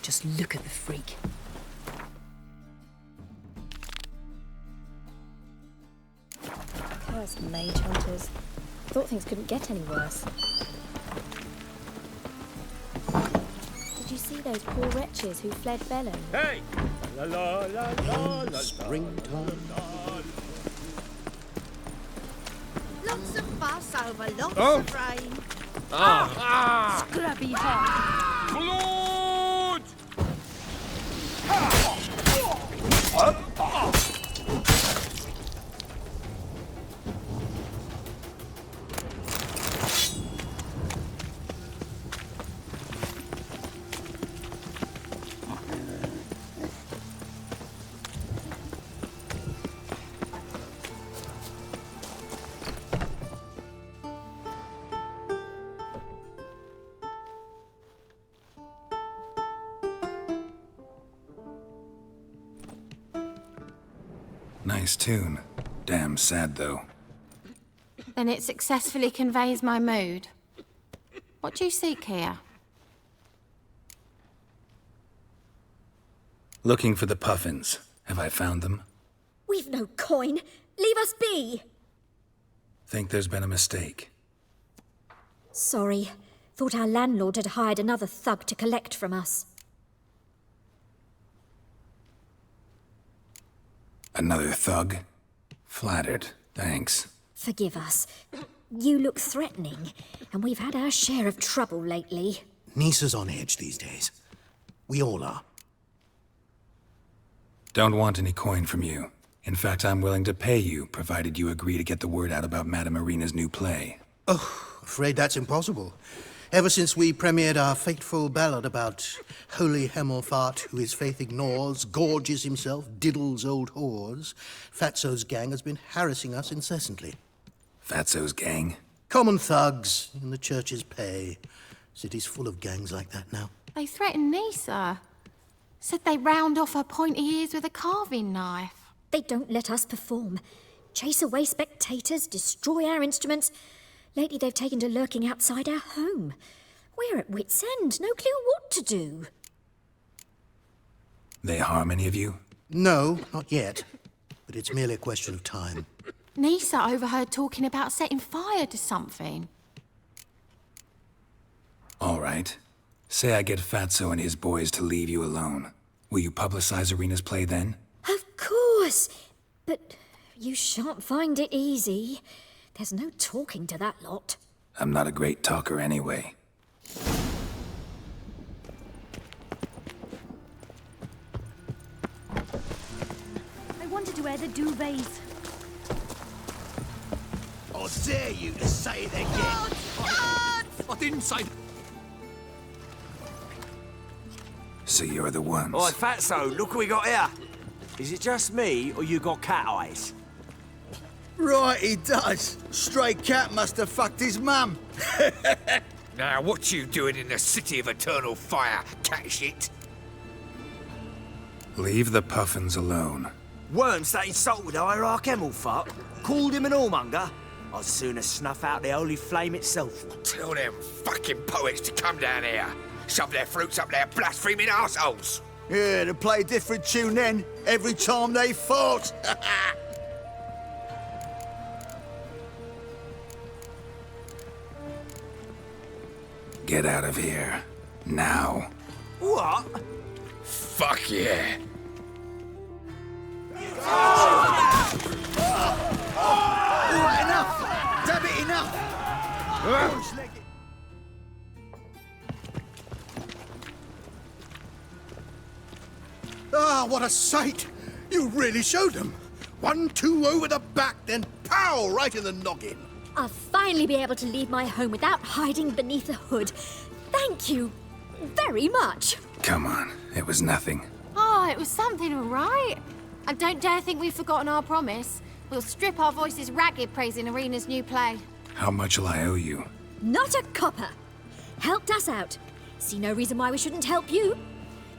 Just look at the freak. Cursed mage hunters. Thought things couldn't get any worse. Did you see those poor wretches who fled Bellum? Hey! La la la la la. Springtime. Lots of fuss over lots Oh. of rain. Scrubby hot. Blood! Nice tune. Damn sad, though. Then it successfully conveys my mood. What do you seek here? Looking for the puffins. Have I found them? We've no coin. Leave us be. Think there's been a mistake. Sorry. Thought our landlord had hired another thug to collect from us. Another thug? Flattered. Thanks. Forgive us. You look threatening, and we've had our share of trouble lately. Nisa's on edge these days. We all are. Don't want any coin from you. In fact, I'm willing to pay you, provided you agree to get the word out about Madame Marina's new play. Oh, afraid that's impossible. Ever since we premiered our fateful ballad about holy Hemelfart, who his faith ignores, gorges himself, diddles old whores, Fatso's gang has been harassing us incessantly. Fatso's gang? Common thugs in the church's pay. City's full of gangs like that now. They threatened Nisa. Said they round off her pointy ears with a carving knife. They don't let us perform. Chase away spectators, destroy our instruments. Lately they've taken to lurking outside our home. We're at wit's end, no clue what to do. They harm any of you? No, not yet. But it's merely a question of time. Nisa overheard talking about setting fire to something. All right. Say I get Fatso and his boys to leave you alone. Will you publicize Arena's play then? Of course, but you shan't find it easy. There's no talking to that lot. I'm not a great talker anyway. I wanted to wear the duvets. I dare you to say it again. I didn't say... So you're the ones. Oi, Fatso, look what we got here. Is it just me, or you got cat eyes? Right, he does. Stray cat must have fucked his mum. Now, what you doing in the city of eternal fire, cat shit? Leave the puffins alone. Worms that insulted Hierarch Hemelfart, called him an whoremonger. I'd sooner snuff out the holy flame itself. Tell them fucking poets to come down here. Shove their fruits up their blaspheming arseholes. Yeah, to play a different tune then, every time they fought. Get out of here. Now. What? Fuck yeah. All right, enough. Damn it, enough. Ah, what a sight! You really showed them. 1-2 over the back, then pow, right in the noggin. I'll finally be able to leave my home without hiding beneath a hood. Thank you very much. Come on. It was nothing. Oh, it was something, all right. And don't dare think we've forgotten our promise. We'll strip our voices ragged praising Arena's new play. How much will I owe you? Not a copper. Helped us out. See no reason why we shouldn't help you.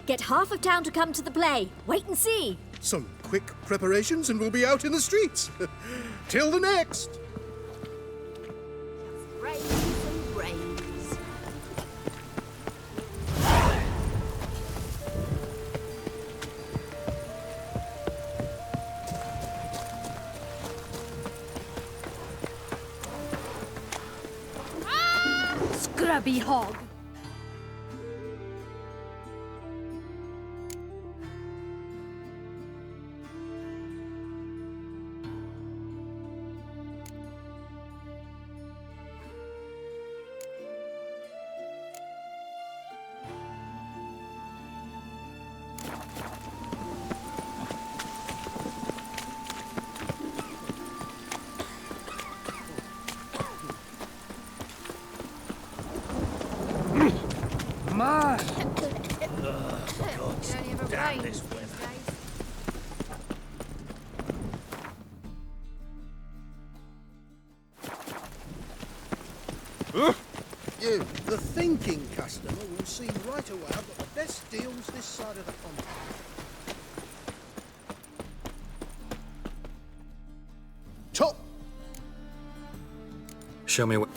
Get half of town to come to the play. Wait and see. Some quick preparations and we'll be out in the streets. Till the next. Brains. scabby hog. It only ever rains these days. You, the thinking customer, will see right away I've got the best deals this side of the pond. Top! Show me what...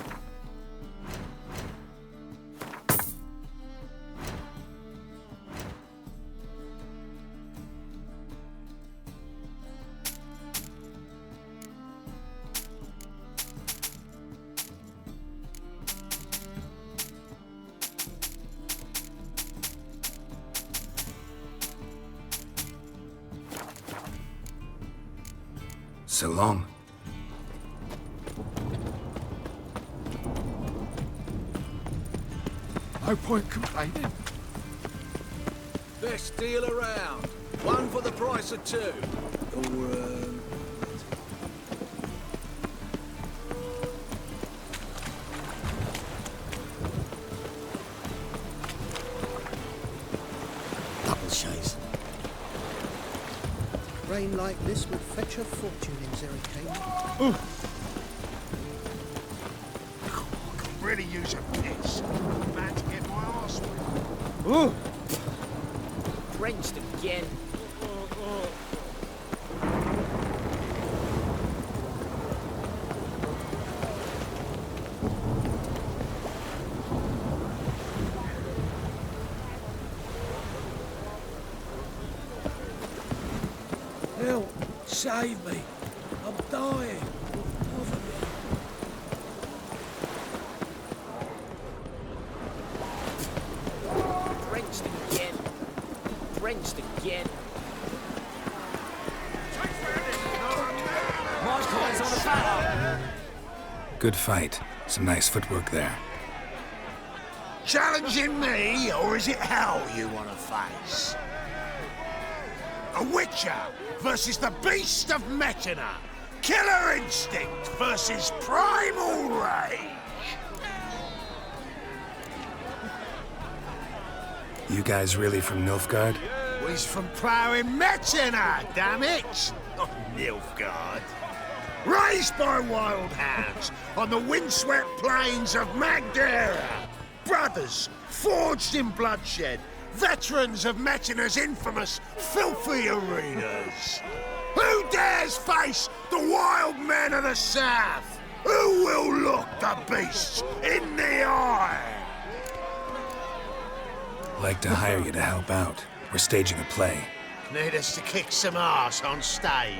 So long. No point complaining. Best deal around. One for the price of two. Double chase. Rain like this would fetch a fortune in Zerrikane. I could really use a piss. Man to get my arse wet. Drenched again. Help! Save me! I'm dying! Drenched again. Drenched again. My coin's on the battle. Good fight. Some nice footwork there. Challenging me, or is it hell you want to face? A Witcher versus the Beast of Metina. Killer instinct versus primal rage. You guys really from Nilfgaard? We's from ploughing Metina, damn it! Not Nilfgaard. Raised by wild hounds on the windswept plains of Magdera. Brothers forged in bloodshed. Veterans of Metina's infamous filthy arenas. Who dares face the wild men of the south? Who will look the beasts in the eye? Like to hire you to help out. We're staging a play. Need us to kick some ass on stage.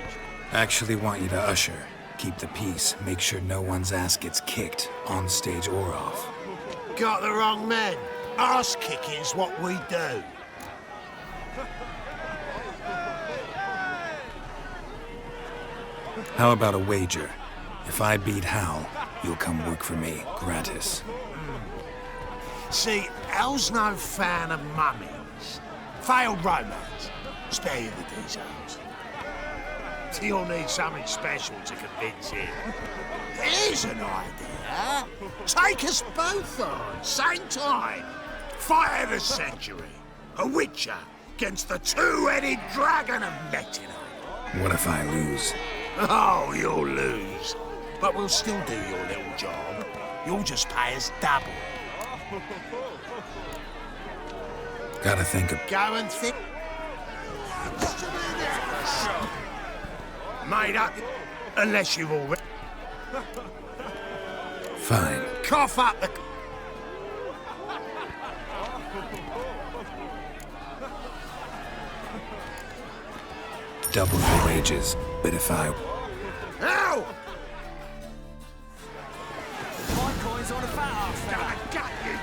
Actually want you to usher. Keep the peace. Make sure no one's ass gets kicked, on stage or off. Got the wrong men. Ass kicking's what we do. How about a wager? If I beat Hal, you'll come work for me, gratis. See, Hal's no fan of mummies. Failed romance. Spare you the details. You'll need something special to convince him. Here's an idea. Take us both on, same time. Fight of the century. A Witcher against the two-headed dragon of Metina. What if I lose? Oh, you'll lose. But we'll still do your little job. You'll just pay us double. Gotta think of... Go and think. Made up, unless you've already... Fine. Cough up the... Double your wages. But if I... Ow! My coin's on the battle. I got you,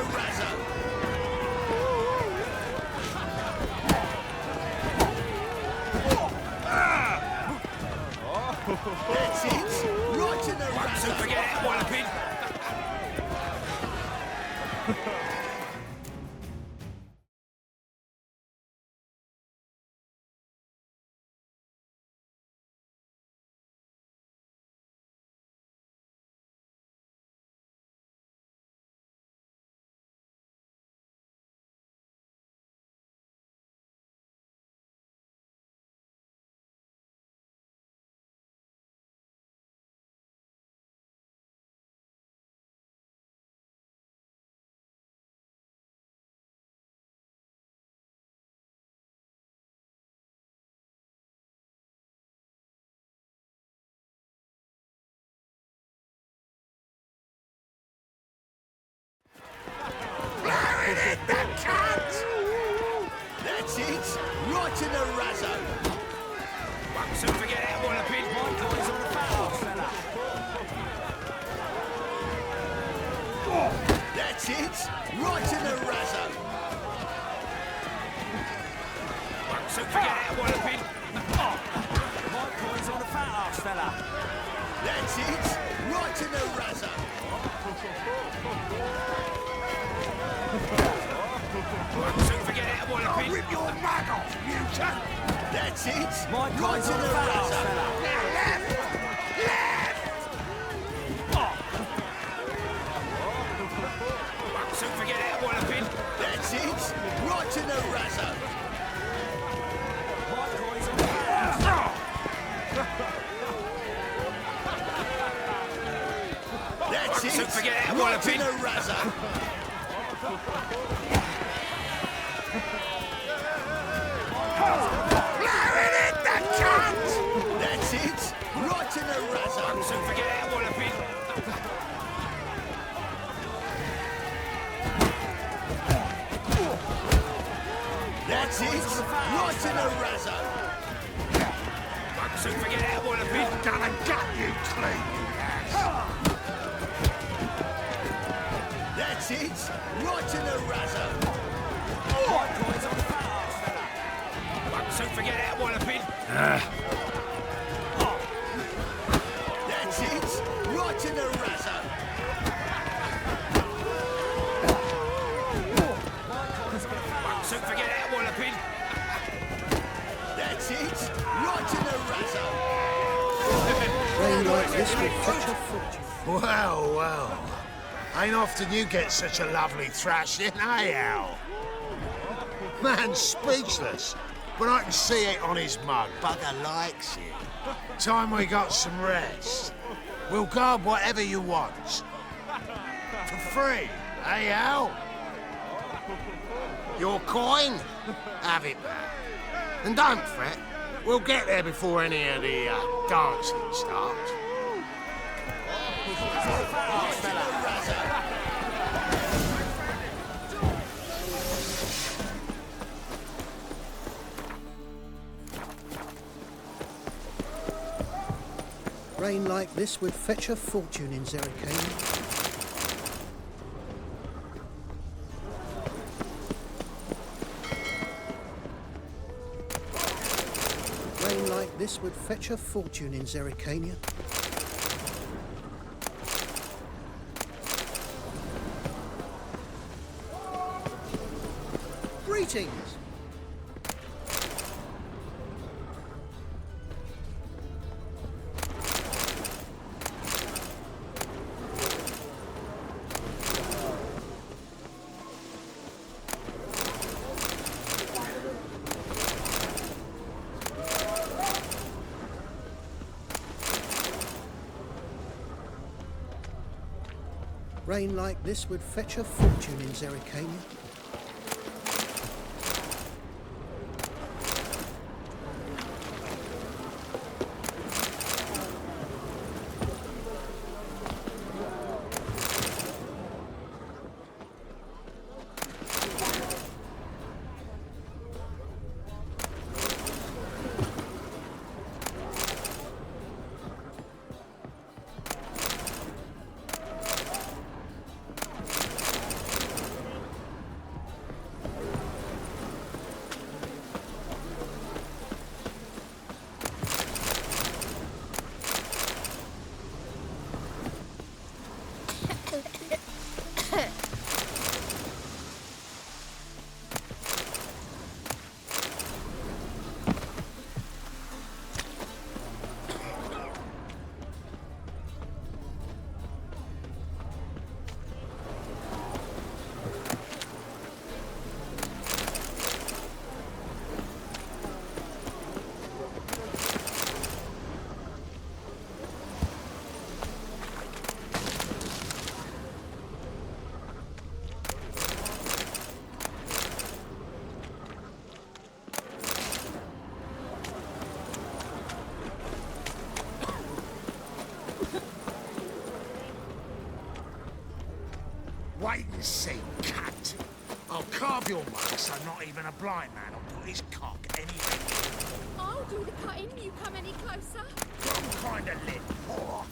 a razzo. That's it. Right in the razzo. Forget it, Walloping. That's it. Right in the razzo. Won't soon forget it, Walloping. My boy's on the foul, fella. That's it. Right in the razzo. Won't soon forget it, Walloping. My boy's on the foul, fella. That's it. Right in the razzo. Won't soon forget it, Walloping. Rip your mug off, mutant! That's it. My right boy's in on the the foul, razzo. fella. Now left! Left! Won't soon forget it, Walloping. That's it. Right in the razzo. My boy's on the foul. That's Won't soon it. forget it, Right in Walloping. the razzo. Blowing it, the cunt! That's it. Right in the razzo. Won't soon forget it, Walloping. That's it. Right in the razzo. Won't soon forget it, Walloping. Gonna gut you clean, you ass! That's it. Right in the razzo. My boy's on the foul, fella. Won't soon forget it, Walloping. That's it. Right in the razzo. Won't soon forget it, Walloping. That's it. Right in the razzo. Rain like this will fetch a fortune. Well, well. Ain't often you get such a lovely thrashing, eh, Al? Man's speechless, but I can see it on his mug. Bugger likes it. Time we got some rest. We'll guard whatever you want. For free, eh, Al? Your coin? Have it back. And don't fret, we'll get there before any of the dancing starts. Rain like this would fetch a fortune in Zerrikania. Rain like this would fetch a fortune in Zerrikania. Greetings! Rain like this would fetch a fortune in Zerrikania. to see, cunt. I'll carve your mug so not even a blind man will put his cock anywhere. I'll do the cutting, you come any closer. Some kind of lip, whore.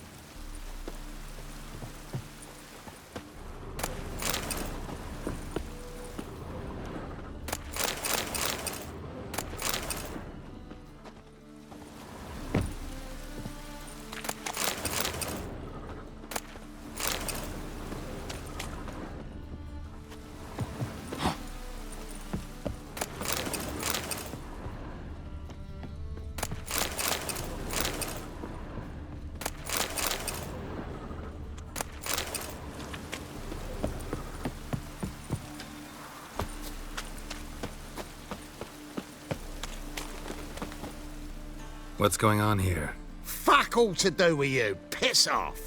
What's going on here? Fuck all to do with you. Piss off.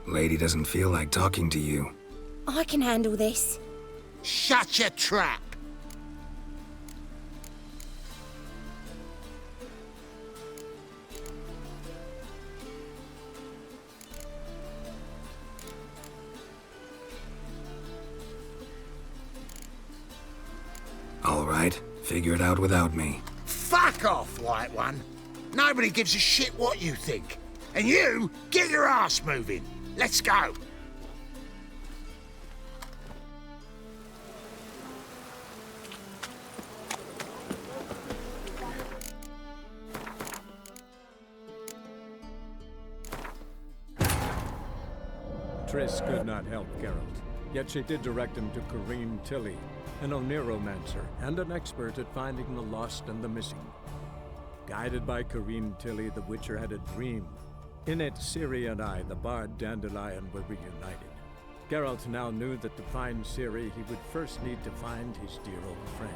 Lady doesn't feel like talking to you. I can handle this. Shut your trap. All right, figure it out without me. Fuck off, White One. Nobody gives a shit what you think. And you, get your ass moving. Let's go. Triss could not help Geralt, yet she did direct him to Corrine Tilly, an oneiromancer and an expert at finding the lost and the missing. Guided by Corrine Tilly, the Witcher had a dream. In it, Ciri and I, the bard Dandelion, were reunited. Geralt now knew that to find Ciri, he would first need to find his dear old friend.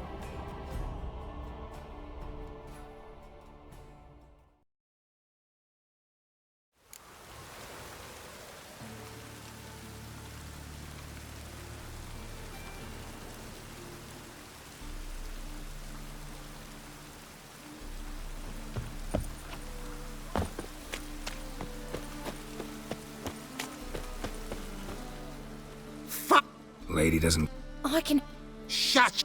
Lady doesn't... I can... Shut.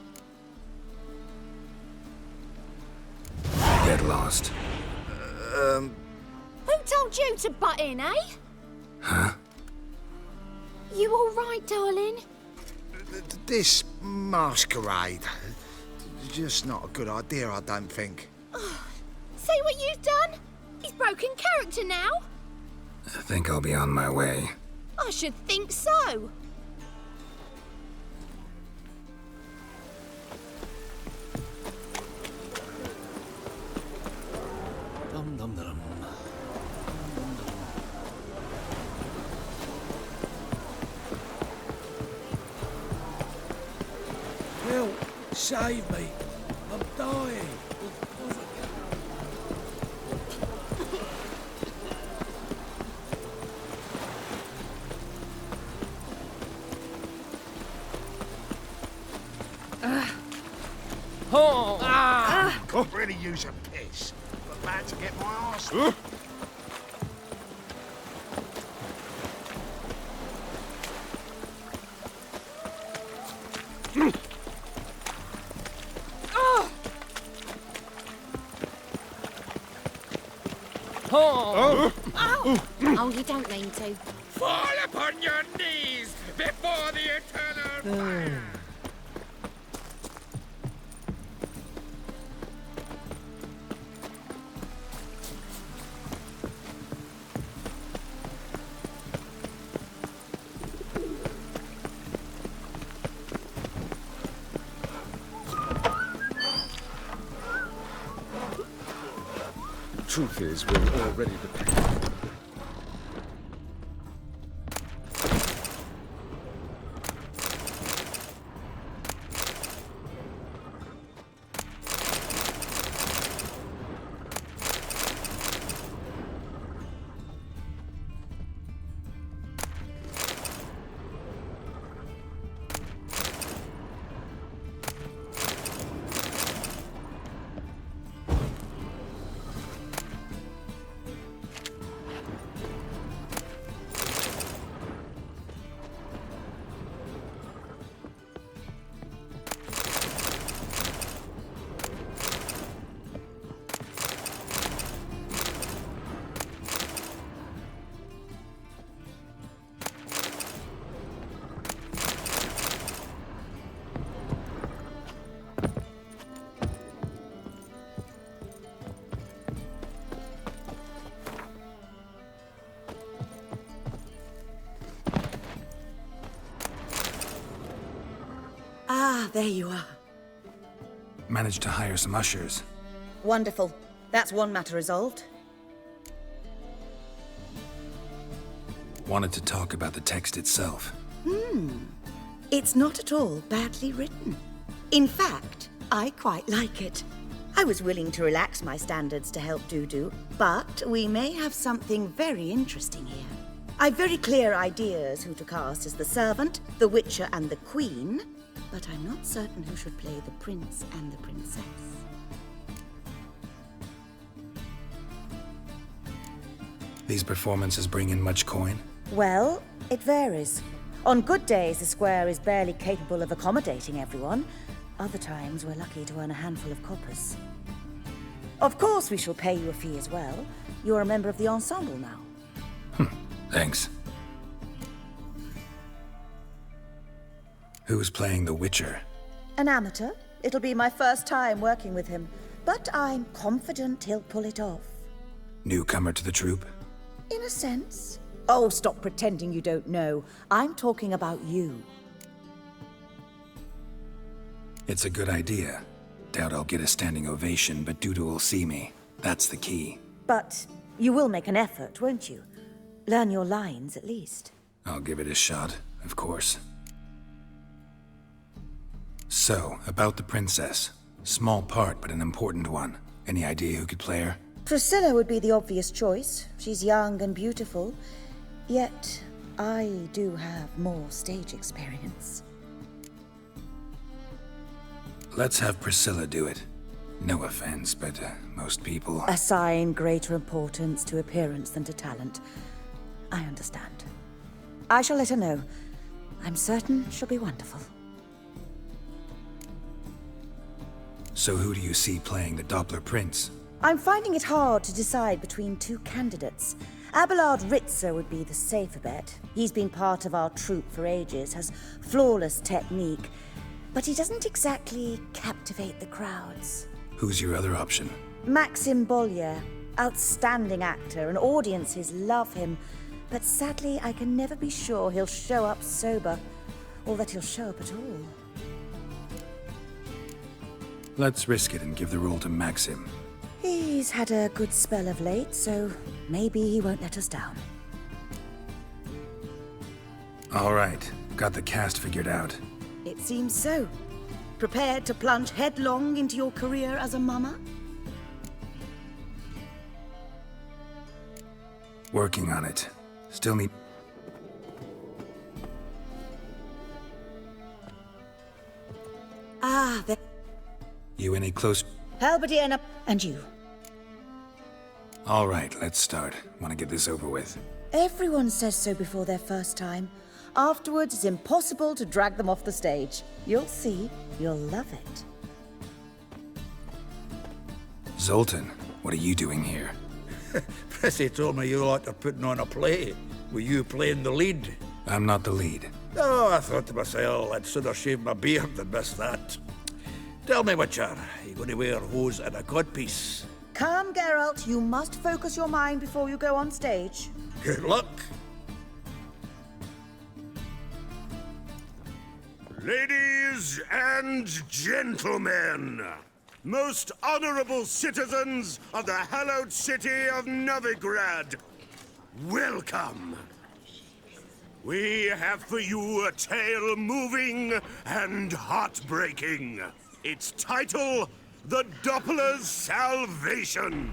Get lost. Who told you to butt in, eh? Huh? You all right, darling? This masquerade. Just not a good idea, I don't think. See what you've done? He's broken character now. I think I'll be on my way. I should think so. Help! Save me! I'm dying! Could really use a piss. But bad to get my arse. Oh, you don't mean to. Fall upon your knees before the eternal fire. Truth is, we're already dependent. Ah, there you are. Managed to hire some ushers. Wonderful. That's one matter resolved. Wanted to talk about the text itself. It's not at all badly written. In fact, I quite like it. I was willing to relax my standards to help Dudu, but we may have something very interesting here. I've very clear ideas who to cast as the servant, the Witcher, and the Queen, but I'm not certain who should play the prince and the princess. These performances bring in much coin? Well, it varies. On good days, the square is barely capable of accommodating everyone. Other times, we're lucky to earn a handful of coppers. Of course, we shall pay you a fee as well. You're a member of the ensemble now. Thanks. Who's playing the Witcher? An amateur. It'll be my first time working with him, but I'm confident he'll pull it off. Newcomer to the troupe? In a sense. Oh, stop pretending you don't know. I'm talking about you. It's a good idea. Doubt I'll get a standing ovation, but Dudu will see me. That's the key. But you will make an effort, won't you? Learn your lines, at least. I'll give it a shot, of course. So, about the princess. Small part, but an important one. Any idea who could play her? Priscilla would be the obvious choice. She's young and beautiful. Yet, I do have more stage experience. Let's have Priscilla do it. No offense, but most people... Assign greater importance to appearance than to talent. I understand. I shall let her know. I'm certain she'll be wonderful. So who do you see playing the Doppler Prince? I'm finding it hard to decide between two candidates. Abelard Ritzer would be the safer bet. He's been part of our troupe for ages, has flawless technique, but he doesn't exactly captivate the crowds. Who's your other option? Maxim Bollier, outstanding actor, and audiences love him, but sadly I can never be sure he'll show up sober, or that he'll show up at all. Let's risk it and give the role to Maxim. He's had a good spell of late, so maybe he won't let us down. All right, got the cast figured out. It seems so. Prepared to plunge headlong into your career as a mama? Working on it. Still need... Ah, there... You any close... Halberdier and you. All right, let's start. Want to get this over with. Everyone says so before their first time. Afterwards, it's impossible to drag them off the stage. You'll see. You'll love it. Zoltan, what are you doing here? Prissy told me you lot are putting on a play. Were you playing the lead? I'm not the lead. Oh, I thought to myself, I'd sooner shave my beard than miss that. Tell me, Witcher, are you going to wear hose and a codpiece? Come, Geralt. You must focus your mind before you go on stage. Good luck. Ladies and gentlemen, most honorable citizens of the hallowed city of Novigrad, welcome. We have for you a tale moving and heartbreaking. Its title, The Doppler's Salvation.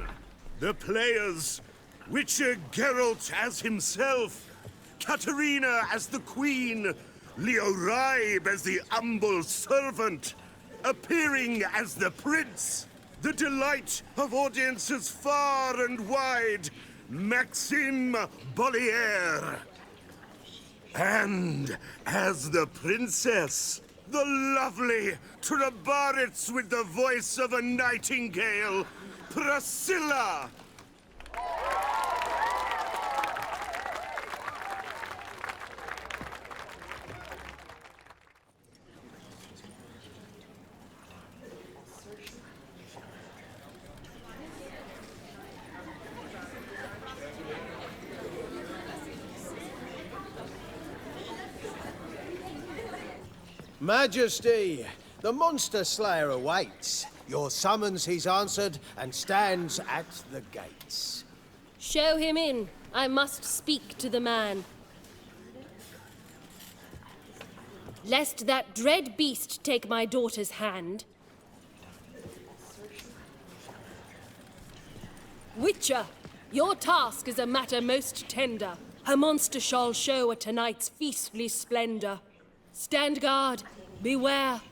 The players, Witcher Geralt as himself, Katerina as the Queen, Leo Raib as the humble servant, appearing as the Prince, the delight of audiences far and wide, Maxim Bollier. And as the Princess, the lovely Trabaritz with the voice of a nightingale, Priscilla. Majesty, the monster slayer awaits. Your summons he's answered and stands at the gates. Show him in. I must speak to the man. Lest that dread beast take my daughter's hand. Witcher, your task is a matter most tender. Her monster shall show at tonight's feastly splendor. Stand guard, beware,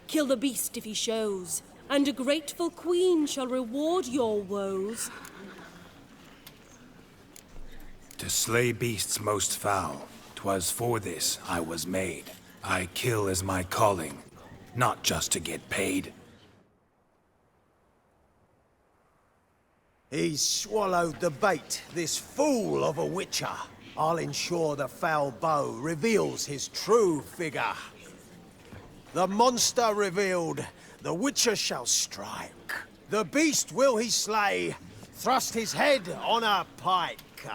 kill the beast if he shows, and a grateful queen shall reward your woes. To slay beasts most foul, 'twas for this I was made. I kill as my calling, not just to get paid. He's swallowed the bait, this fool of a witcher. I'll ensure the foul bow reveals his true figure. The monster revealed, the witcher shall strike. The beast will he slay, thrust his head on a pike.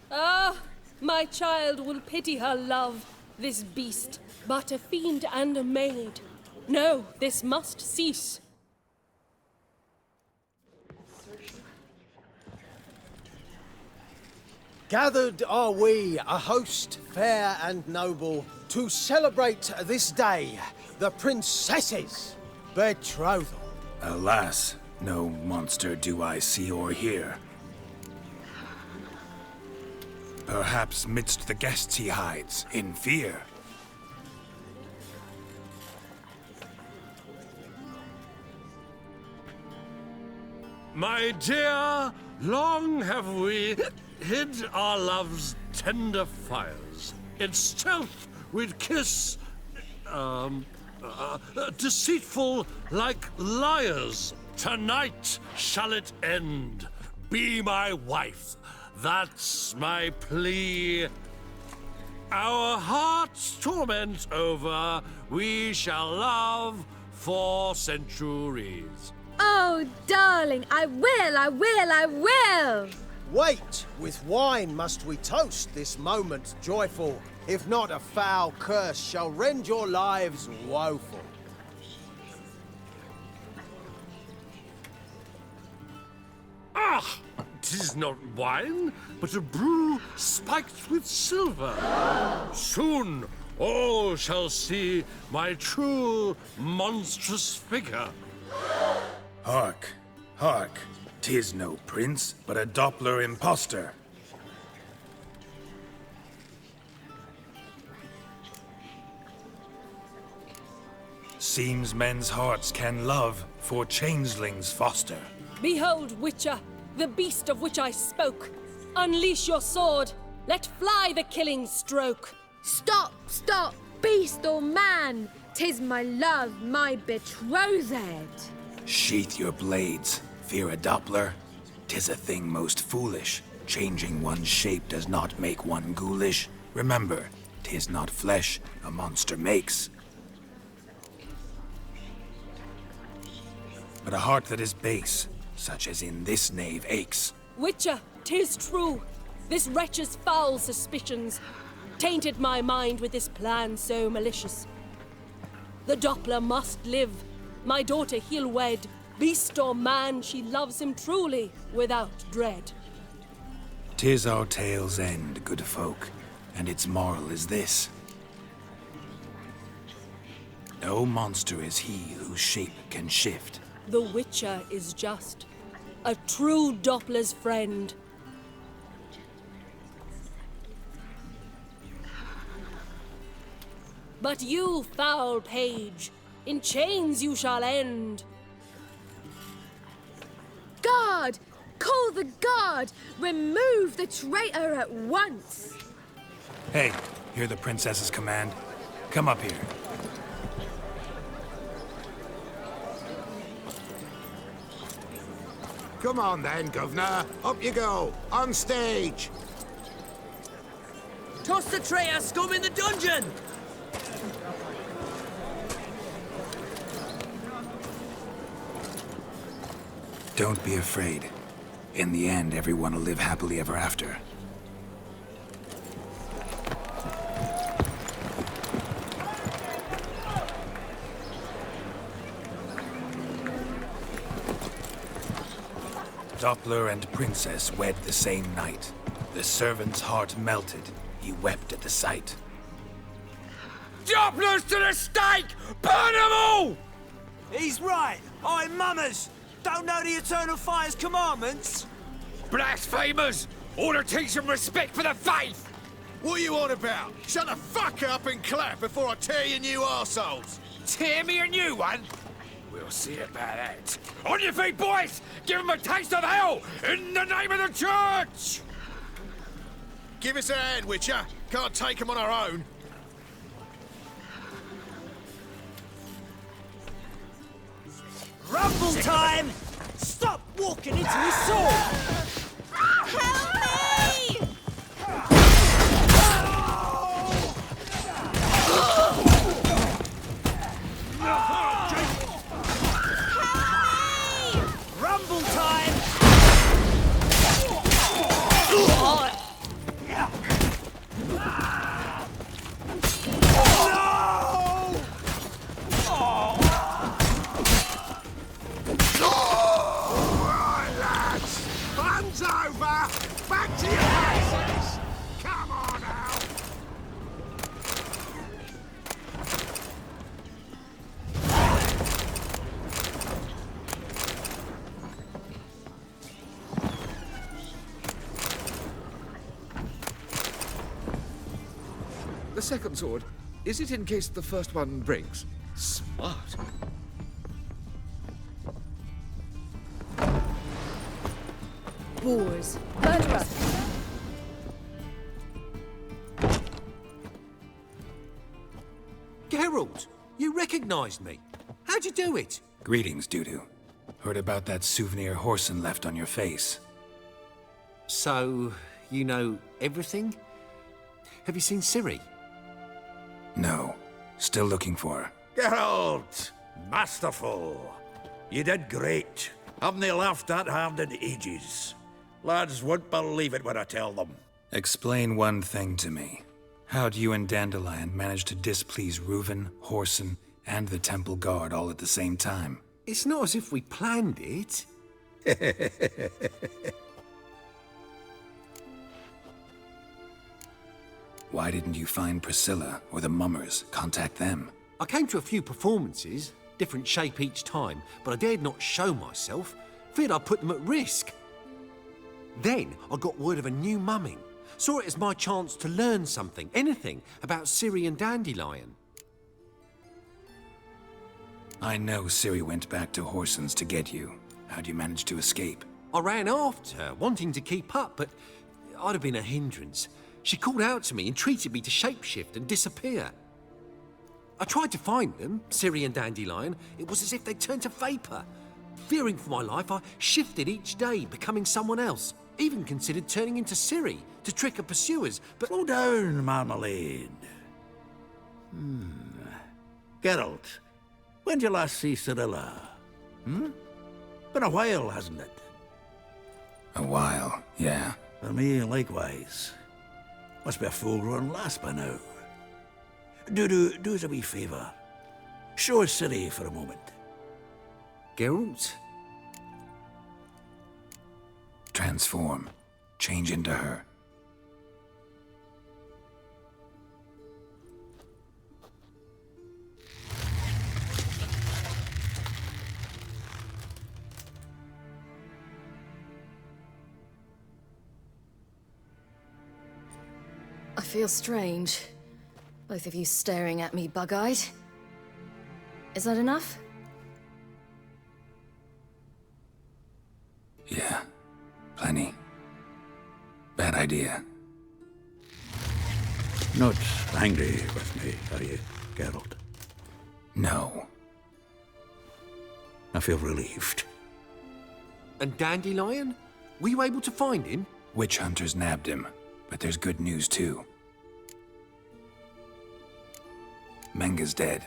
Ah, my child will pity her love, this beast, but a fiend and a maid. No, this must cease. Gathered are we, a host fair and noble, to celebrate this day, the princess's betrothal. Alas, no monster do I see or hear. Perhaps midst the guests he hides, in fear. My dear, long have we hid our love's tender fires. In stealth we'd kiss, deceitful like liars. Tonight shall it end. Be my wife, that's my plea. Our hearts' torment over, we shall love for centuries. Oh, darling, I will! Wait, with wine must we toast this moment joyful. If not, a foul curse shall rend your lives woeful. Ah! 'Tis not wine, but a brew spiked with silver. Soon all shall see my true monstrous figure. Hark, hark. 'Tis no prince, but a Doppler impostor. Seems men's hearts can love, for changelings foster. Behold, Witcher, the beast of which I spoke. Unleash your sword. Let fly the killing stroke. Stop, stop, beast or man. 'Tis my love, my betrothed. Sheath your blades. Fear a Doppler? 'Tis a thing most foolish. Changing one's shape does not make one ghoulish. Remember, 'tis not flesh a monster makes, but a heart that is base, such as in this knave aches. Witcher, 'tis true. This wretch's foul suspicions tainted my mind with this plan so malicious. The Doppler must live. My daughter he'll wed. Beast or man, she loves him truly, without dread. 'Tis our tale's end, good folk, and its moral is this. No monster is he whose shape can shift. The Witcher is just a true Doppler's friend. But you, foul page, in chains you shall end. Guard! Call the guard! Remove the traitor at once! Hey, hear the princess's command? Come up here. Come on then, Governor. Up you go. On stage. Toss the traitor scum in the dungeon! Don't be afraid. In the end, everyone will live happily ever after. Doppler and Princess wed the same night. The servant's heart melted. He wept at the sight. Dopplers to the stake! Burn them all! He's right. I'm mummers. Don't know the Eternal Fire's commandments. Blasphemers! Order teach them respect for the faith! What are you on about? Shut the fuck up and clap before I tear you new arseholes! Tear me a new one? We'll see about that. On your feet, boys! Give them a taste of hell in the name of the church! Give us a hand, Witcher. Can't take them on our own. Rumble time! Stop walking into his sword! Help me! Rumble time! Fun's over! Back to your places! Come on now! The second sword, is it in case the first one breaks? Smart. Boars. Murderer. Geralt, you recognized me. How'd you do it? Greetings, Dudu. Heard about that souvenir Horson left on your face. So, you know everything? Have you seen Ciri? No. Still looking for her. Geralt! Masterful! You did great. Haven't they laughed that hard in ages? Lads won't believe it when I tell them. Explain one thing to me. How'd you and Dandelion manage to displease Reuven, Horson, and the Temple Guard all at the same time? It's not as if we planned it. Why didn't you find Priscilla or the Mummers? Contact them. I came to a few performances, different shape each time, but I dared not show myself. Feared I'd put them at risk. Then I got word of a new mumming. Saw it as my chance to learn something, anything, about Ciri and Dandelion. I know Ciri went back to Horson's to get you. How'd you manage to escape? I ran after her, wanting to keep up, but I'd have been a hindrance. She called out to me, entreated me to shapeshift and disappear. I tried to find them, Ciri and Dandelion. It was as if they'd turned to vapour. Fearing for my life, I shifted each day, becoming someone else. Even considered turning into Ciri to trick her pursuers, but... Slow down, Marmalade. Geralt, when did you last see Cirilla? Been a while, hasn't it? A while, yeah. For me, likewise. Must be a full-grown lass by now. Do us a wee favour. Show us Ciri for a moment. Geralt? Transform. Change into her. I feel strange. Both of you staring at me bug-eyed. Is that enough? Yeah. Plenty. Bad idea. Not angry with me, are you, Geralt? No. I feel relieved. And Dandelion? Were you able to find him? Witch hunters nabbed him, but there's good news too. Menga's dead.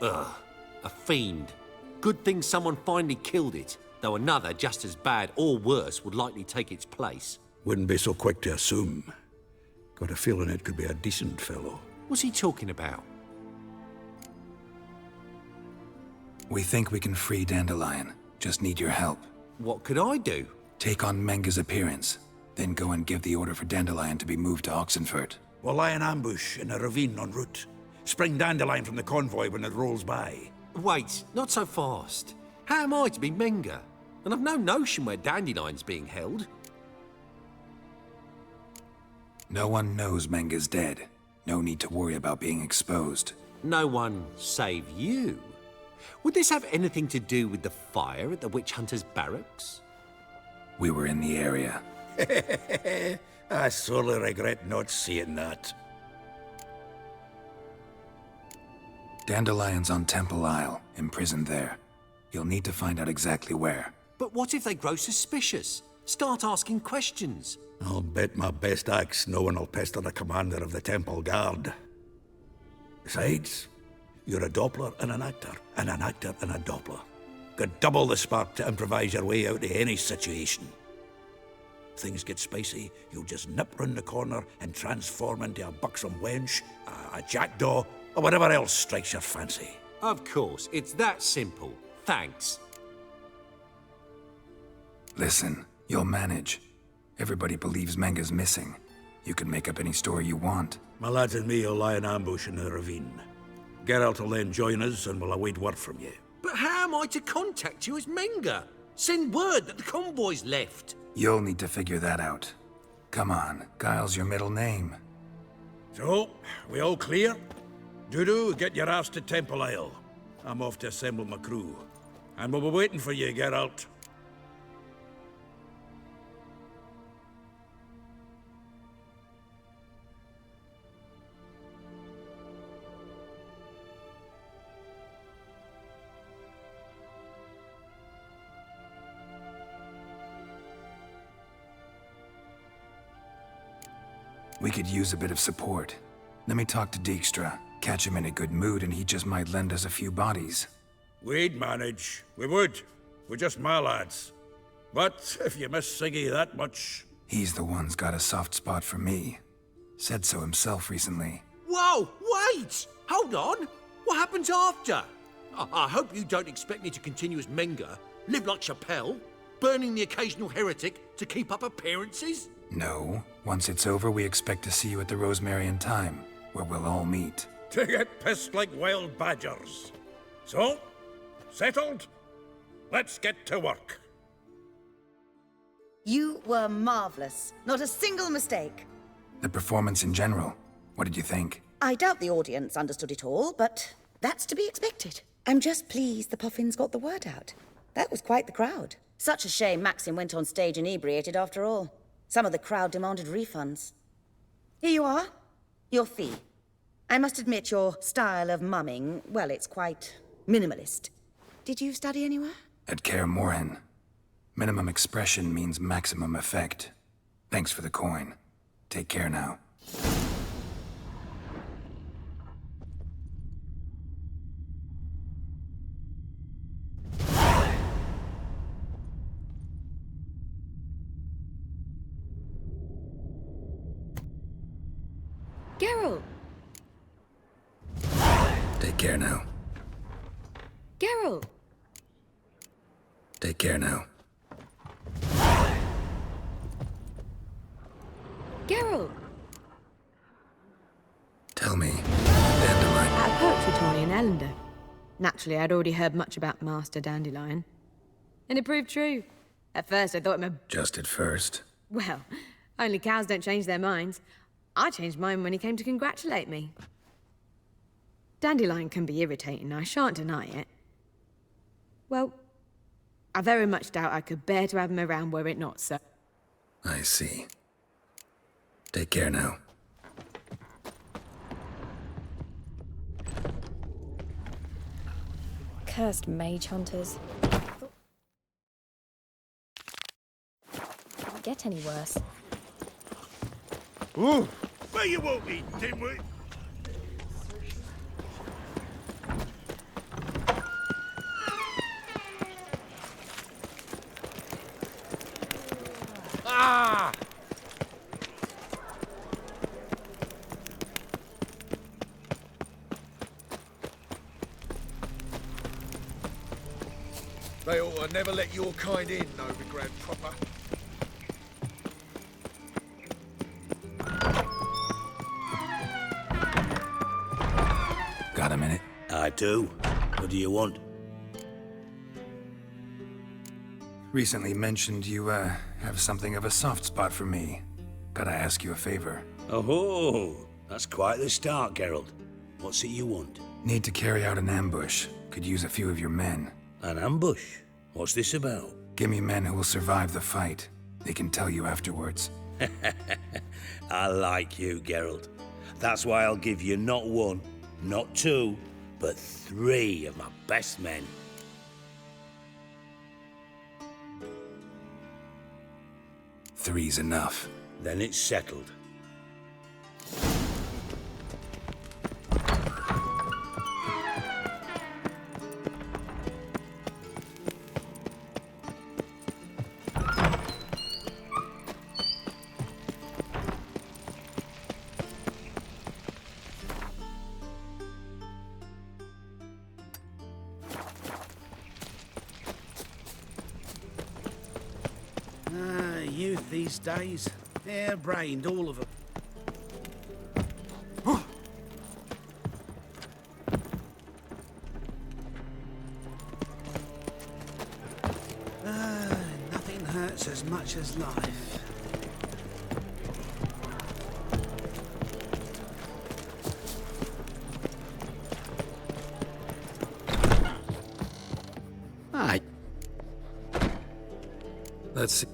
Ugh, a fiend. Good thing someone finally killed it, though another just as bad or worse would likely take its place. Wouldn't be so quick to assume. Got a feeling it could be a decent fellow. What's he talking about? We think we can free Dandelion. Just need your help. What could I do? Take on Menga's appearance, then go and give the order for Dandelion to be moved to Oxenfurt. We'll lie in ambush in a ravine en route. Spring Dandelion from the convoy when it rolls by. Wait, not so fast. How am I to be Menga? And I've no notion where Dandelion's being held. No one knows Menga's dead. No need to worry about being exposed. No one save you. Would this have anything to do with the fire at the witch hunter's barracks? We were in the area. I sorely regret not seeing that. Dandelion's on Temple Isle, imprisoned there. You'll need to find out exactly where. But what if they grow suspicious? Start asking questions? I'll bet my best axe no one will pester the commander of the Temple Guard. Besides, you're a Doppler and an actor and a Doppler. Got double the spark to improvise your way out of any situation. If things get spicy, you'll just nip round the corner and transform into a buxom wench, a jackdaw, or whatever else strikes your fancy. Of course, it's that simple. Thanks. Listen, you'll manage. Everybody believes Menga's missing. You can make up any story you want. My lads and me will lie in ambush in the ravine. Geralt will then join us and we'll await word from you. But how am I to contact you as Menga? Send word that the convoy's left. You'll need to figure that out. Come on, Guile's your middle name. So, we all clear? Dudu, get your ass to Temple Isle. I'm off to assemble my crew. And we'll be waiting for you, Geralt. We could use a bit of support. Let me talk to Dijkstra. Catch him in a good mood and he just might lend us a few bodies. We'd manage. We would. We're just my lads. But if you miss Siggy that much... He's the one's got a soft spot for me. Said so himself recently. Whoa, wait! Hold on! What happens after? I hope you don't expect me to continue as Menga, live like Chappelle, burning the occasional heretic to keep up appearances? No. Once it's over, we expect to see you at the Rosemary in Time, where we'll all meet. To get pissed like wild badgers. So, settled? Let's get to work. You were marvelous. Not a single mistake. The performance in general, what did you think? I doubt the audience understood it all, but that's to be expected. I'm just pleased the Puffins got the word out. That was quite the crowd. Such a shame Maxim went on stage inebriated after all. Some of the crowd demanded refunds. Here you are. Your fee. I must admit your style of mumming, well, it's quite minimalist. Did you study anywhere? At Kaer Morhen. Minimum expression means maximum effect. Thanks for the coin. Take care now. Geralt! Take care now. Geralt! Take care now. Geralt! Tell me, Dandelion. At a poetry tourney in Ellender. Naturally, I'd already heard much about Master Dandelion. And it proved true. At first, I thought him a... Just at first. Well, only cows don't change their minds. I changed mine when he came to congratulate me. Dandelion can be irritating, I shan't deny it. Well, I very much doubt I could bear to have him around were it not so. I see. Take care now. Cursed mage hunters. Couldn't get any worse. Ooh, where you won't be, dimwit? Ah! They ought to never let your kind in, Novigrad proper. do. What do you want? Recently mentioned you, have something of a soft spot for me. Gotta ask you a favor. Oh, that's quite the start, Geralt. What's it you want? Need to carry out an ambush. Could use a few of your men. An ambush? What's this about? Give me men who will survive the fight. They can tell you afterwards. I like you, Geralt. That's why I'll give you not one, not two, but 3 of my best men. Three's enough. Then it's settled. Youth these days, hair-brained, all of them. Nothing hurts as much as life. Aye. Let's see.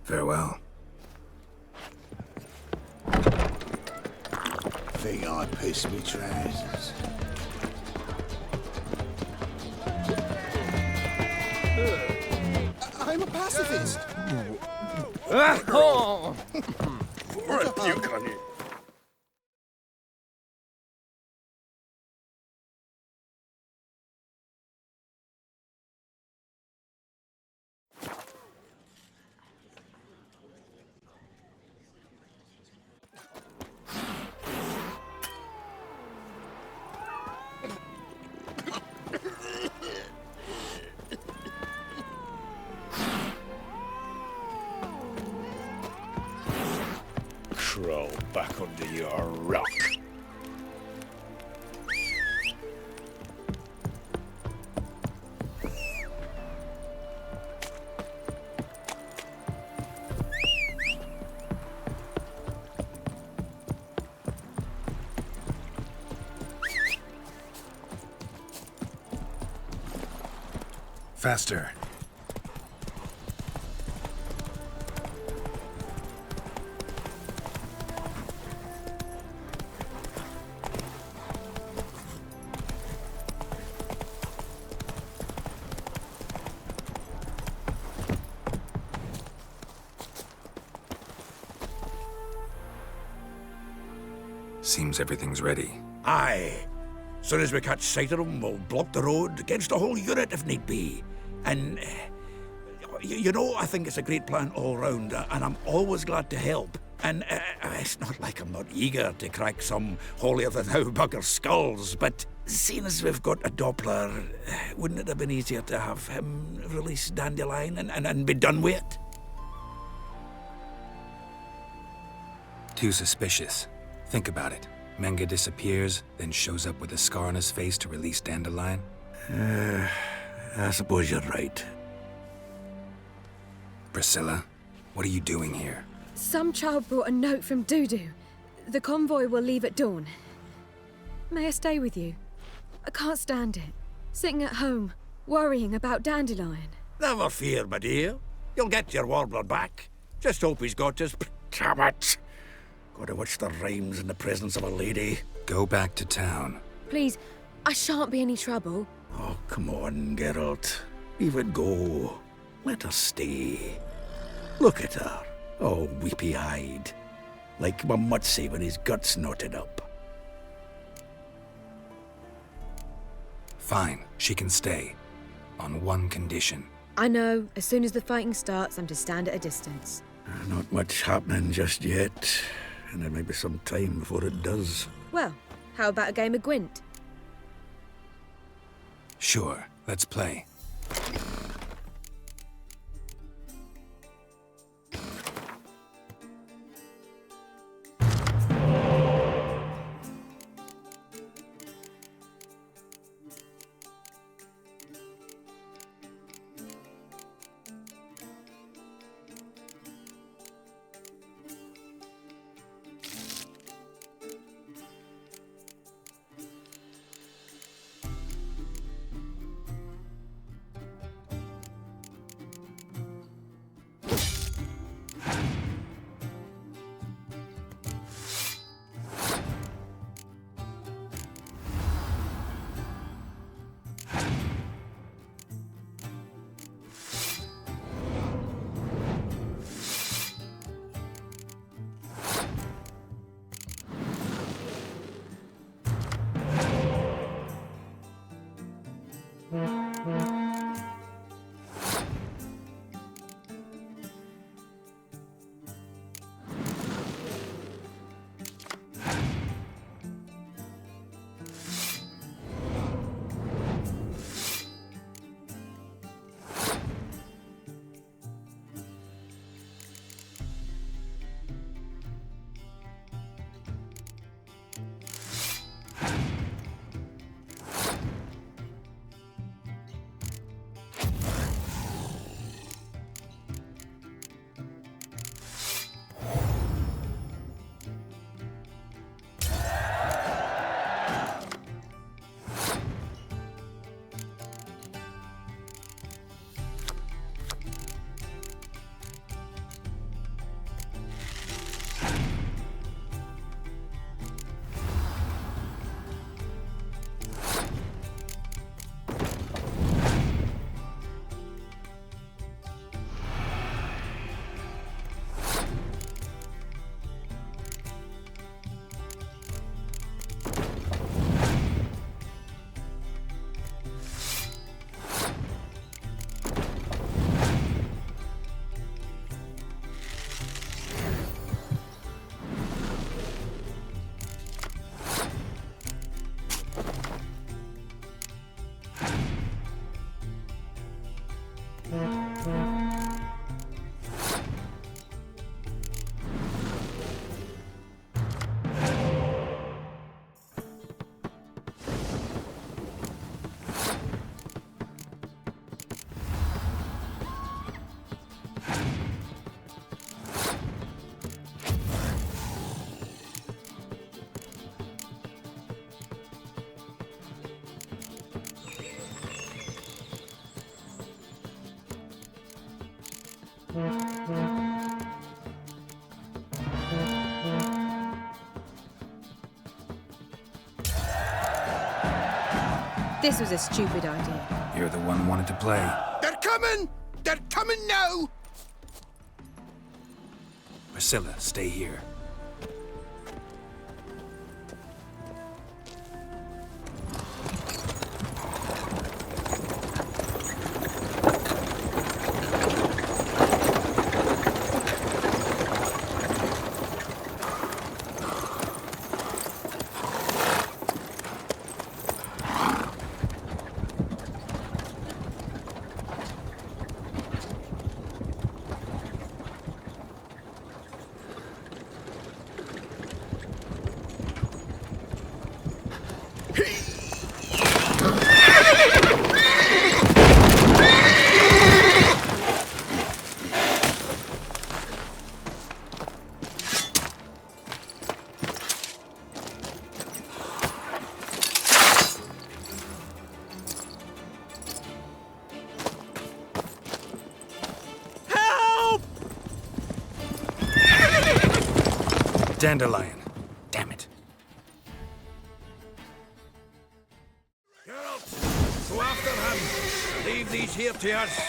Farewell. Think I pissed me trousers. I'm a pacifist. Pour a puke on you. Crawl back under your rock. Faster. Seems everything's ready. Aye. Soon as we catch sight of them, we'll block the road against the whole unit if need be. And, you know, I think it's a great plan all round, and I'm always glad to help. And it's not like I'm not eager to crack some holier-than-thou bugger's skulls, but seeing as we've got a Doppler, wouldn't it have been easier to have him release Dandelion and be done with it? Too suspicious. Think about it. Menga disappears, then shows up with a scar on his face to release Dandelion? I suppose you're right. Priscilla, what are you doing here? Some child brought a note from Dudu. The convoy will leave at dawn. May I stay with you? I can't stand it. Sitting at home, worrying about Dandelion. Never fear, my dear. You'll get your warbler back. Just hope he's got his... Damn it! Gotta watch the rhymes in the presence of a lady. Go back to town. Please, I shan't be any trouble. Oh, come on, Geralt. Leave it go. Let her stay. Look at her, all weepy-eyed. Like my Mutsy when his gut's knotted up. Fine, she can stay. On one condition. I know, as soon as the fighting starts, I'm to stand at a distance. Not much happening just yet. And there may be some time before it does. Well, how about a game of Gwent? Sure, let's play. This was a stupid idea. You're the one who wanted to play. They're coming! They're coming now! Priscilla, stay here. Dandelion. Damn it. Geralt, go after him. Leave these here to us.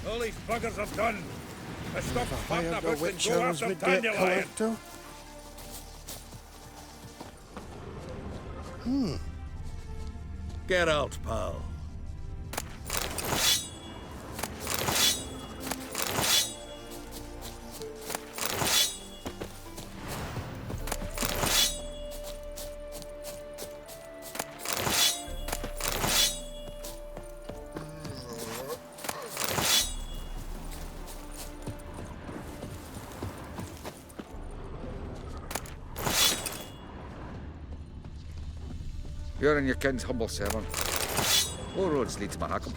All these buggers have done. I stopped I am the Witcher's with debt collector. Get out, pal. You're in your king's humble servant. All roads lead to Mahakam.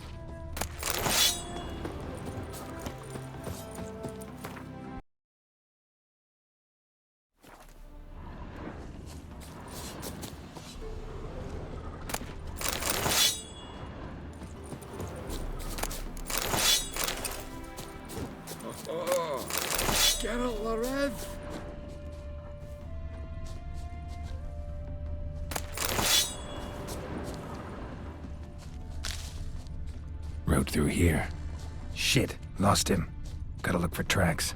Oh, Geralt Larev! Road through here. Shit, lost him. Gotta look for tracks.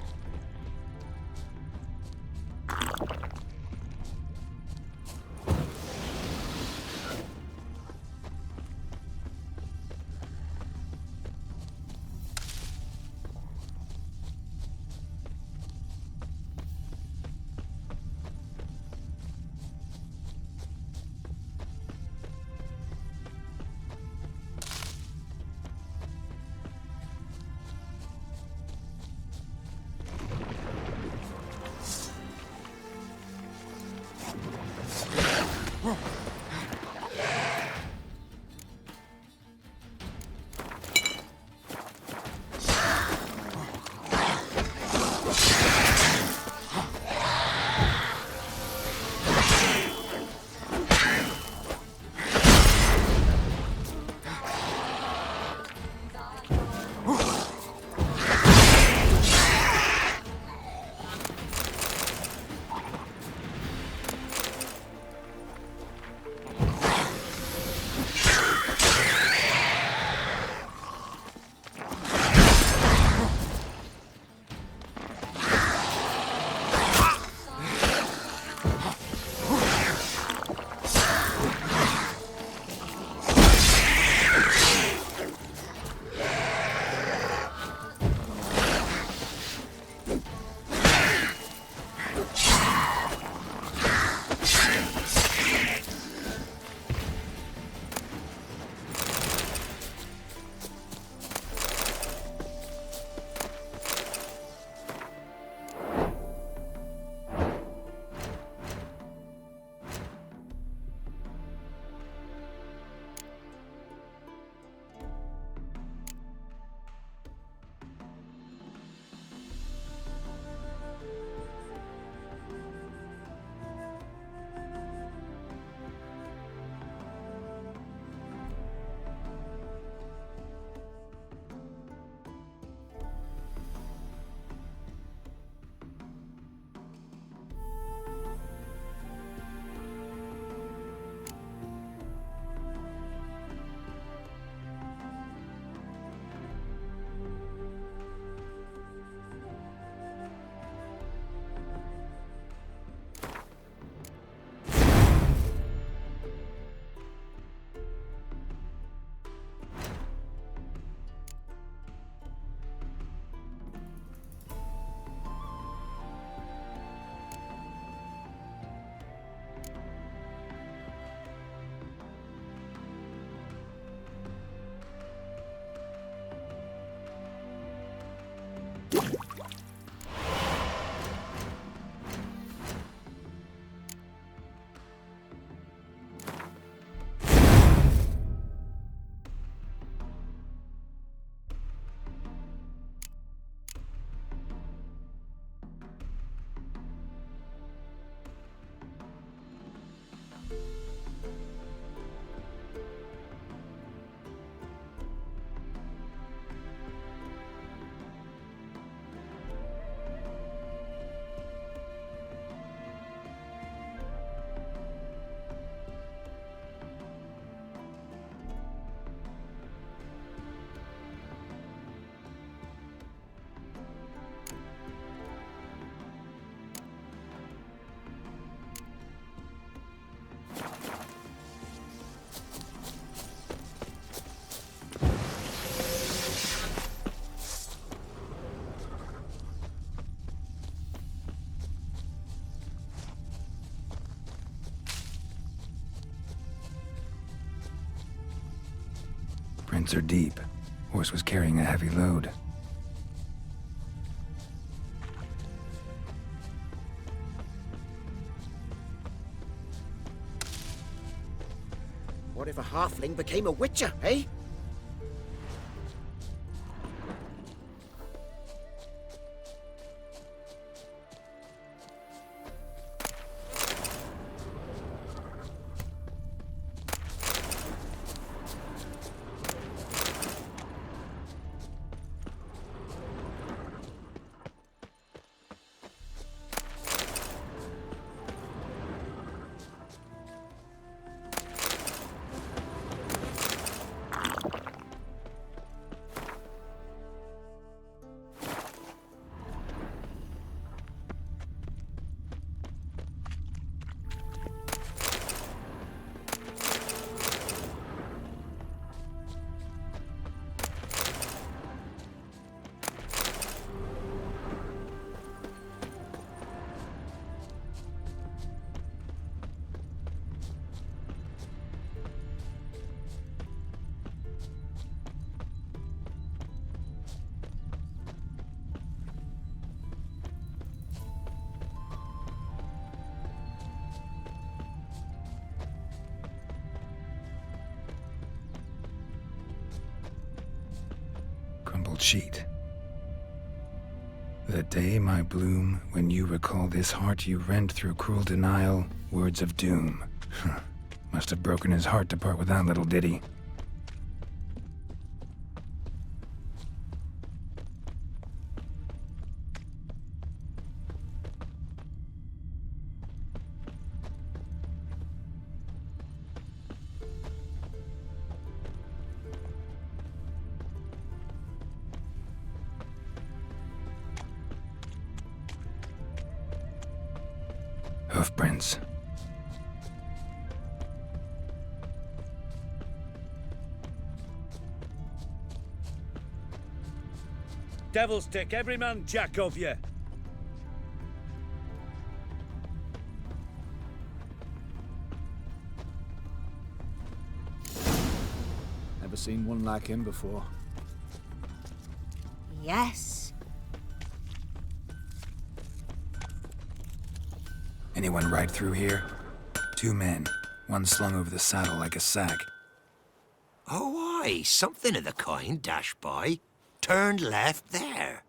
Footprints are deep. Horse was carrying a heavy load. What if a halfling became a witcher, eh? Crumpled sheet. The day my bloom, when you recall this heart you rent through cruel denial, words of doom. Must have broken his heart to part with that little ditty. Hoofprints. Devil's take every man jack of you. Never seen one like him before. Yes. Anyone ride through here? 2 men, one slung over the saddle like a sack. Oh, aye, something of the kind dashed by. Turned left there.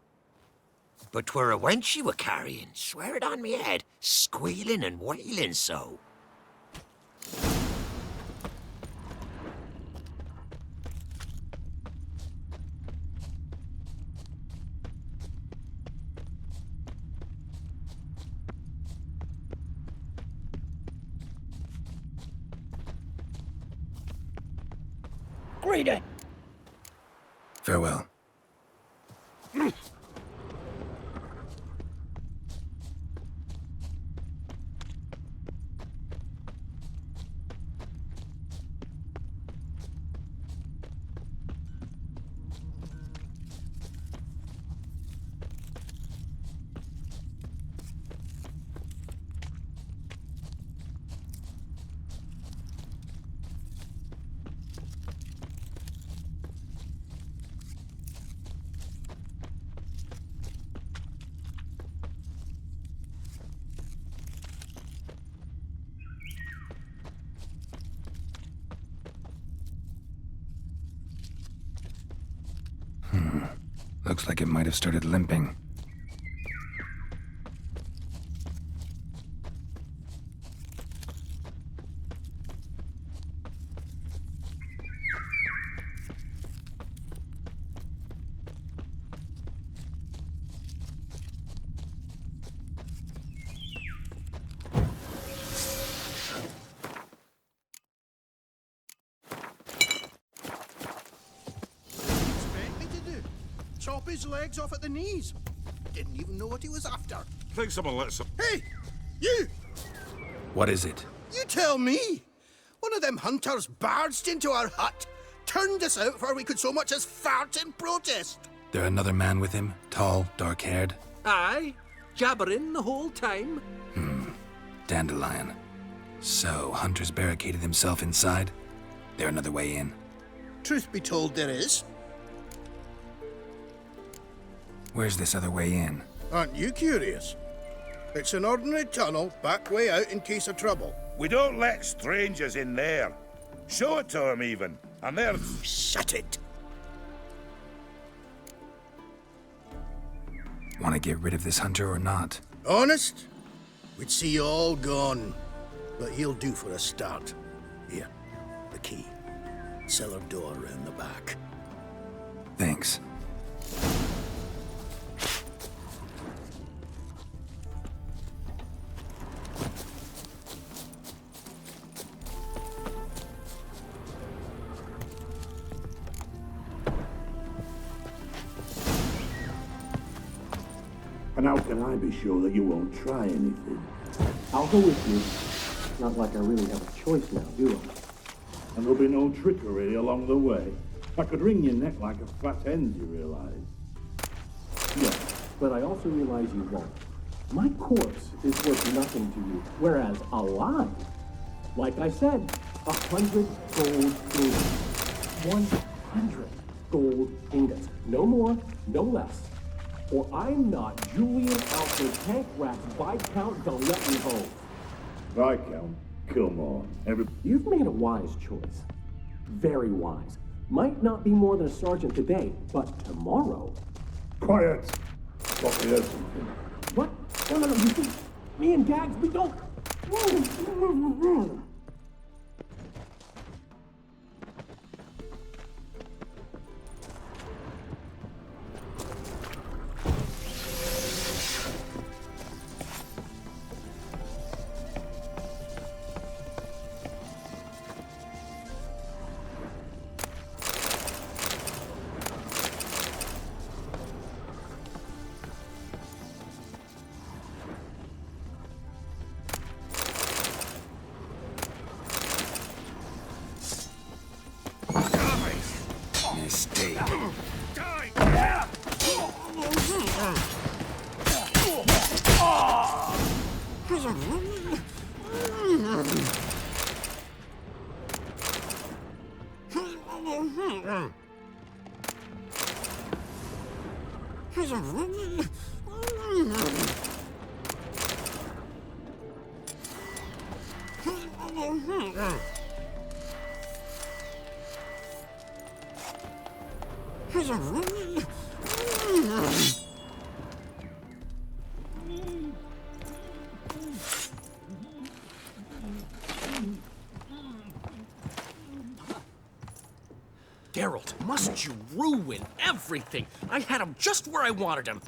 But 'twere a wench you were carrying, swear it on me head, squealing and wailing so. Greedy! Farewell. Looks like it might have started limping. Chop his legs off at the knees. Didn't even know what he was after. Think someone let some... Hey! You! What is it? You tell me! One of them hunters barged into our hut, turned us out before we could so much as fart in protest. There another man with him? Tall, dark-haired? Aye, jabbering the whole time. Dandelion. So, Hunter's barricaded himself inside? There another way in? Truth be told, there is. Where's this other way in? Aren't you curious? It's an ordinary tunnel, back way out in case of trouble. We don't let strangers in there. Show it to them, even. And they're... Shut it! Want to get rid of this hunter or not? Honest? We'd see you all gone. But he'll do for a start. Here, the key. Cellar door round the back. Thanks. And how can I be sure that you won't try anything? I'll go with you. Not like I really have a choice now, do I? And there'll be no trickery along the way. I could wring your neck like a fat hen, you realize? Yes, but I also realize you won't. My corpse is worth nothing to you, whereas alive, like I said, 100 gold ingots. 100 gold ingots. No more, no less. Or I'm not Julian Alfred Tank Rat's Viscount Galetnihove. Viscount? Come on. You've made a wise choice. Very wise. Might not be more than a sergeant today, but tomorrow... Quiet! Thought we heard something. What? No, you see, me and Gags, we don't... Mistake. Geralt, must you ruin everything? I had him just where I wanted him.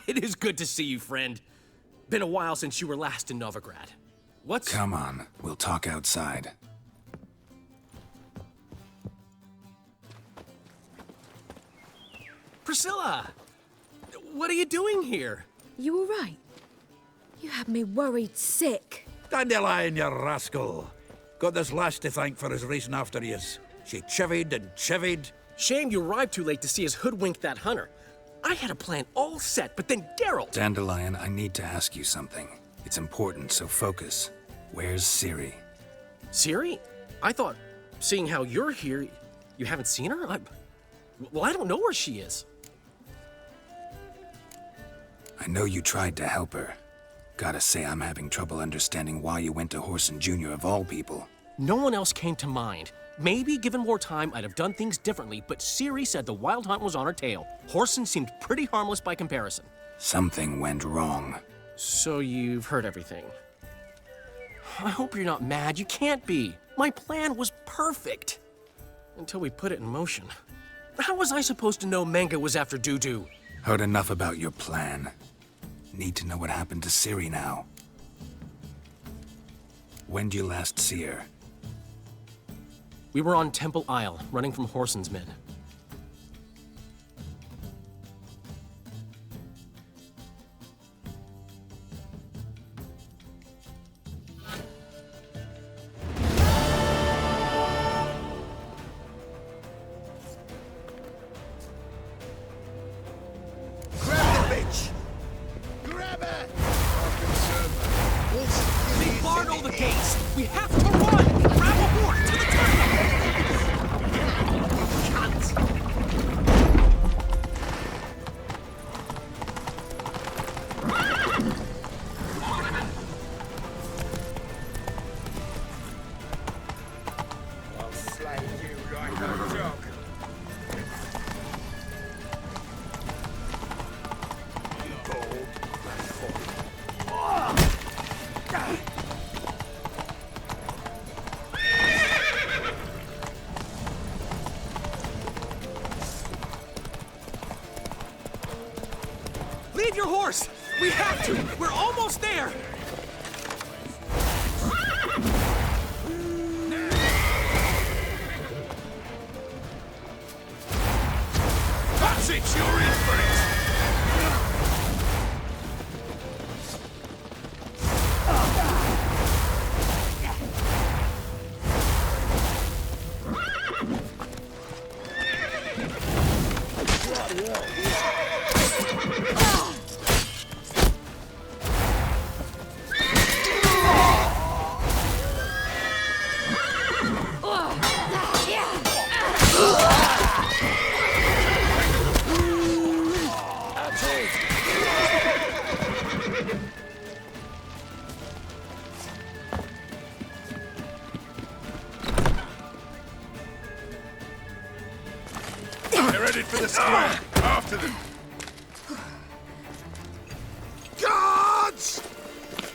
It is good to see you, friend. Been a while since you were last in Novigrad. What's... Come on, we'll talk outside. Priscilla! What are you doing here? You all right? You had me worried sick. Dandelion, you rascal. Got this lass to thank for his racing after yous. She chivied and chivied. Shame you arrived too late to see us hoodwink that hunter. I had a plan all set, but then Geralt... Dandelion, I need to ask you something. It's important, so focus. Where's Ciri? Ciri? I thought, seeing how you're here, you haven't seen her? Well, I don't know where she is. I know you tried to help her. Gotta say, I'm having trouble understanding why you went to Whoreson Jr. of all people. No one else came to mind. Maybe, given more time, I'd have done things differently, but Ciri said the Wild Hunt was on her tail. Whoreson seemed pretty harmless by comparison. Something went wrong. So you've heard everything. I hope you're not mad. You can't be. My plan was perfect. Until we put it in motion. How was I supposed to know Menga was after Dudu? Heard enough about your plan. Need to know what happened to Ciri now. When did you last see her? We were on Temple Isle, running from Whoreson's men. Grab the bitch! Grab her! They barred all the gates! We have to run! Grab a horse to the Save your horse! We have to! We're almost there! That's it! You're in for it! They're headed for the square. After them. Guards!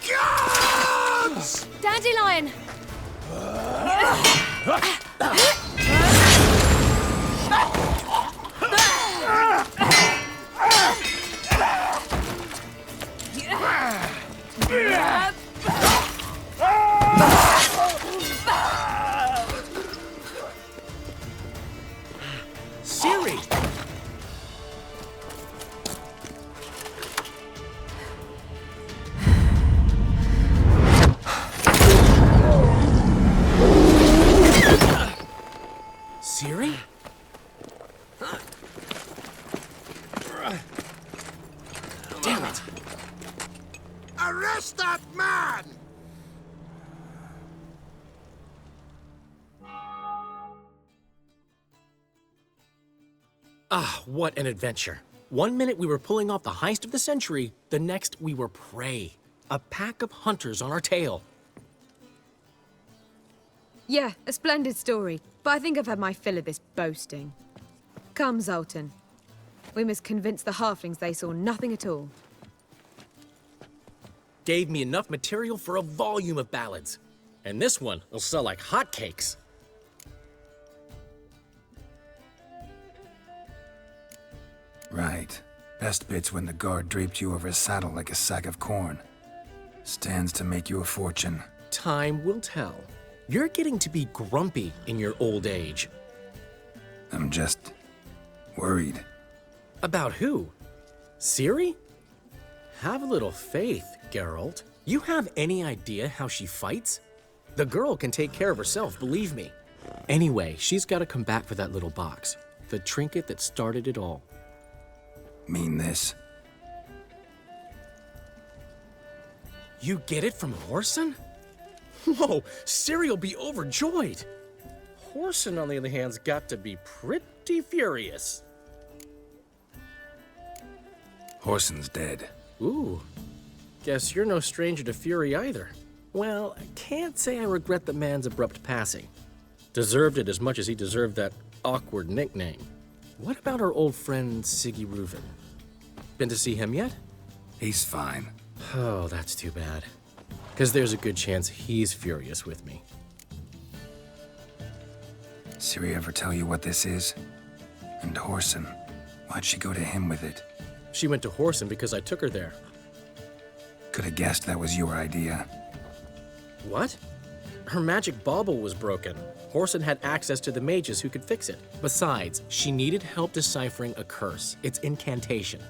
Guards! Dandelion! Ciri! Ciri? Damn it! Arrest that man! Ah, what an adventure. One minute we were pulling off the heist of the century, the next we were prey. A pack of hunters on our tail. Yeah, a splendid story, but I think I've had my fill of this boasting. Come, Zoltan. We must convince the halflings they saw nothing at all. Gave me enough material for a volume of ballads. And this one will sell like hotcakes. Right. Best bit's when the guard draped you over his saddle like a sack of corn. Stands to make you a fortune. Time will tell. You're getting to be grumpy in your old age. I'm just worried. About who? Ciri? Have a little faith, Geralt. You have any idea how she fights? The girl can take care of herself, believe me. Anyway, she's got to come back for that little box. The trinket that started it all. Mean this? You get it from Whoreson? Whoa, Ciri'll be overjoyed. Whoreson, on the other hand's got to be pretty furious. Whoreson's dead. Ooh, guess you're no stranger to fury either. Well, I can't say I regret the man's abrupt passing. Deserved it as much as he deserved that awkward nickname. What about our old friend Siggy Reuven? Been to see him yet? He's fine. Oh, that's too bad. Because there's a good chance he's furious with me. Ciri ever tell you what this is? And Whoreson, why'd she go to him with it? She went to Whoreson because I took her there. Could have guessed that was your idea. What? Her magic bauble was broken. Whoreson had access to the mages who could fix it. Besides, she needed help deciphering a curse. It's incantation.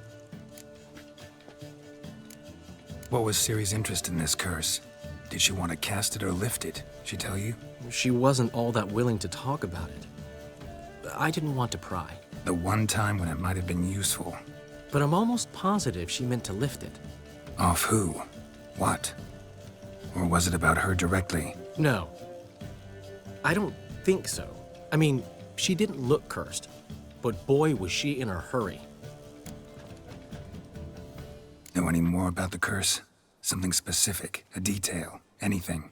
What was Ciri's interest in this curse? Did she want to cast it or lift it? She tell you? She wasn't all that willing to talk about it. I didn't want to pry. The one time when it might have been useful. But I'm almost positive she meant to lift it. Off who? What? Or was it about her directly? No. I don't think so. I mean, she didn't look cursed. But boy, was she in a hurry. Know any more about the curse? Something specific, a detail, anything?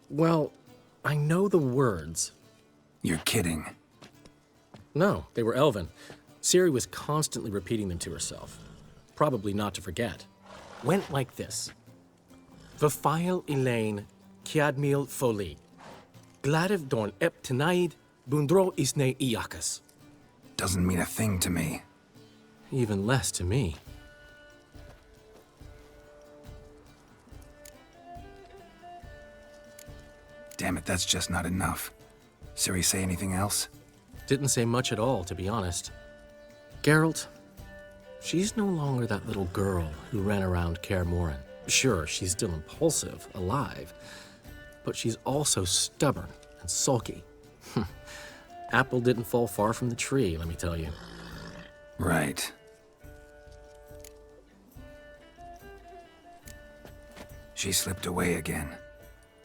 Well, I know the words. You're kidding. No, they were Elven. Ciri was constantly repeating them to herself. Probably not to forget. Went like this. Vafile Elaine, Kiadmil Foli. Gladiv Dorn Ep Tenaid, Bundro Isne Iakas. Doesn't mean a thing to me. even less to me. Damn it, that's just not enough. Ciri say anything else? Didn't say much at all, to be honest. Geralt, she's no longer that little girl who ran around Kaer Morhen. Sure, she's still impulsive, alive, but she's also stubborn and sulky. Apple didn't fall far from the tree, let me tell you. Right. She slipped away again.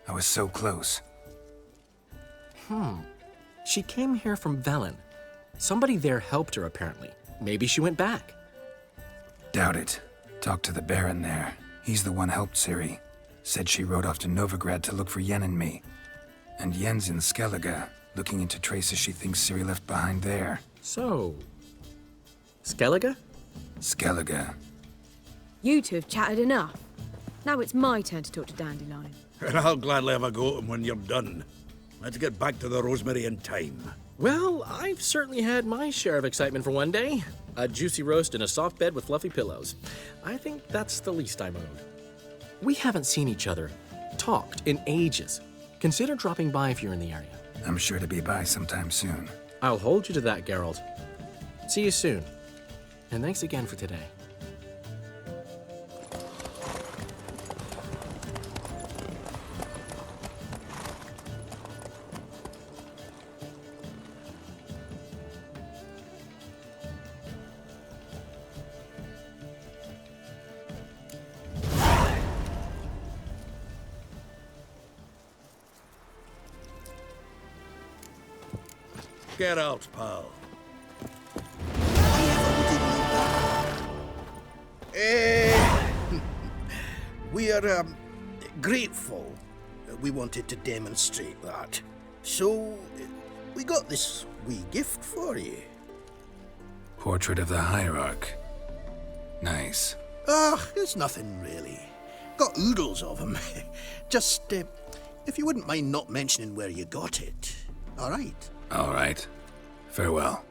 I was so close. She came here from Velen. Somebody there helped her, apparently. Maybe she went back. Doubt it. Talked to the Baron there. He's the one helped Ciri. Said she rode off to Novigrad to look for Yen and me. And Yen's in Skellige, looking into traces she thinks Ciri left behind there. So, Skellige? Skellige. You two have chatted enough. Now it's my turn to talk to Dandelion. And I'll gladly have a go at him when you're done. Let's get back to the rosemary in time. Well, I've certainly had my share of excitement for one day. A juicy roast in a soft bed with fluffy pillows. I think that's the least I'm owed. We haven't seen each other, talked, in ages. Consider dropping by if you're in the area. I'm sure to be by sometime soon. I'll hold you to that, Geralt. See you soon. And thanks again for today. Get out, pal. We are grateful. We wanted to demonstrate that. So, we got this wee gift for you. Portrait of the Hierarch. Nice. It's nothing really. Got oodles of them. Just, if you wouldn't mind not mentioning where you got it. All right. All right. Farewell.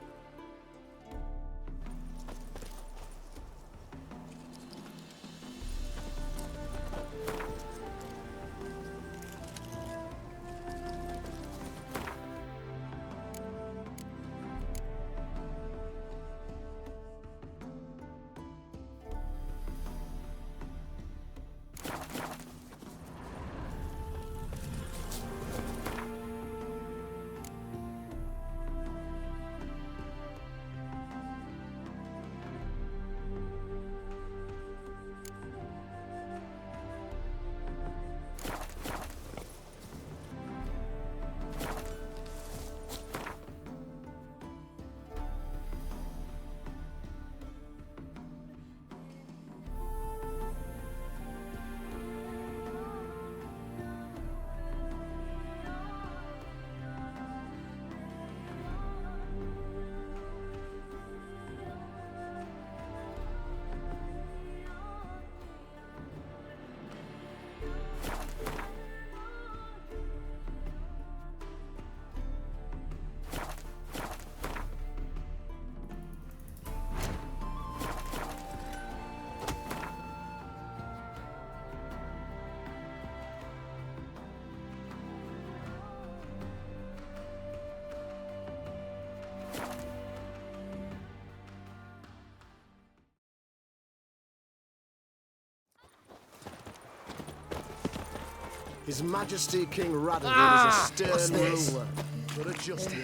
His Majesty King Radovid is a stern ruler, but a just one.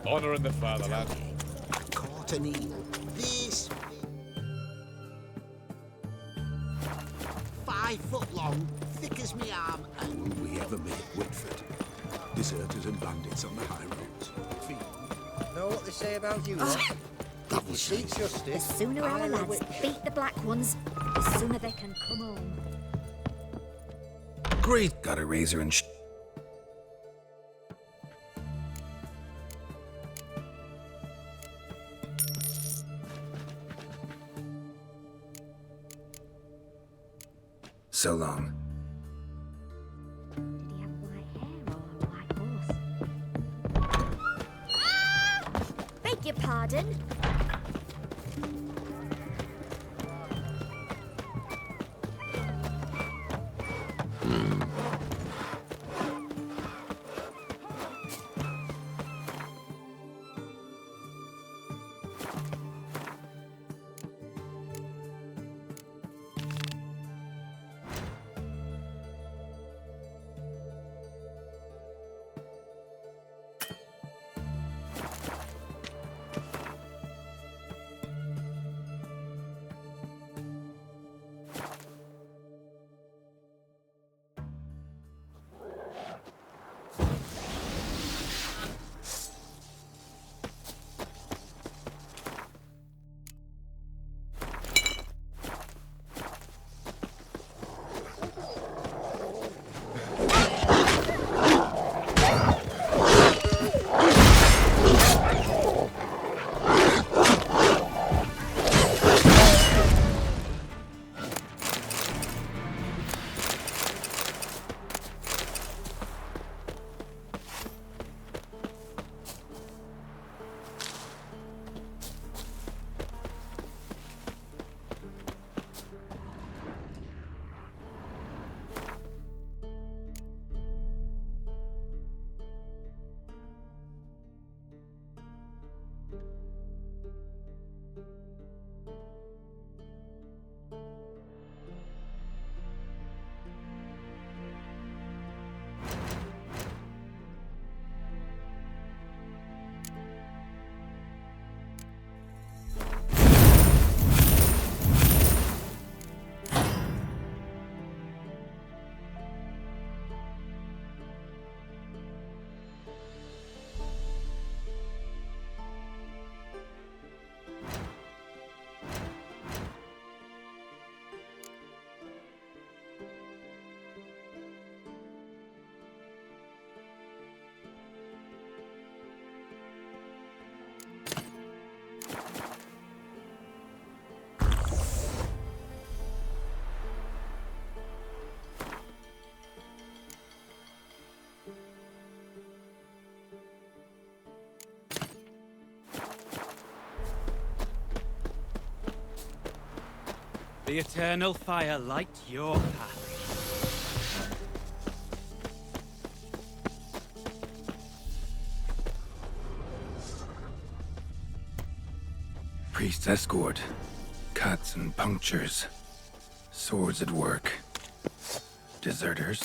Honor in the fatherland. Caught an eel. This 5 foot long, thick as me arm, and Will we ever make Whitford? Deserters and bandits on the high roads. Know what they say about you, that was seek justice. The sooner our lads beat the black ones, the sooner they can come home. Great. Got a razor and So long. Did he have white hair or a white horse? Beg your pardon? The eternal fire light your path. Priest's escort. Cuts and punctures. Swords at work. Deserters.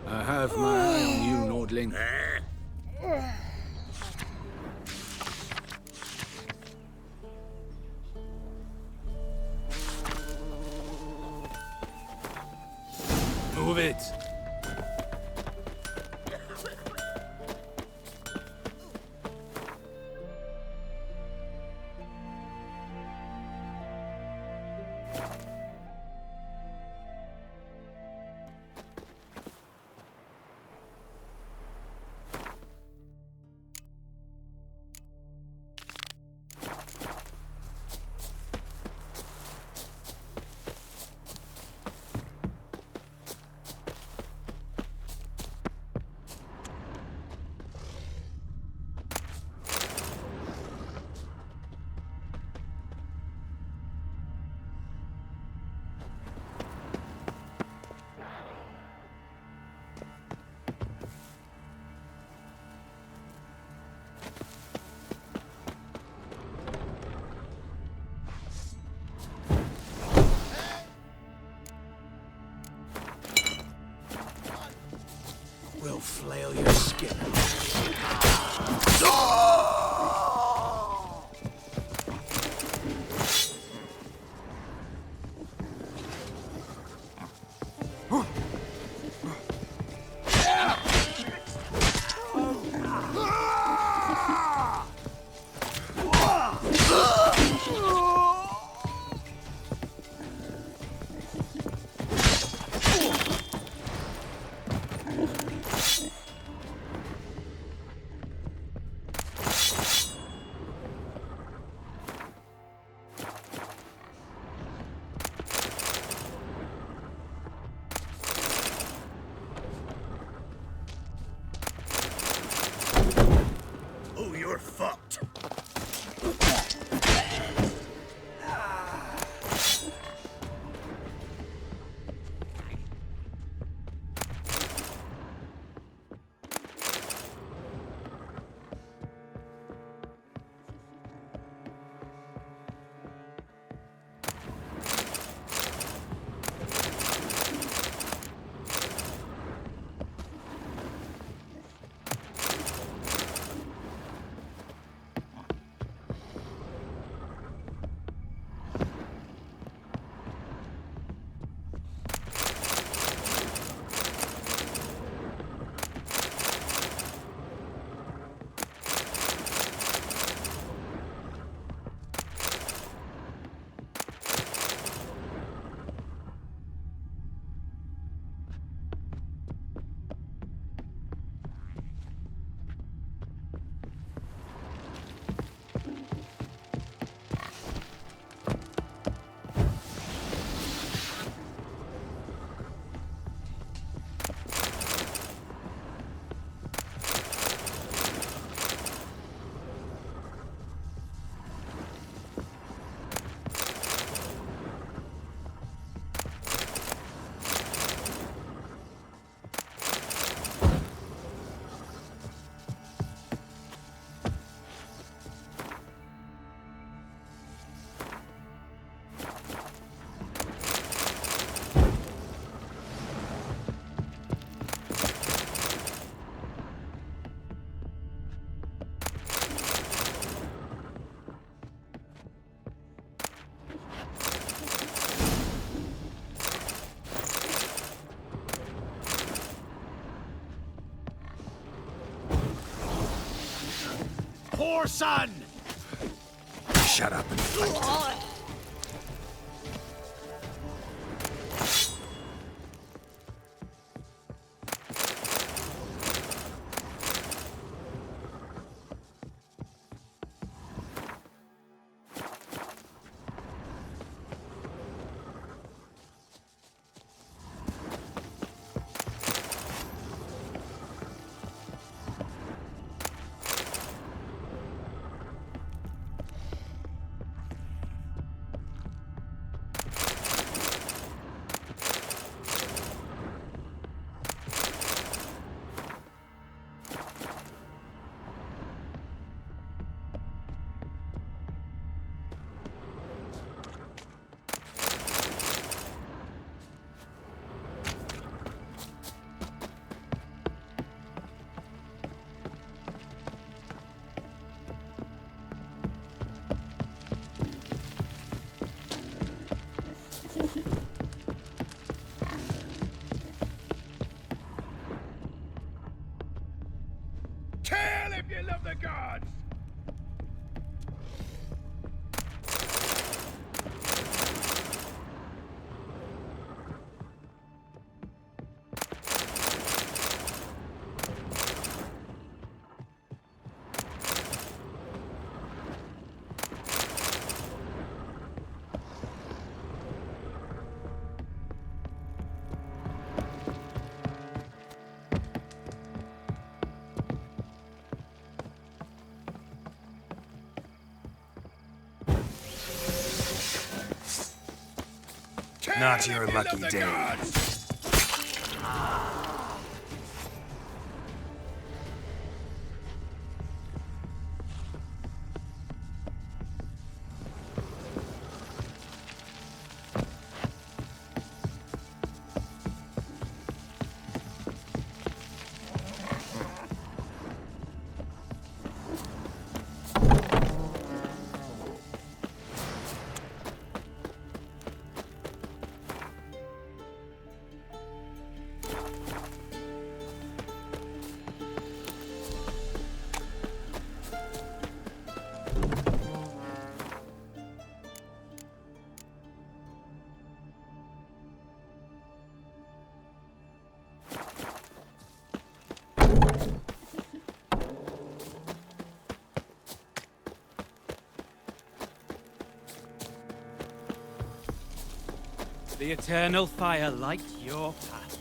I have my eye on you, Nordling. Move it! We'll flail your skin. Oh, you're fucked. Poor son! Shut up and fight. Kill if you love the gods! Not your lucky day. The eternal fire light your path.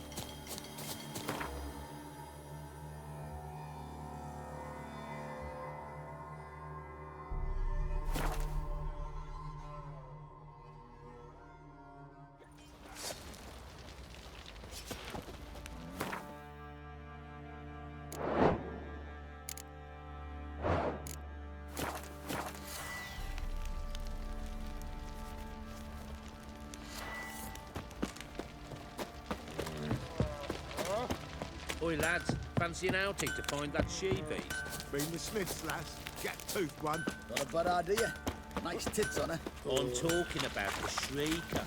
Oi, lads, fancy an outing to find that she-beast? Been the Smiths, lass. Jack-toothed one. Not a bad idea. Nice tits on her. I'm talking about the Shrieker.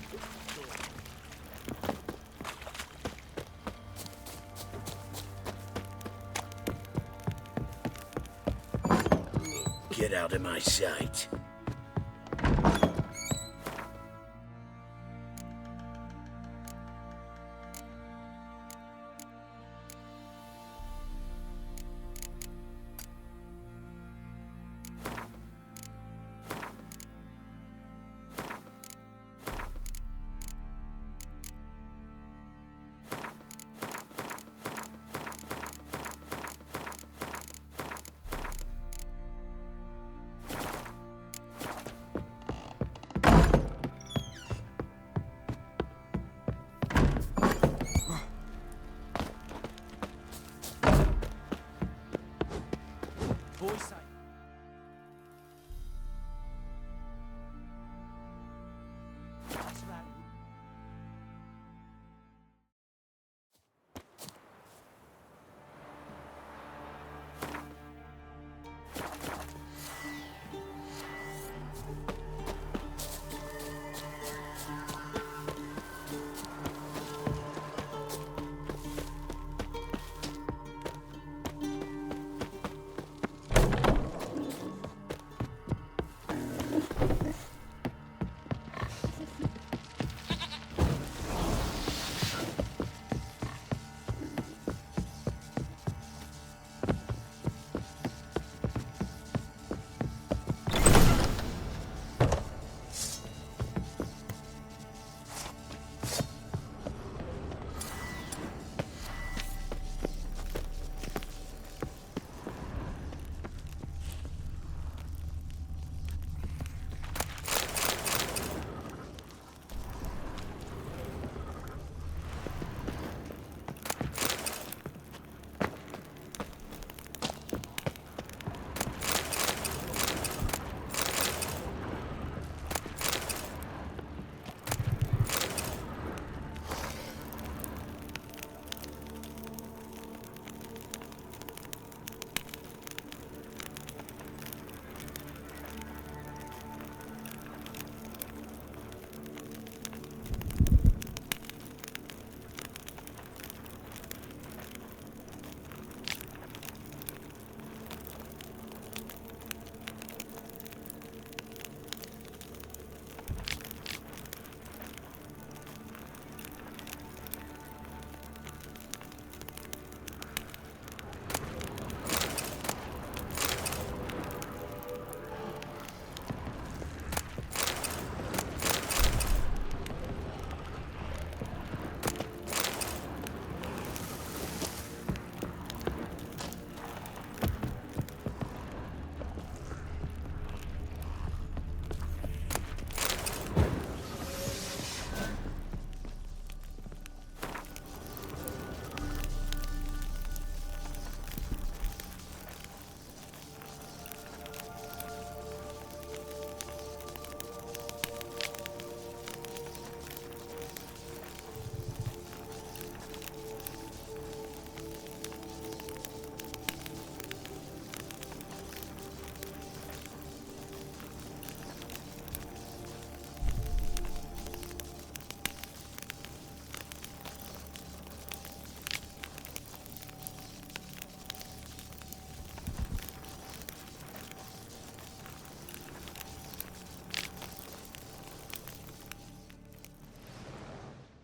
Get out of my sight.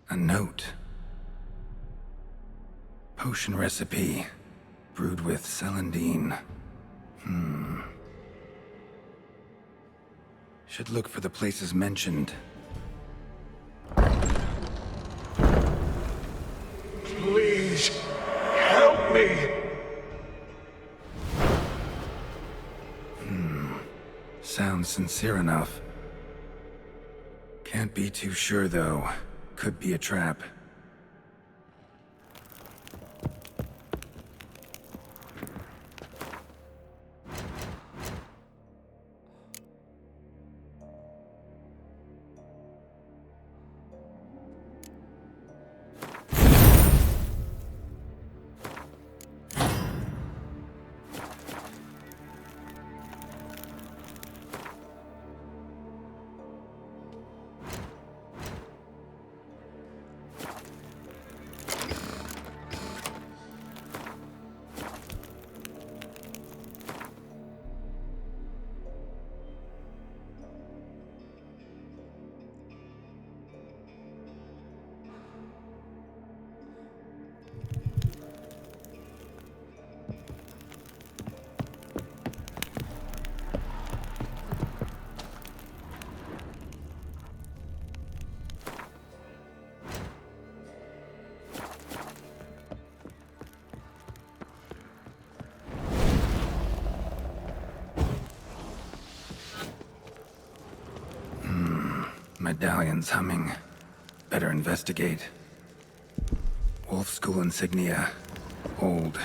A note. Potion recipe. Brewed with celandine. Should look for the places mentioned. sincere enough. Can't be too sure, though. Could be a trap. Medallion's humming. Better investigate. Wolf School insignia. Old.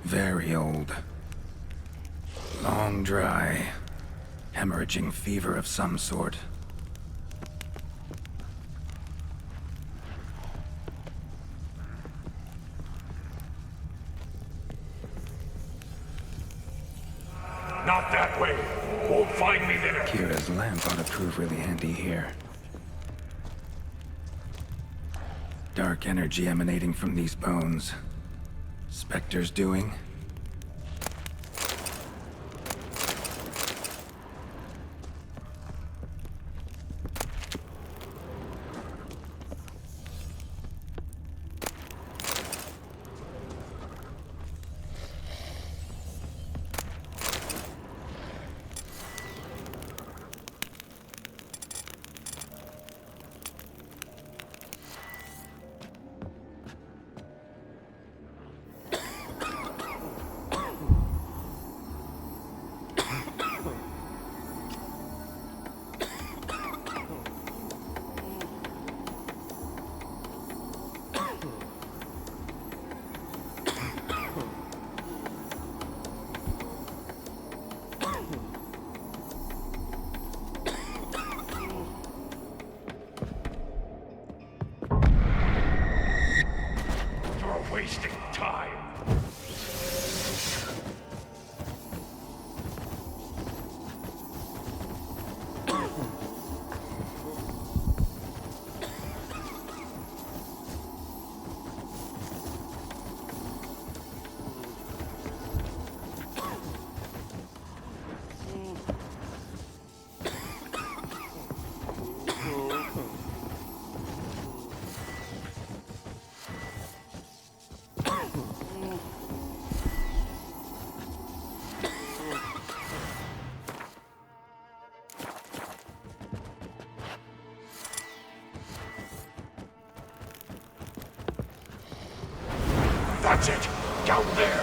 Very old. Long dry. Hemorrhaging fever of some sort. Not that way. Won't find me there. Kira's lamp ought to prove really handy here. Dark energy emanating from these bones. Spectre's doing? Wasting time. That's it! Down there!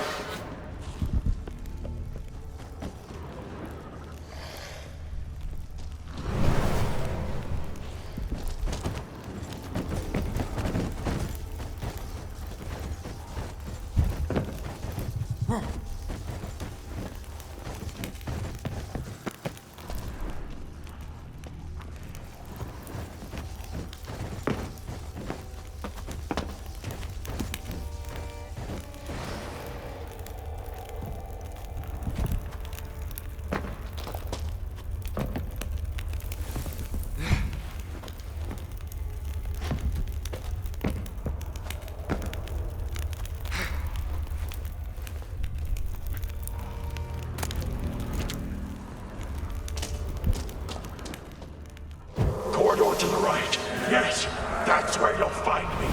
Corridor to the right. Yes, that's where you'll find me.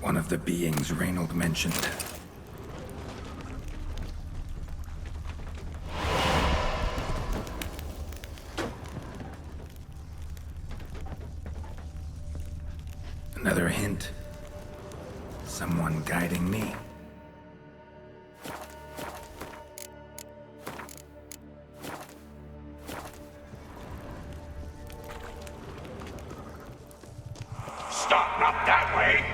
One of the beings Reynold mentioned. Someone guiding me. Stop, not that way!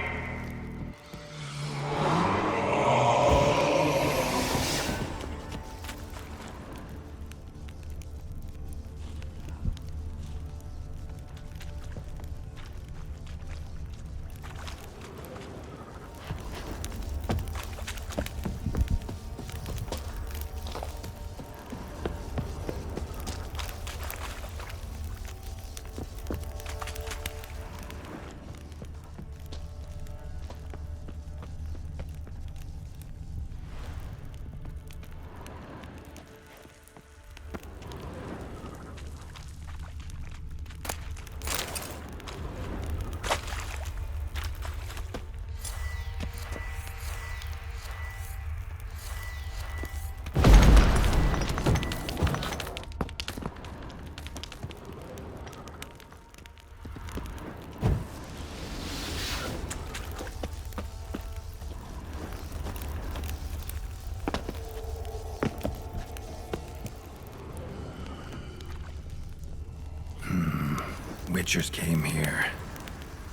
Witchers came here.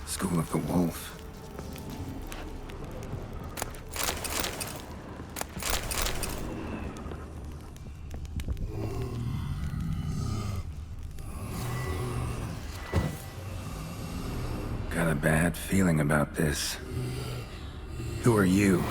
School of the Wolf. Got a bad feeling about this. Who are you?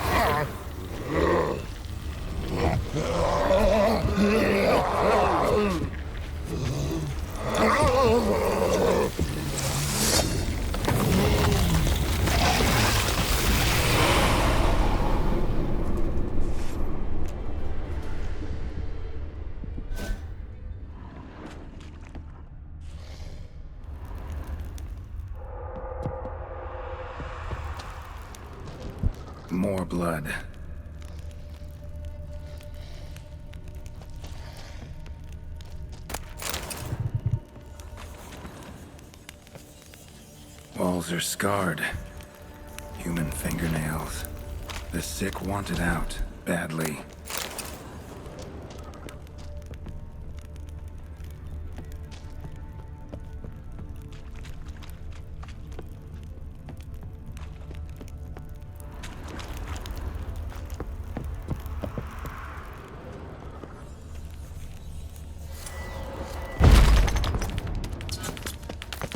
More blood. Walls are scarred. Human fingernails. The sick want it out, badly.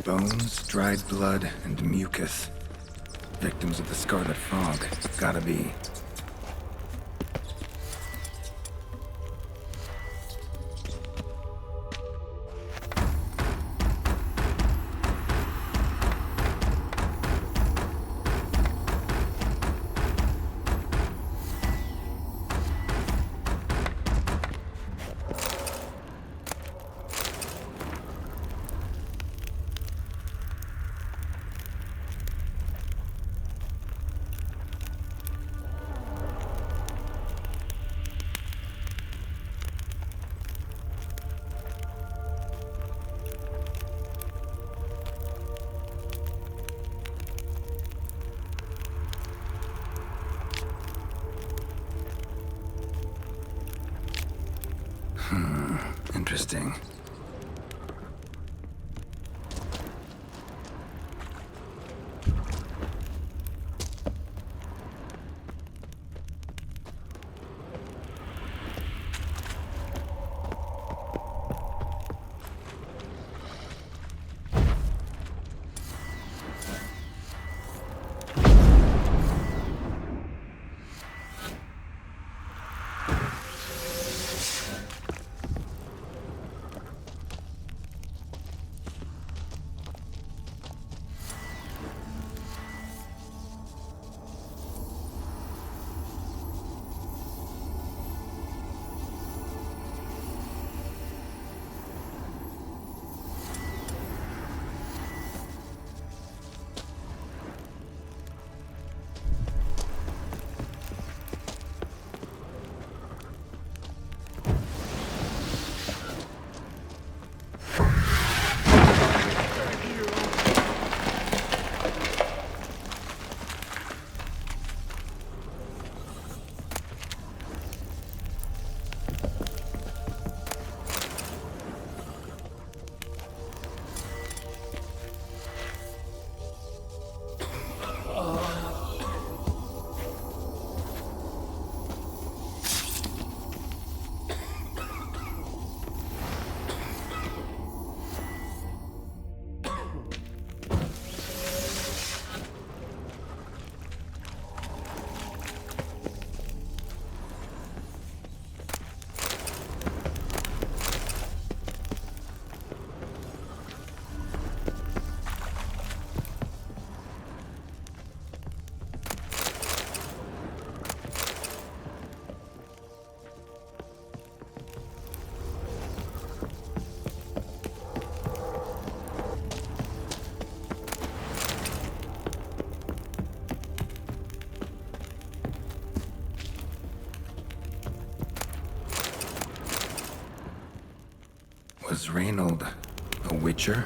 Bones, dried blood, and mucus. Victims of the Scarlet Fog. Gotta be. Interesting. Was Reynold a witcher?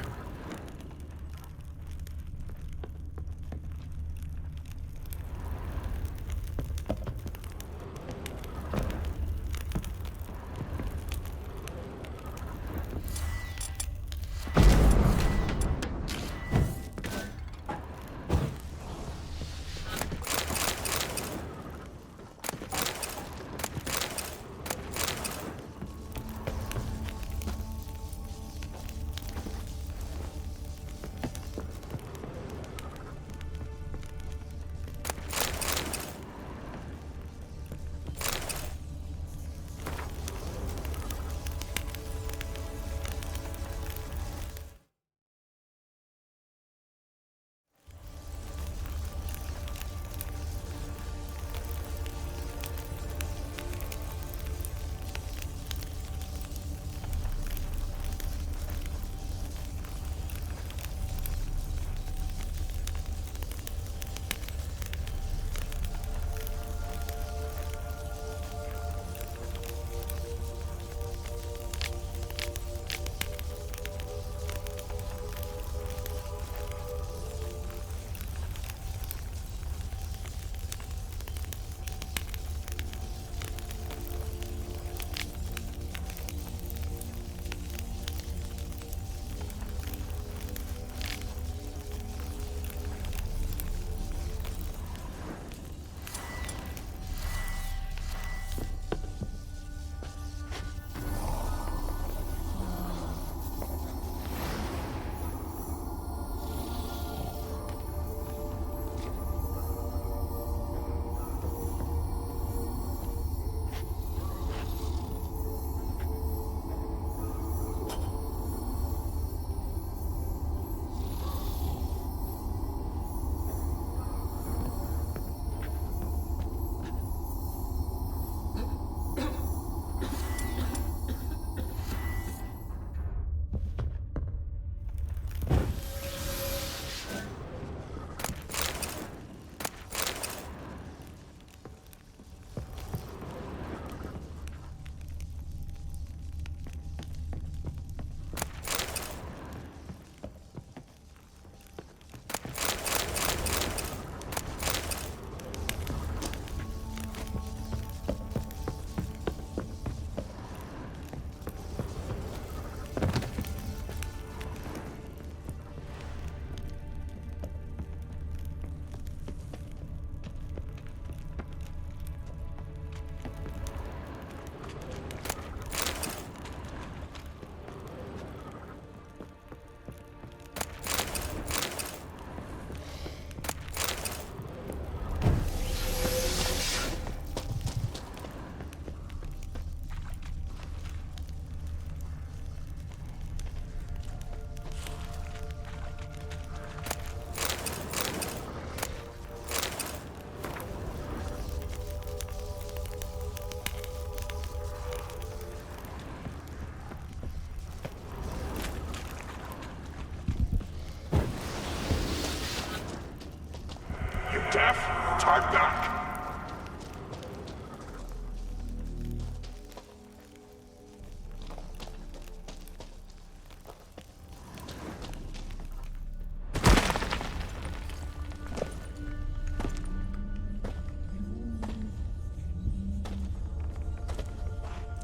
Deaf? Time back!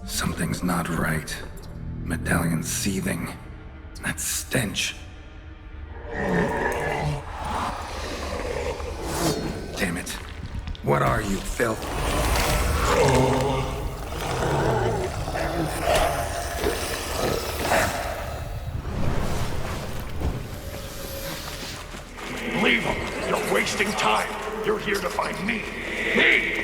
Something's not right. Medallion seething. That stench. Damn it. What are you, filth? Leave him! You're wasting time! You're here to find me! Me!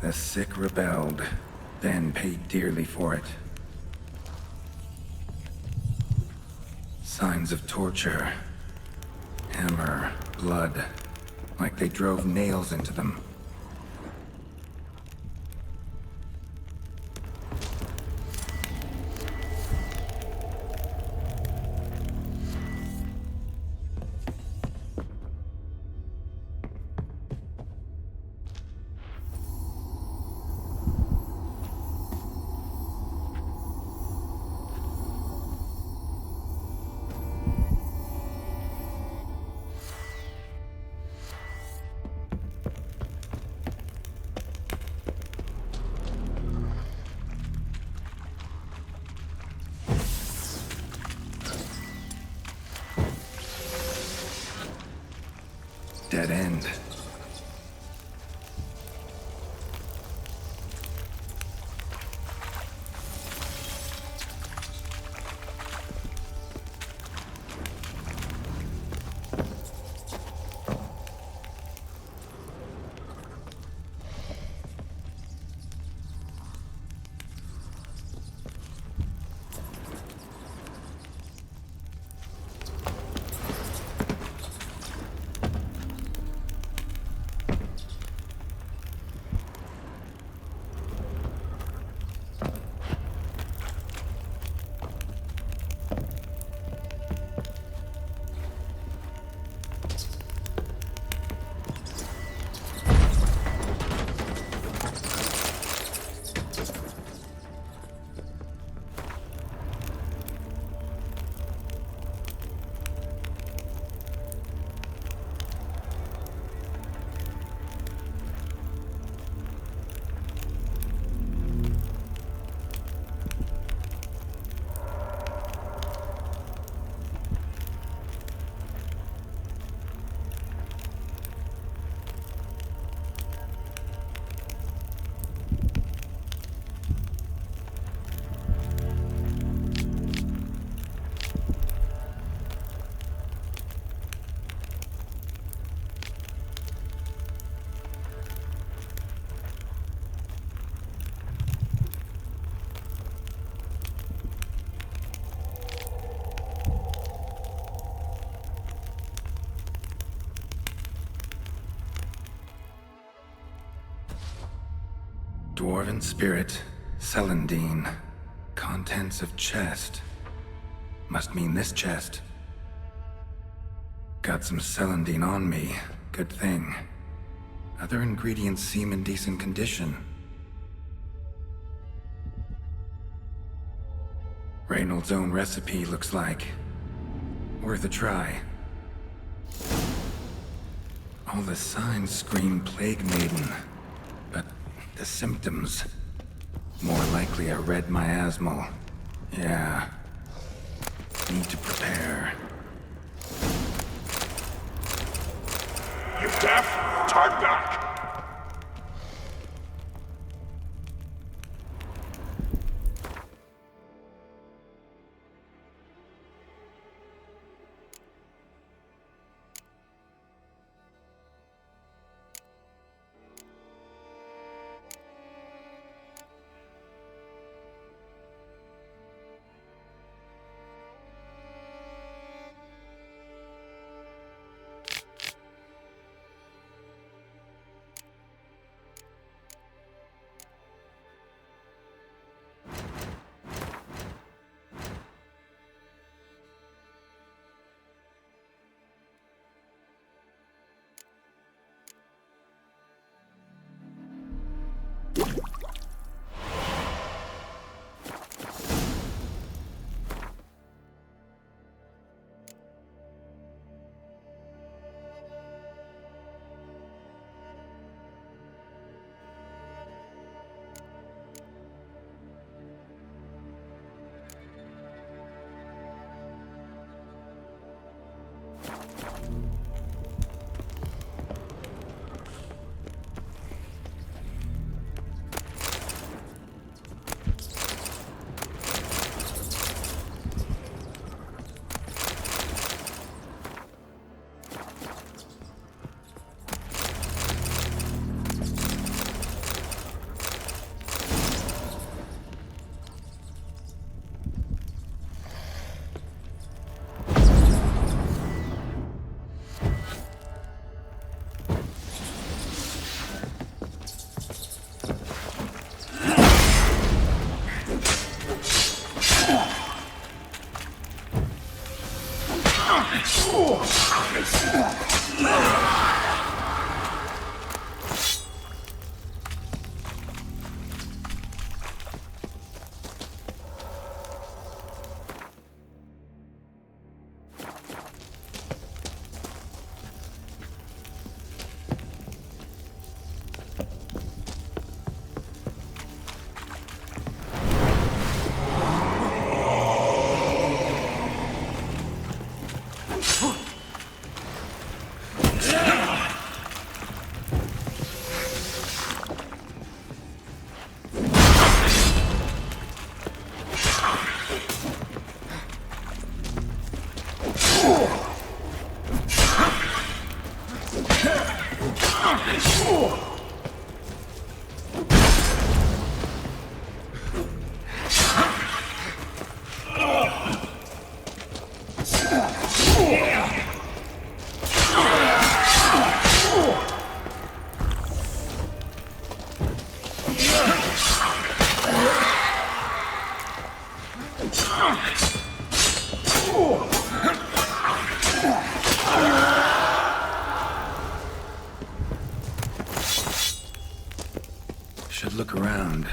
The sick rebelled, then paid dearly for it. Signs of torture. Hammer, blood, like they drove nails into them. Dead end. Dwarven spirit, Celandine. Contents of chest. Must mean this chest. Got some Celandine on me. Good thing. Other ingredients seem in decent condition. Reynolds' own recipe looks like. Worth a try. All the signs scream Plague Maiden. But the symptoms... more likely a red miasmal. Yeah. Need to prepare. You deaf? Time back. Should look around.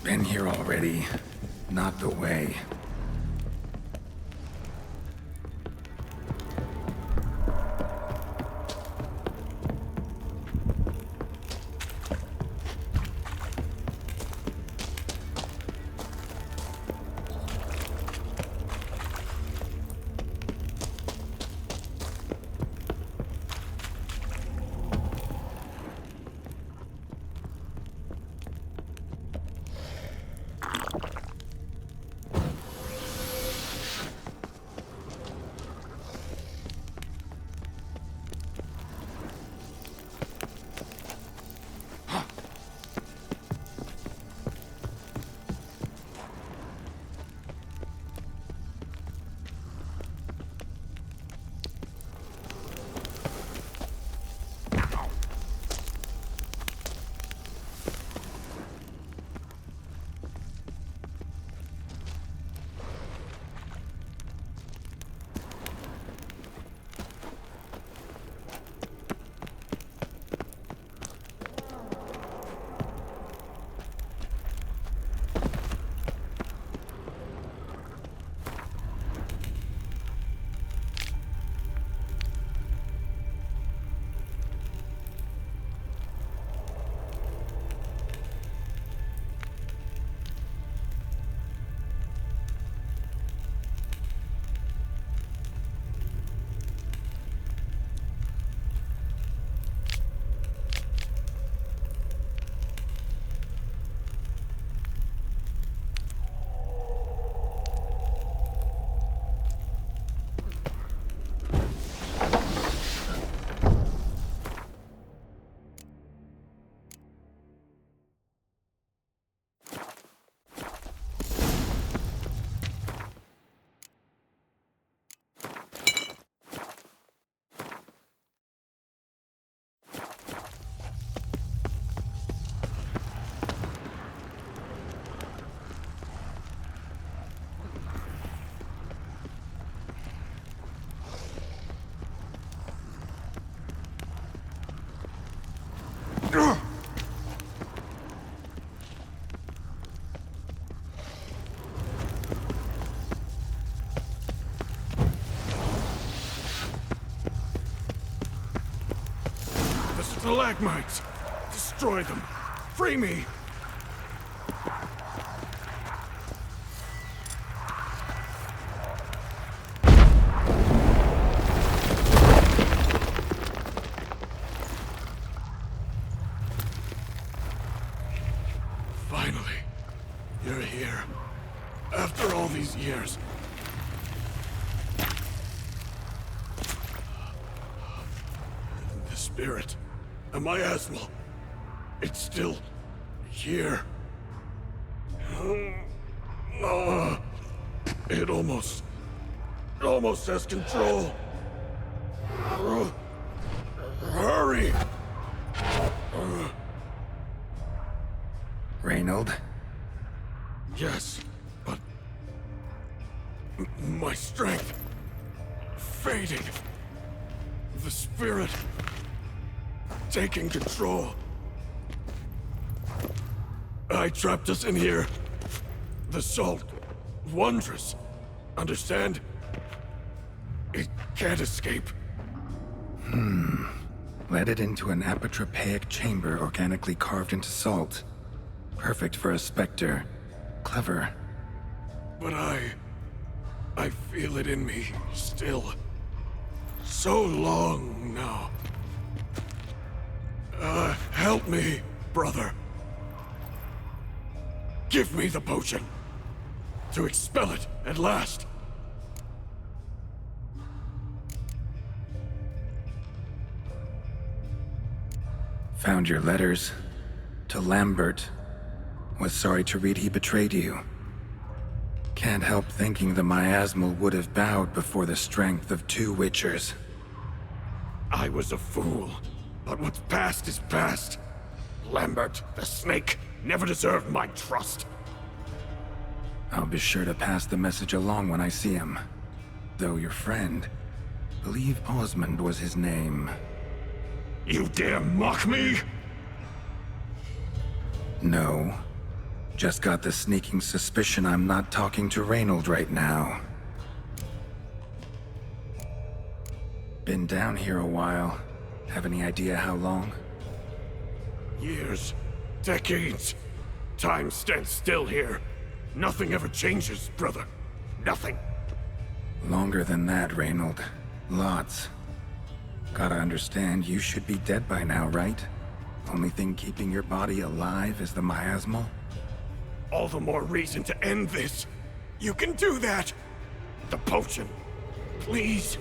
Been here already. Not the way. Stalagmites! Destroy them! Free me! Finally, you're here. After all these years. The spirit. And my asthma. It's still here. It almost has control. Hurry! Reynold? Yes, but my strength fading. The spirit taking control. I trapped us in here. The salt, wondrous. Understand? It can't escape. Led it into an apotropaic chamber organically carved into salt. Perfect for a specter. Clever. But I feel it in me still. So long now. Help me, brother. Give me the potion. To expel it, at last! Found your letters. To Lambert. Was sorry to read he betrayed you. Can't help thinking the miasmal would have bowed before the strength of 2 witchers. I was a fool, but what's past is past. Lambert, the snake, never deserved my trust. I'll be sure to pass the message along when I see him. Though your friend, believe Osmond was his name. You dare mock me? No. Just got the sneaking suspicion I'm not talking to Reynold right now. Been down here a while. Have any idea how long? Years. Decades. Time stands still here. Nothing ever changes, brother. Nothing. Longer than that, Reynold. Lots. Gotta understand, you should be dead by now, right? Only thing keeping your body alive is the miasmal? All the more reason to end this. You can do that. The potion. Please.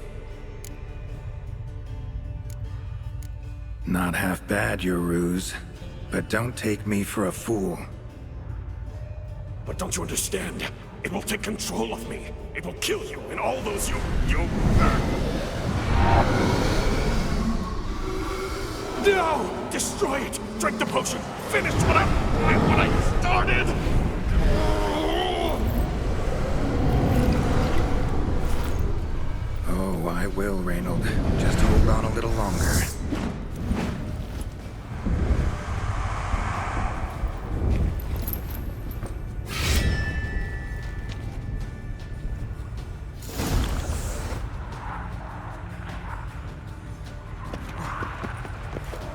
Not half bad, your ruse. But don't take me for a fool. But don't you understand? It will take control of me. It will kill you and all those you... No! Destroy it! Drink the potion! Finish what I started! Oh, I will, Reynold. Just hold on a little longer.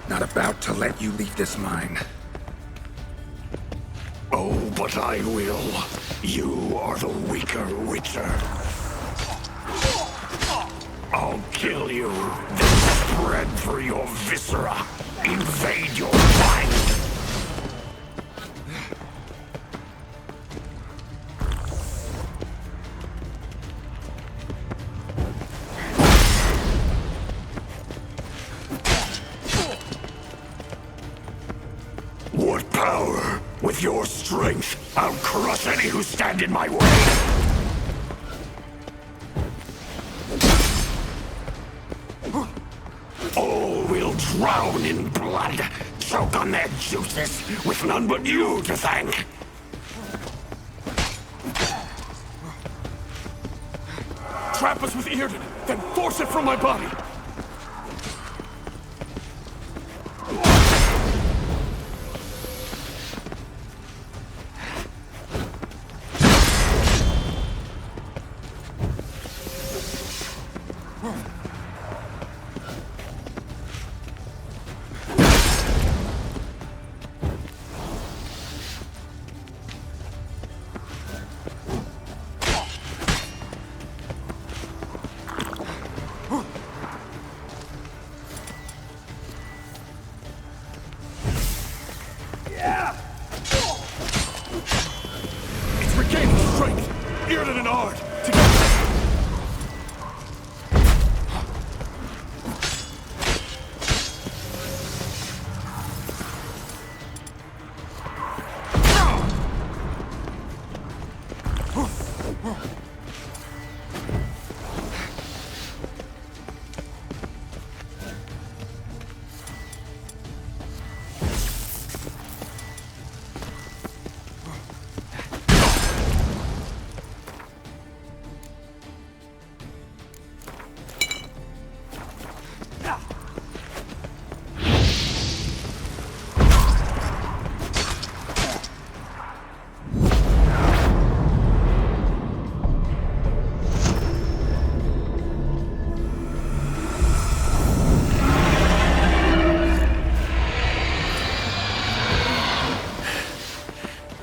Not about to let you leave this mine. Oh, but I will. You are the weaker Witcher. I'll kill you, then spread through your viscera. Invade your mind. What power? With your strength, I'll crush any who stand in my way. All will drown in blood, choke on their juices, with none but you to thank. Trap us with Earden, then force it from my body. It's regaining strength. Earden and Ard, together.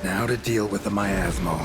Now to deal with the miasmal.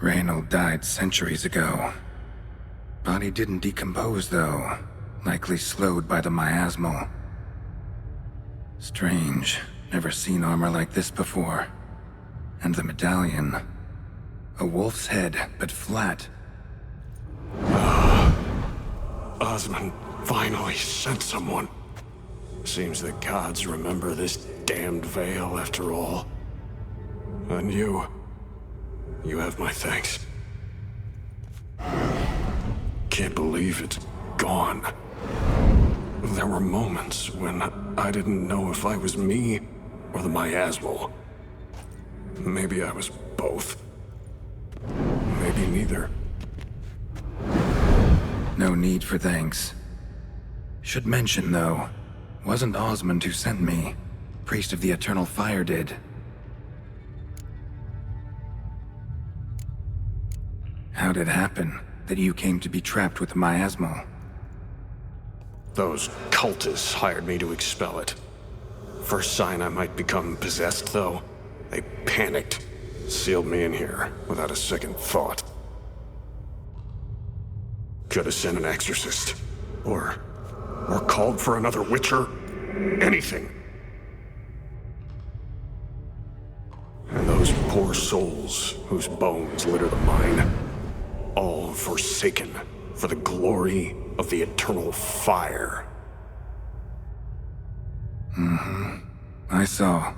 Reynold died centuries ago. Body didn't decompose, though. Likely slowed by the miasmal. Strange. Never seen armor like this before. And the medallion. A wolf's head, but flat. Osmond finally sent someone. Seems the gods remember this damned veil after all. And you have my thanks. Can't believe it's gone. There were moments when I didn't know if I was me or the miasmal. Maybe I was both. Maybe neither. No need for thanks. Should mention, though, wasn't Osmond who sent me. Priest of the Eternal Fire did. How did it happen that you came to be trapped with the miasmal? Those cultists hired me to expel it. First sign I might become possessed, though, they panicked. Sealed me in here without a second thought. Could have sent an exorcist. Or called for another witcher. Anything. And those poor souls whose bones litter the mine. All forsaken for the glory of the Eternal Fire. I saw.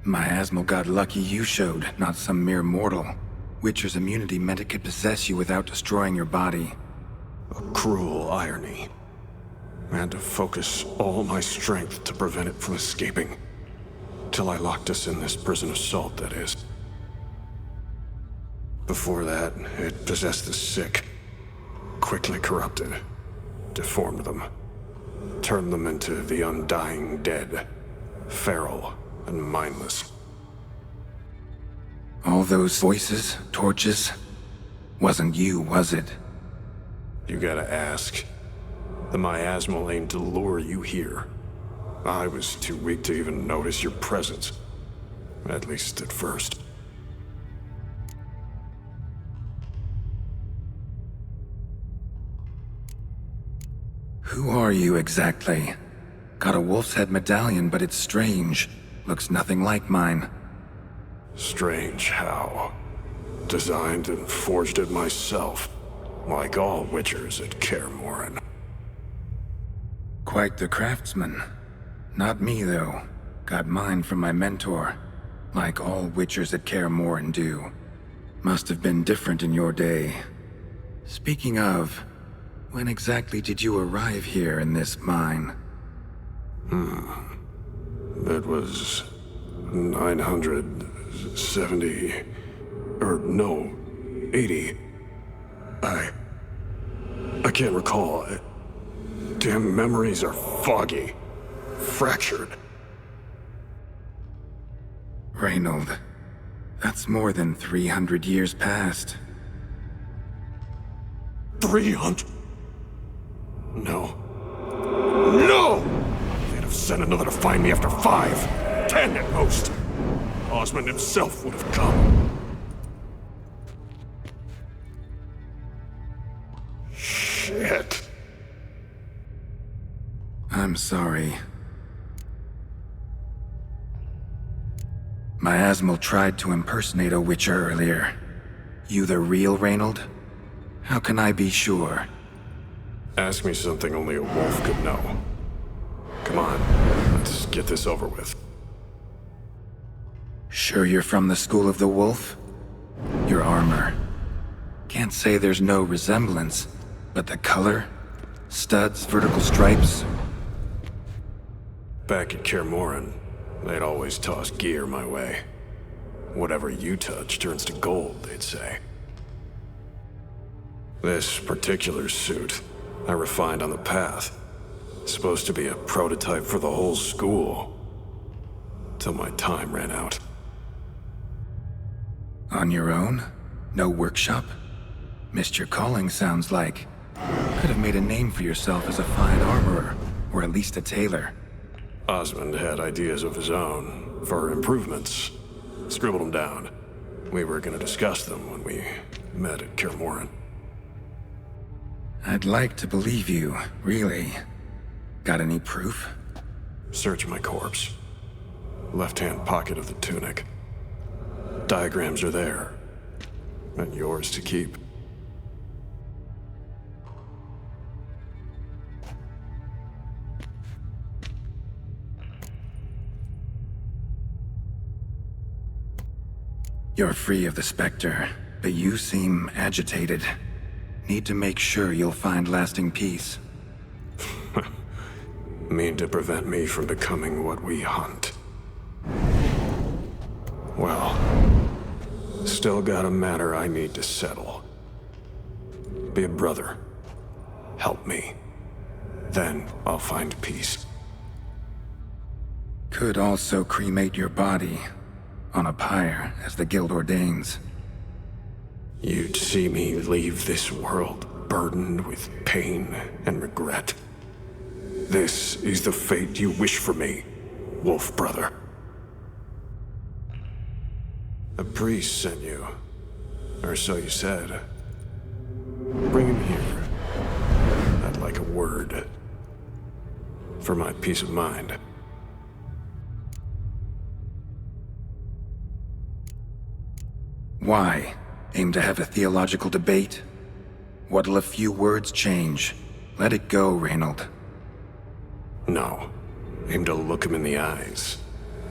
Miasmal got lucky you showed, not some mere mortal. Witcher's immunity meant it could possess you without destroying your body. A cruel irony. I had to focus all my strength to prevent it from escaping. Till I locked us in this prison of salt, that is. Before that, it possessed the sick. Quickly corrupted. Deformed them. Turned them into the undying dead. Feral and mindless. All those voices, torches, wasn't you, was it? You gotta ask. The miasmal aimed to lure you here. I was too weak to even notice your presence. At least at first. Who are you exactly? Got a wolf's head medallion, but it's strange. Looks nothing like mine. Strange how? Designed and forged it myself, like all witchers at Kaer Morhen. Quite the craftsman. Not me, though. Got mine from my mentor, like all witchers at Kaer Morhen do. Must have been different in your day. Speaking of, when exactly did you arrive here in this mine? It was 970... or no, 80. I can't recall. Damn memories are foggy. Fractured. Reynold, that's more than 300 years past. 300? No. No! They'd have sent another to find me after 5, 10 at most. Osmond himself would have come. Shit. I'm sorry. Miasmal tried to impersonate a witcher earlier. You the real Reynold? How can I be sure? Ask me something only a wolf could know. Come on, let's get this over with. Sure you're from the School of the Wolf? Your armor. Can't say there's no resemblance, but the color? Studs, vertical stripes? Back at Kaer Morhen, they'd always toss gear my way. Whatever you touch turns to gold, they'd say. This particular suit, I refined on the path. Supposed to be a prototype for the whole school. Till my time ran out. On your own? No workshop? Missed your calling, sounds like. Could have made a name for yourself as a fine armorer, or at least a tailor. Osmond had ideas of his own, for improvements. Scribbled them down. We were gonna discuss them when we met at Kaer. I'd like to believe you, really. Got any proof? Search my corpse. Left-hand pocket of the tunic. Diagrams are there. And yours to keep. You're free of the Spectre, but you seem agitated. Need to make sure you'll find lasting peace. Mean to prevent me from becoming what we hunt. Well, still got a matter I need to settle. Be a brother. Help me. Then I'll find peace. Could also cremate your body on a pyre, as the Guild ordains. You'd see me leave this world burdened with pain and regret. This is the fate you wish for me, Wolf Brother. A priest sent you, or so you said. Bring him here. I'd like a word. For my peace of mind. Why? Aim to have a theological debate? What'll a few words change? Let it go, Reynold. No. Aim to look him in the eyes.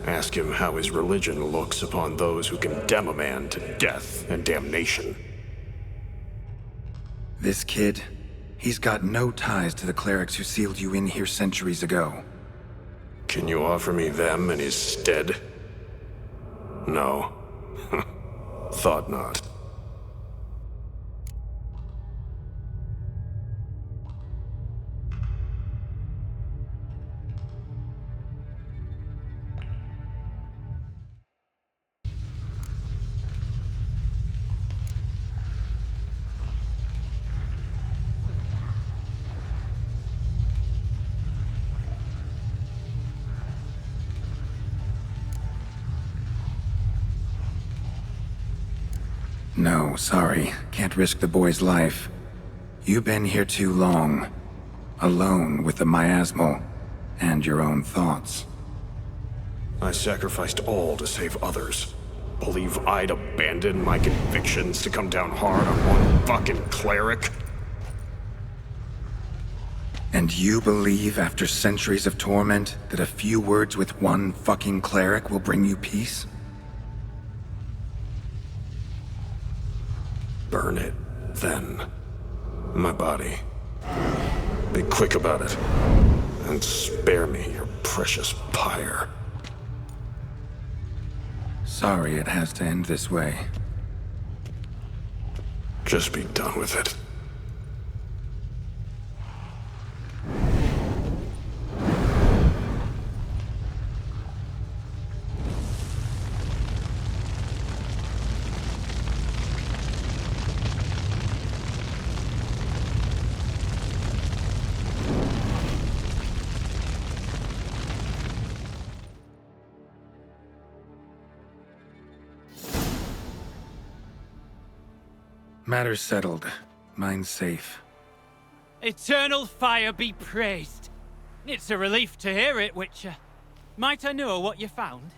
Ask him how his religion looks upon those who condemn a man to death and damnation. This kid, he's got no ties to the clerics who sealed you in here centuries ago. Can you offer me them in his stead? No. Thought not. No, sorry. Can't risk the boy's life. You've been here too long. Alone with the miasmal and your own thoughts. I sacrificed all to save others. Believe I'd abandon my convictions to come down hard on one fucking cleric? And you believe after centuries of torment that a few words with one fucking cleric will bring you peace? Burn it, then. My body. Be quick about it. And spare me your precious pyre. Sorry it has to end this way. Just be done with it. Matter's settled. Mine's safe. Eternal fire be praised. It's a relief to hear it, Witcher. Might I know what you found?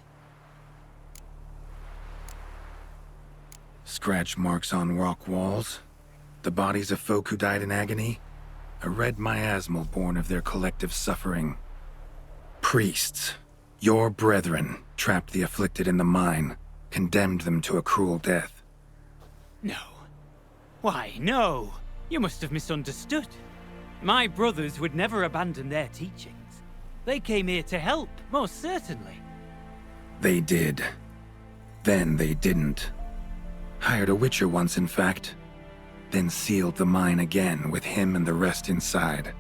Scratch marks on rock walls. The bodies of folk who died in agony. A red miasmal born of their collective suffering. Priests, your brethren, trapped the afflicted in the mine, condemned them to a cruel death. No. Why, no. You must have misunderstood. My brothers would never abandon their teachings. They came here to help, most certainly. They did. Then they didn't. Hired a witcher once, in fact. Then sealed the mine again with him and the rest inside.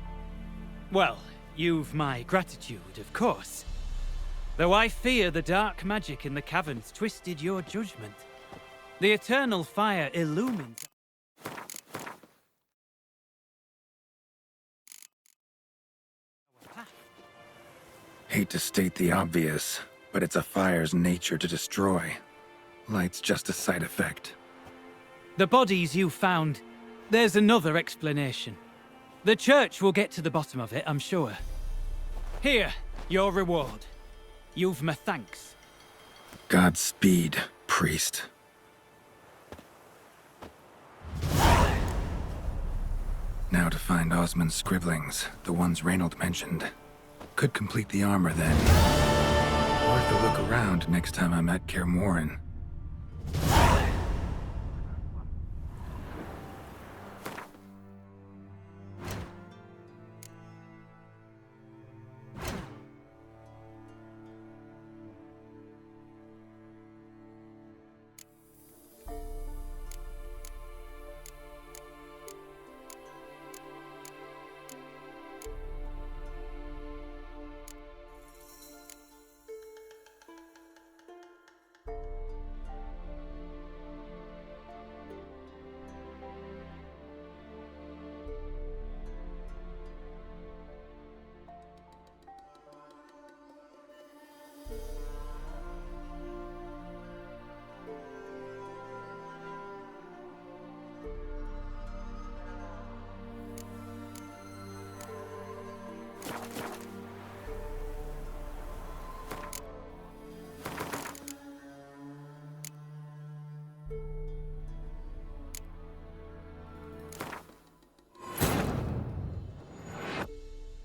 Well, you've my gratitude, of course. Though I fear the dark magic in the caverns twisted your judgment. The eternal fire illumines... Hate to state the obvious, but it's a fire's nature to destroy. Light's just a side effect. The bodies you found, there's another explanation. The church will get to the bottom of it, I'm sure. Here, your reward. You've my thanks. Godspeed, priest. Now to find Osmond's scribblings, the ones Reynold mentioned. Could complete the armor then. Worth a look around next time I'm at Kaer Morhen.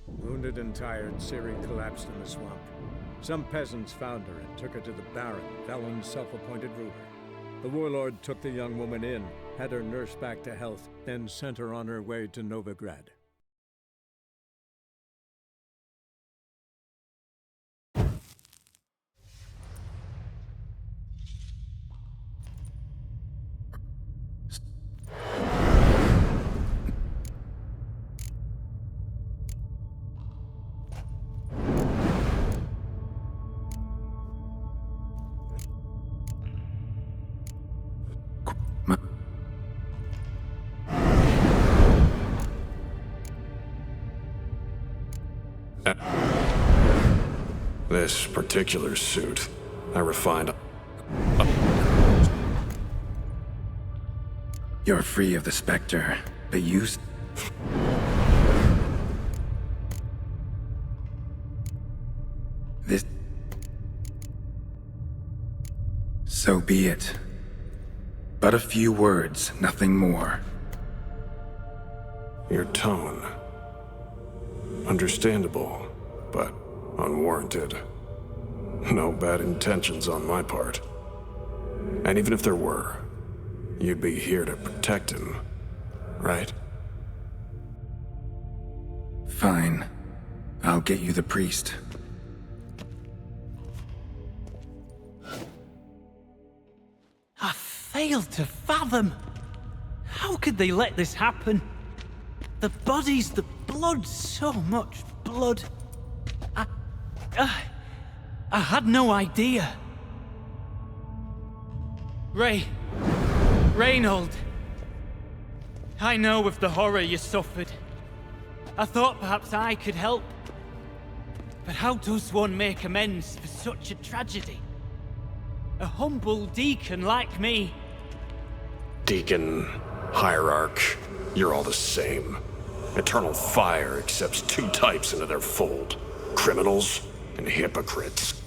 Wounded and tired, Ciri collapsed in the swamp. Some peasants found her and took her to the Baron, Valen's self-appointed ruler. The warlord took the young woman in, had her nursed back to health, then sent her on her way to Novigrad. This particular suit, I refined. You're free of the Spectre, but you... This... So be it. But a few words, nothing more. Your tone. Understandable, but unwarranted. No bad intentions on my part. And even if there were, you'd be here to protect him, right? Fine. I'll get you the priest. I fail to fathom. How could they let this happen? The bodies, the blood, so much blood. I had no idea. Reynold. I know of the horror you suffered. I thought perhaps I could help. But how does one make amends for such a tragedy? A humble deacon like me. Deacon, hierarch, you're all the same. Eternal Fire accepts two types into their fold. Criminals and hypocrites.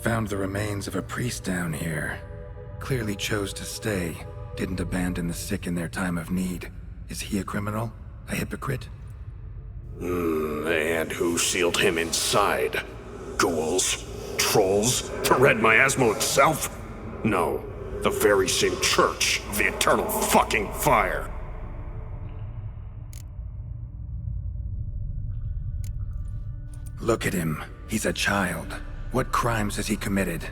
Found the remains of a priest down here. Clearly chose to stay. Didn't abandon the sick in their time of need. Is he a criminal? A hypocrite? And who sealed him inside? Ghouls? Trolls? The Red Miasmal itself? No, the very same Church of the Eternal fucking Fire. Look at him. He's a child. What crimes has he committed?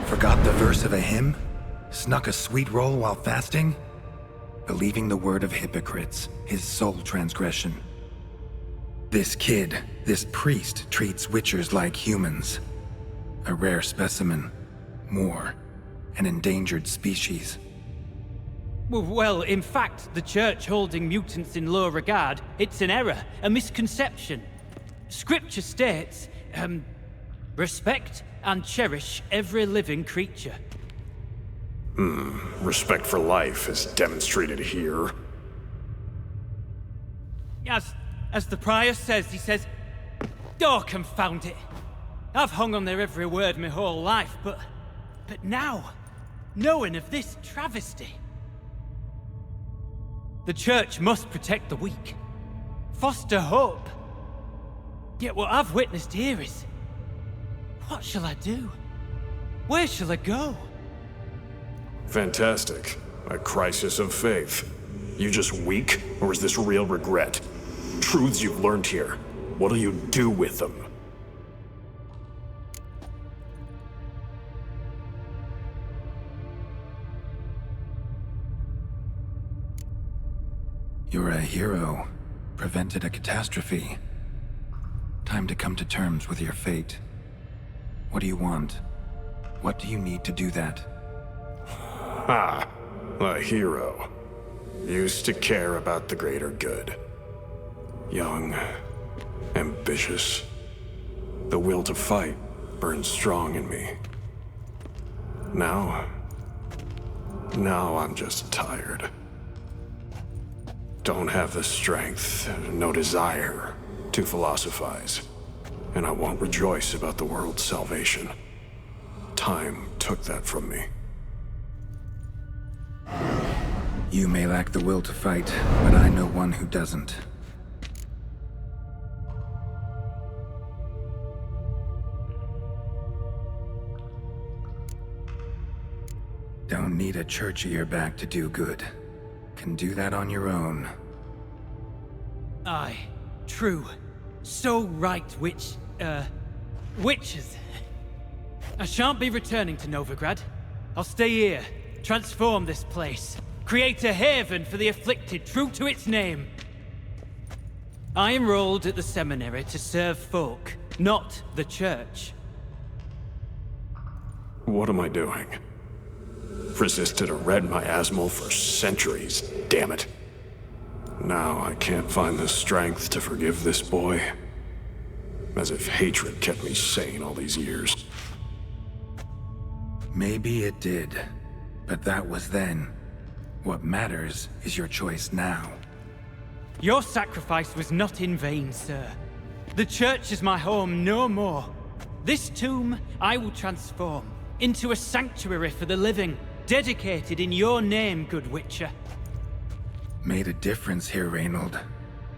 Forgot the verse of a hymn? Snuck a sweet roll while fasting? Believing the word of hypocrites, his sole transgression. This kid, this priest, treats witchers like humans. A rare specimen. More. An endangered species. Well, in fact, the Church holding mutants in low regard, it's an error, a misconception. Scripture states, respect and cherish every living creature. Respect for life is demonstrated here. As the prior says, he says, oh, confound it. I've hung on their every word my whole life, but now, knowing of this travesty, the Church must protect the weak, foster hope. Yet what I've witnessed here is, what shall I do? Where shall I go? Fantastic. A crisis of faith. You just weak, or is this real regret? Truths you've learned here. What'll you do with them? You're a hero. Prevented a catastrophe. Time to come to terms with your fate. What do you want? What do you need to do that? Ha! A hero. Used to care about the greater good. Young. Ambitious. The will to fight burns strong in me. Now I'm just tired. Don't have the strength, no desire to philosophize. And I won't rejoice about the world's salvation. Time took that from me. You may lack the will to fight, but I know one who doesn't. Don't need a church at your back to do good. Can do that on your own. Aye, true. So right, witches. I shan't be returning to Novigrad. I'll stay here, transform this place, create a haven for the afflicted, true to its name. I enrolled at the seminary to serve folk, not the church. What am I doing? Resisted a red miasmal for centuries, damn it. Now I can't find the strength to forgive this boy. As if hatred kept me sane all these years. Maybe it did, but that was then. What matters is your choice now. Your sacrifice was not in vain, sir. The church is my home no more. This tomb I will transform into a sanctuary for the living, dedicated in your name, good Witcher. Made a difference here, Reynold.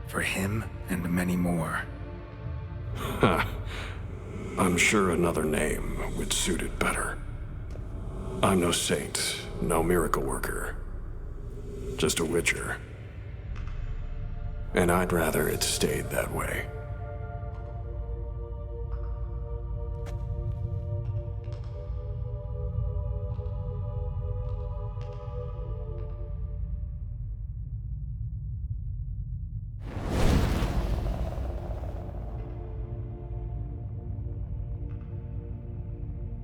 For him and many more. Ha. I'm sure another name would suit it better. I'm no saint, no miracle worker. Just a Witcher. And I'd rather it stayed that way.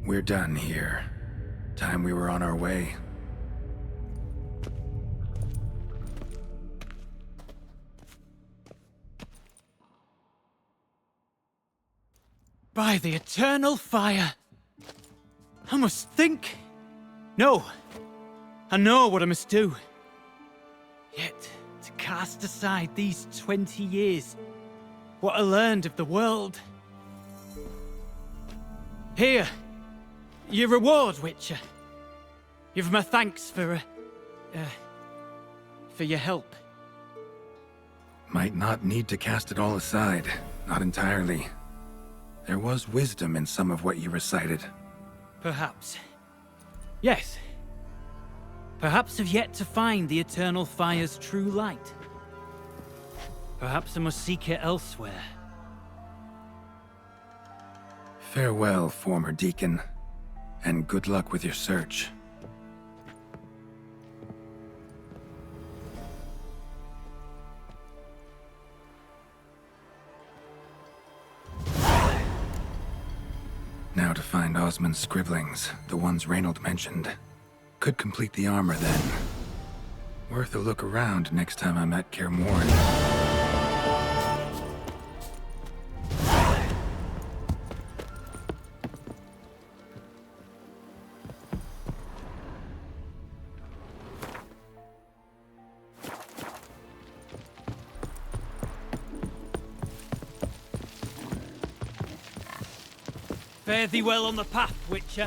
We're done here. Time we were on our way. By the eternal fire! I must think. No. I know what I must do. Yet, to cast aside these 20 years, what I learned of the world. Here, your reward, Witcher. You've my thanks for your help. Might not need to cast it all aside. Not entirely. There was wisdom in some of what you recited. Perhaps. Yes. Perhaps I've yet to find the eternal fire's true light. Perhaps I must seek it elsewhere. Farewell, former deacon. And good luck with your search. Now to find Osmond's scribblings, the ones Reynold mentioned. Could complete the armor then. Worth a look around next time I'm at Kaer Morhen. Fare thee well on the path, Witcher.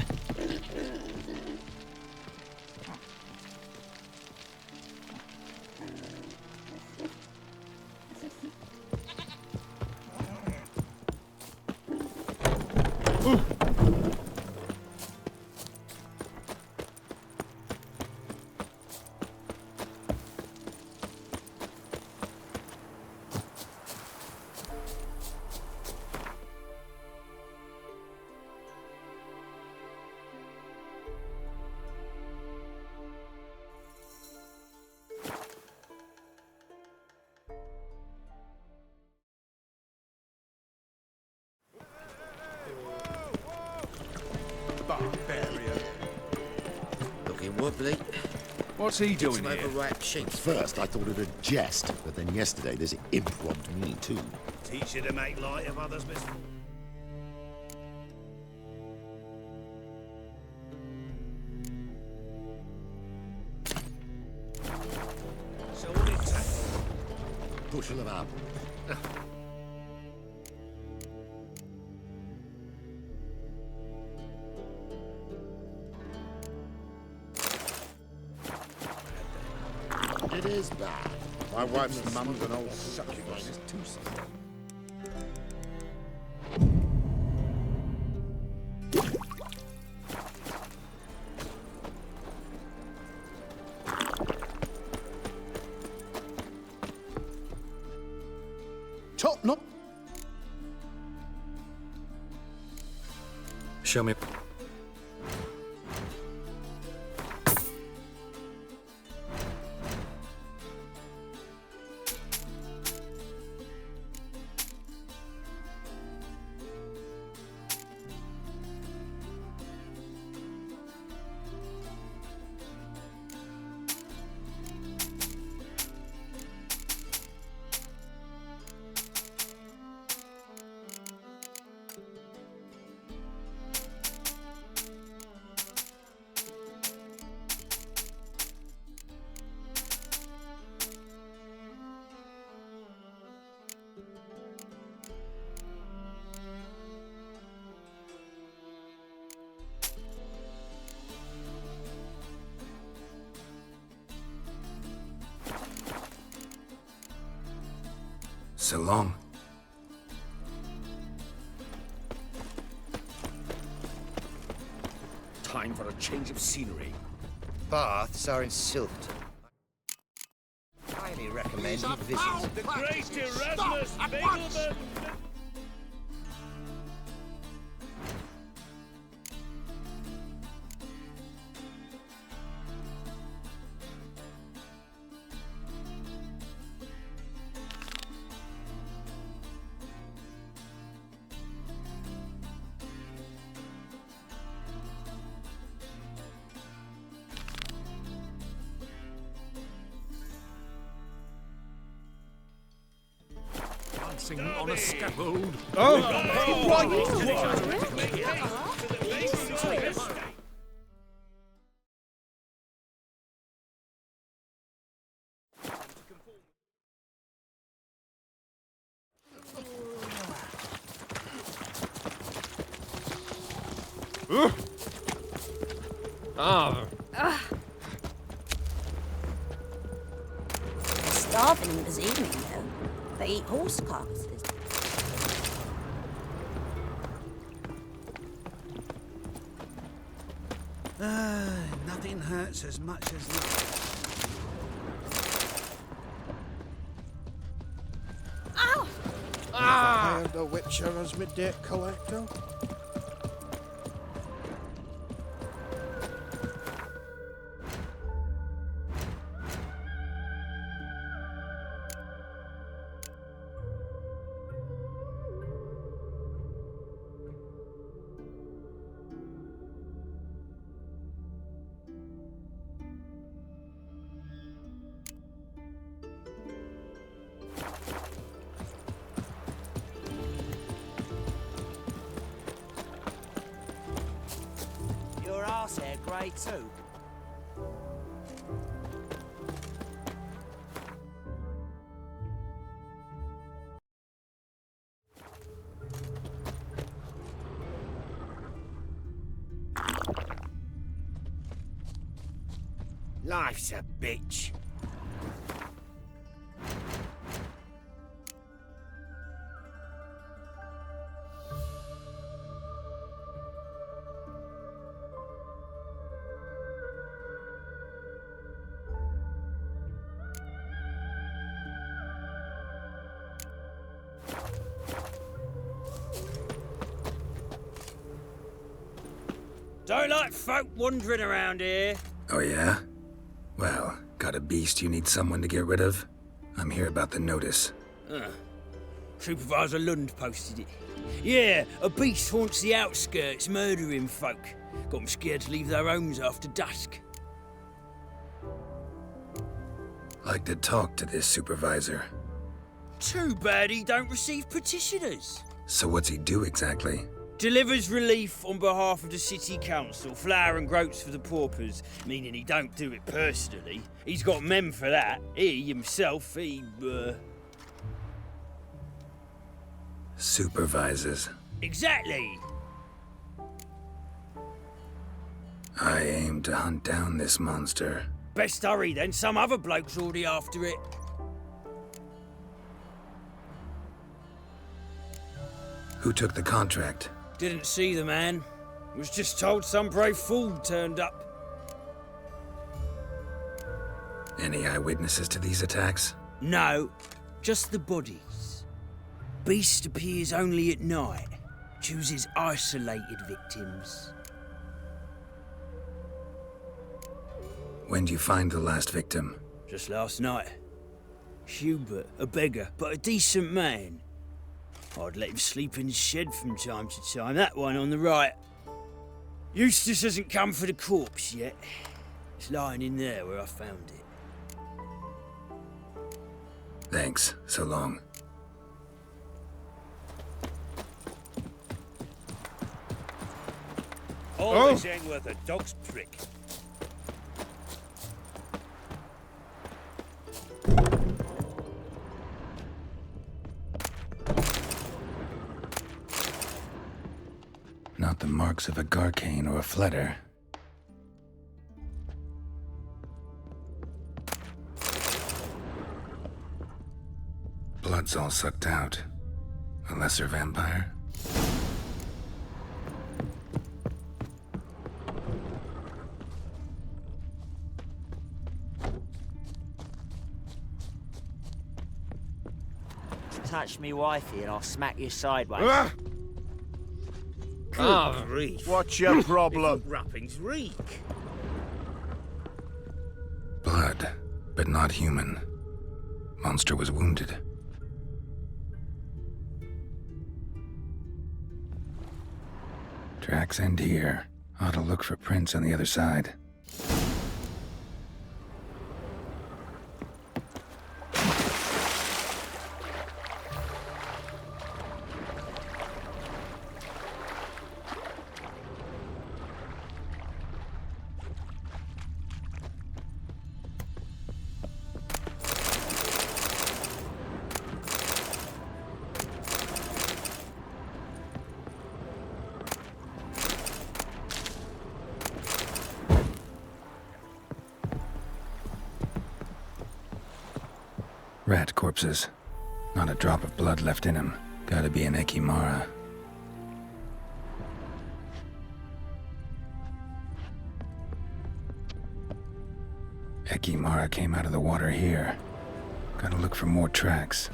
Barbarian. Looking wobbly. What's he doing Some here? overripe sheep. First, I thought it a jest, but then yesterday this imp robbed me too. Teach you to make light of others' misfortunes. So what it takes? Bushel of apple. It is bad. My wife's mum's an old succubus. It's too soft. Top knot. Show me. So long. Time for a change of scenery. Baths are in Silt. Highly recommend you visit. The great Erasmus Begelman! Dancing on a scaffold. Starving this evening, though. They eat horse carcasses. Nothing hurts as much as that. Ow! I hired a witcher as my debt collector. horsehair grey too. Life's a bitch. Don't like folk wandering around here. Oh yeah? Well, got a beast you need someone to get rid of? I'm here about the notice. Supervisor Lund posted it. Yeah, a beast haunts the outskirts, murdering folk. Got them scared to leave their homes after dusk. Like to talk to this supervisor. Too bad he don't receive petitioners. So what's he do exactly? Delivers relief on behalf of the city council, flour and groats for the paupers, meaning he don't do it personally. He's got men for that. He, himself, Supervises. Exactly! I aim to hunt down this monster. Best hurry then, some other bloke's already after it. Who took the contract? Didn't see the man. Was just told some brave fool turned up. Any eyewitnesses to these attacks? No, just the bodies. Beast appears only at night. Chooses isolated victims. When did you find the last victim? Just last night. Hubert, a beggar, but a decent man. I'd let him sleep in the shed from time to time, that one on the right. Eustace hasn't come for the corpse yet. It's lying in there where I found it. Thanks, so long. All this ain't worth a dog's prick. Not the marks of a garcane or a fletter. Blood's all sucked out. A lesser vampire? Touch me wifey and I'll smack you sideways. Ah, grief. what's your problem? Wrappings reek. Blood, but not human. Monster was wounded. Tracks end here. Ought to look for prints on the other side. Rat corpses. Not a drop of blood left in him. Gotta be an Ekimara. Ekimara came out of the water here. Gotta look for more tracks.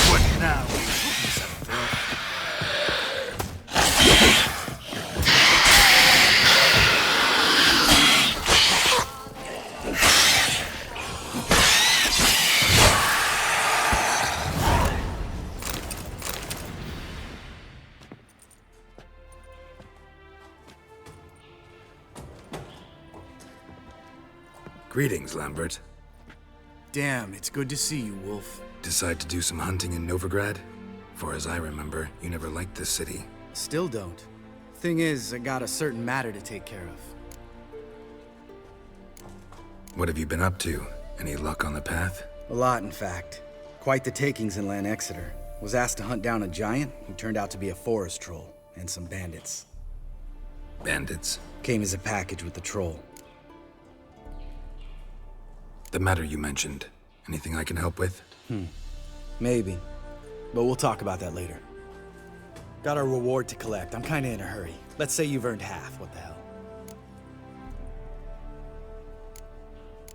What now? Greetings, Lambert. Damn, it's good to see you, Wolf. Decide to do some hunting in Novigrad? For as I remember, you never liked this city. Still don't. Thing is, I got a certain matter to take care of. What have you been up to? Any luck on the path? A lot, in fact. Quite the takings in Lan Exeter. Was asked to hunt down a giant who turned out to be a forest troll, and some bandits. Bandits? Came as a package with the troll. The matter you mentioned. Anything I can help with? Maybe. But we'll talk about that later. Got a reward to collect. I'm kinda in a hurry. Let's say you've earned half. What the hell?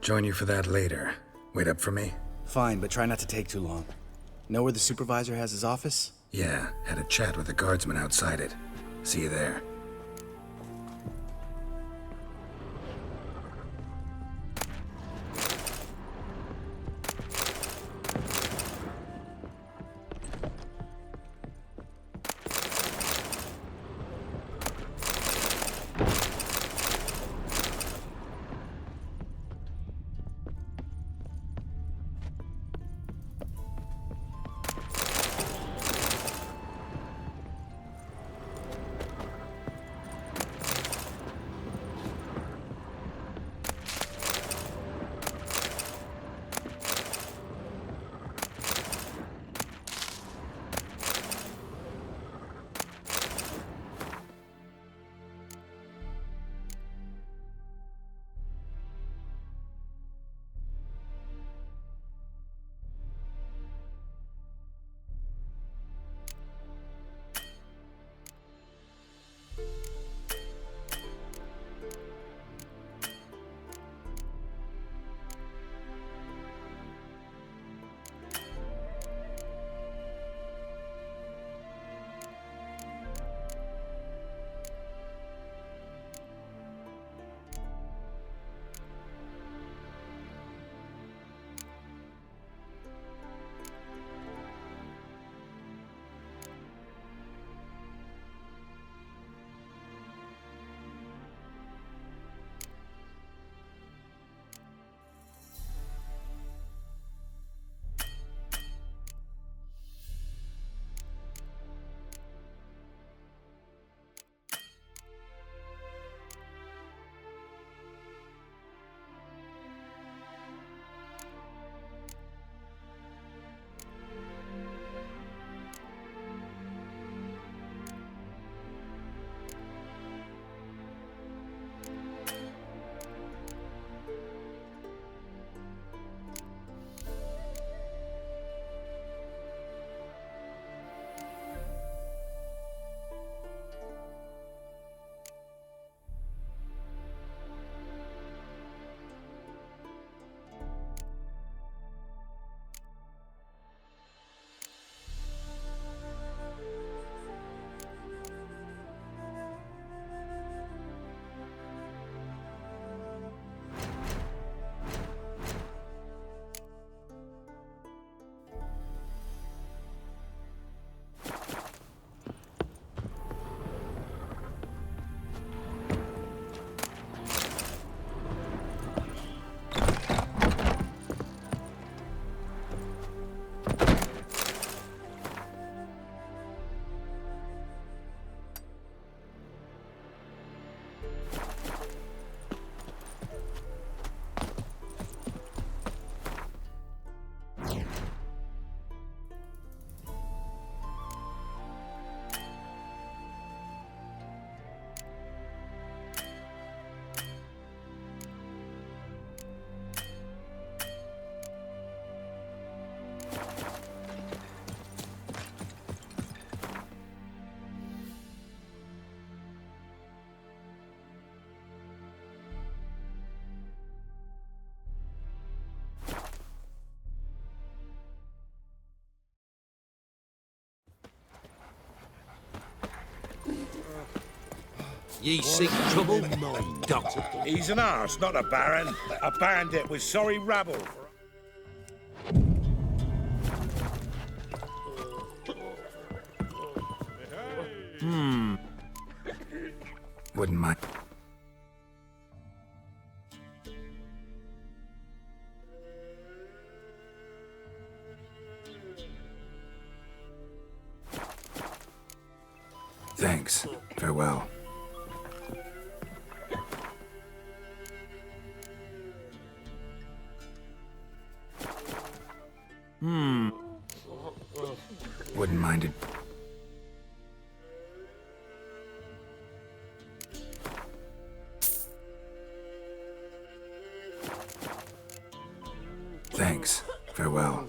Join you for that later. Wait up for me? Fine, but try not to take too long. Know where the supervisor has his office? Yeah, had a chat with the guardsman outside it. See you there. Ye seek trouble? Doctor. He's an arse, not a baron. A bandit with sorry rabble. Wouldn't mind. Wouldn't mind it. Thanks. Farewell.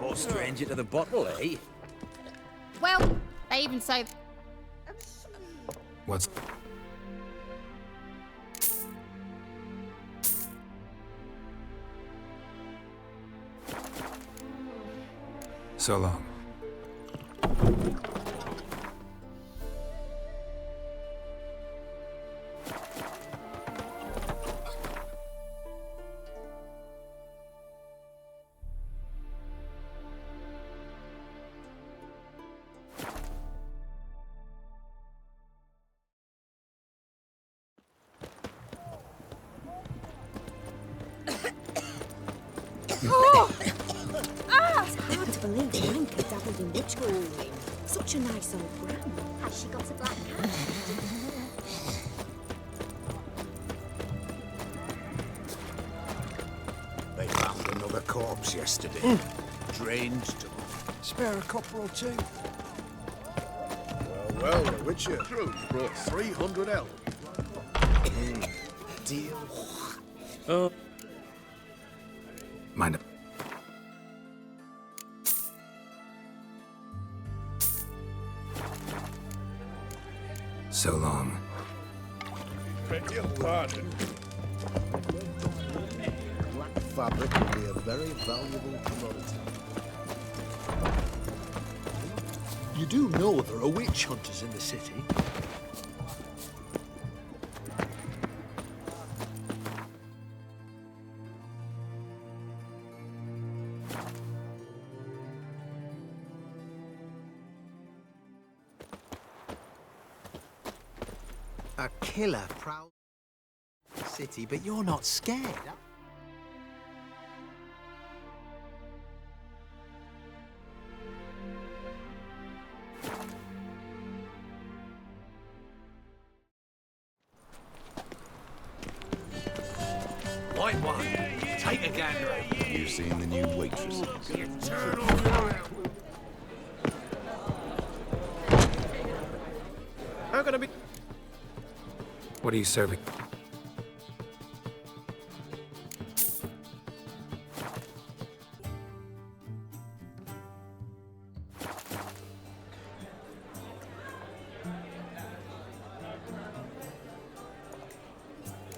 No stranger to the bottle, eh? Well, they even say... What's... So long. It's hard to believe Blanca dabbled in witchcraft. Such a nice old gran. Has she got a black cat? They found another corpse yesterday. Drained to... Spare a copper or two. Well, the Witcher crew brought 300 elk. Deal. Mind it. So long. Beg your pardon. Black fabric will be a very valuable commodity. You do know there are witch hunters in the city? A killer proud city, but you're not scared. White one, take a gander. You've seen the new waitresses. How can I be? What are you serving?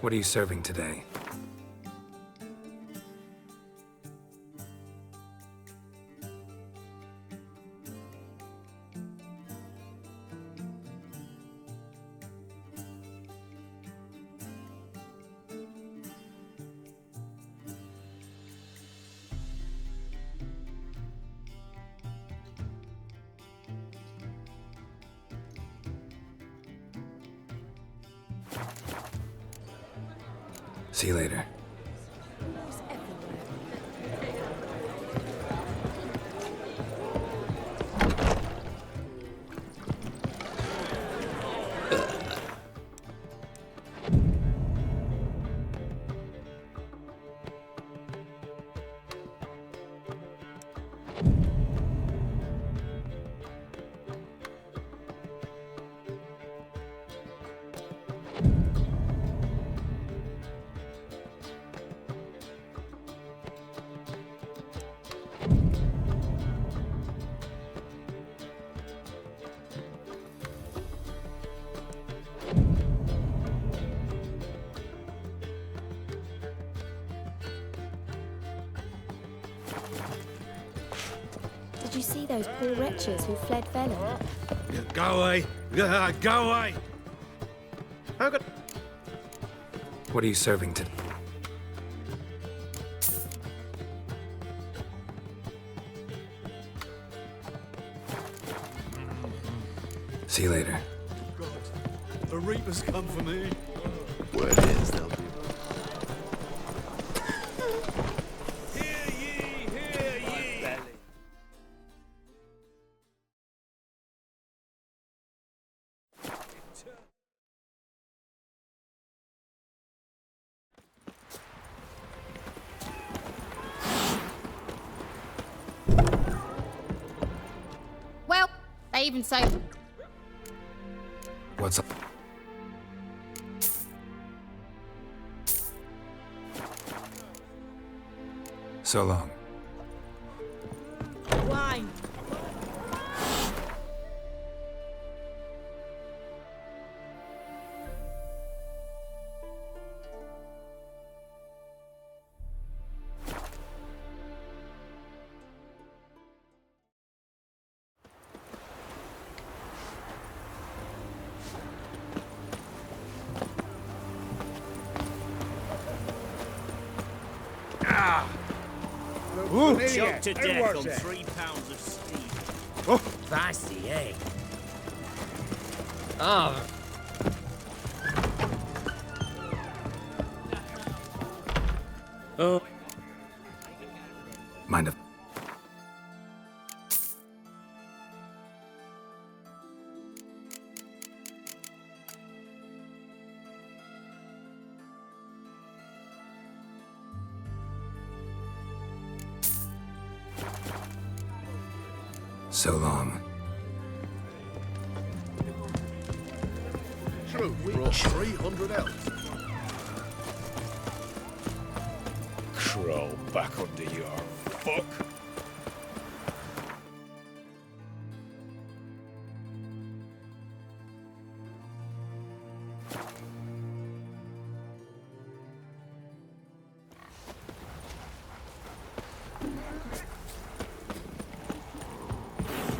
What are you serving today? See you later. Did you see those poor wretches who fled Velen? Go away. Go away. How could... What are you serving today? See you later. The Reapers come for me. Where it is, they'll be. Well, they even say... What's up? So long. Wine. Choked to death on 3 pounds of steam. Oh, fancy, eh? Oh. Oh. Mind if... So long. True, we brought 300 elves. Crawl back under your fuck.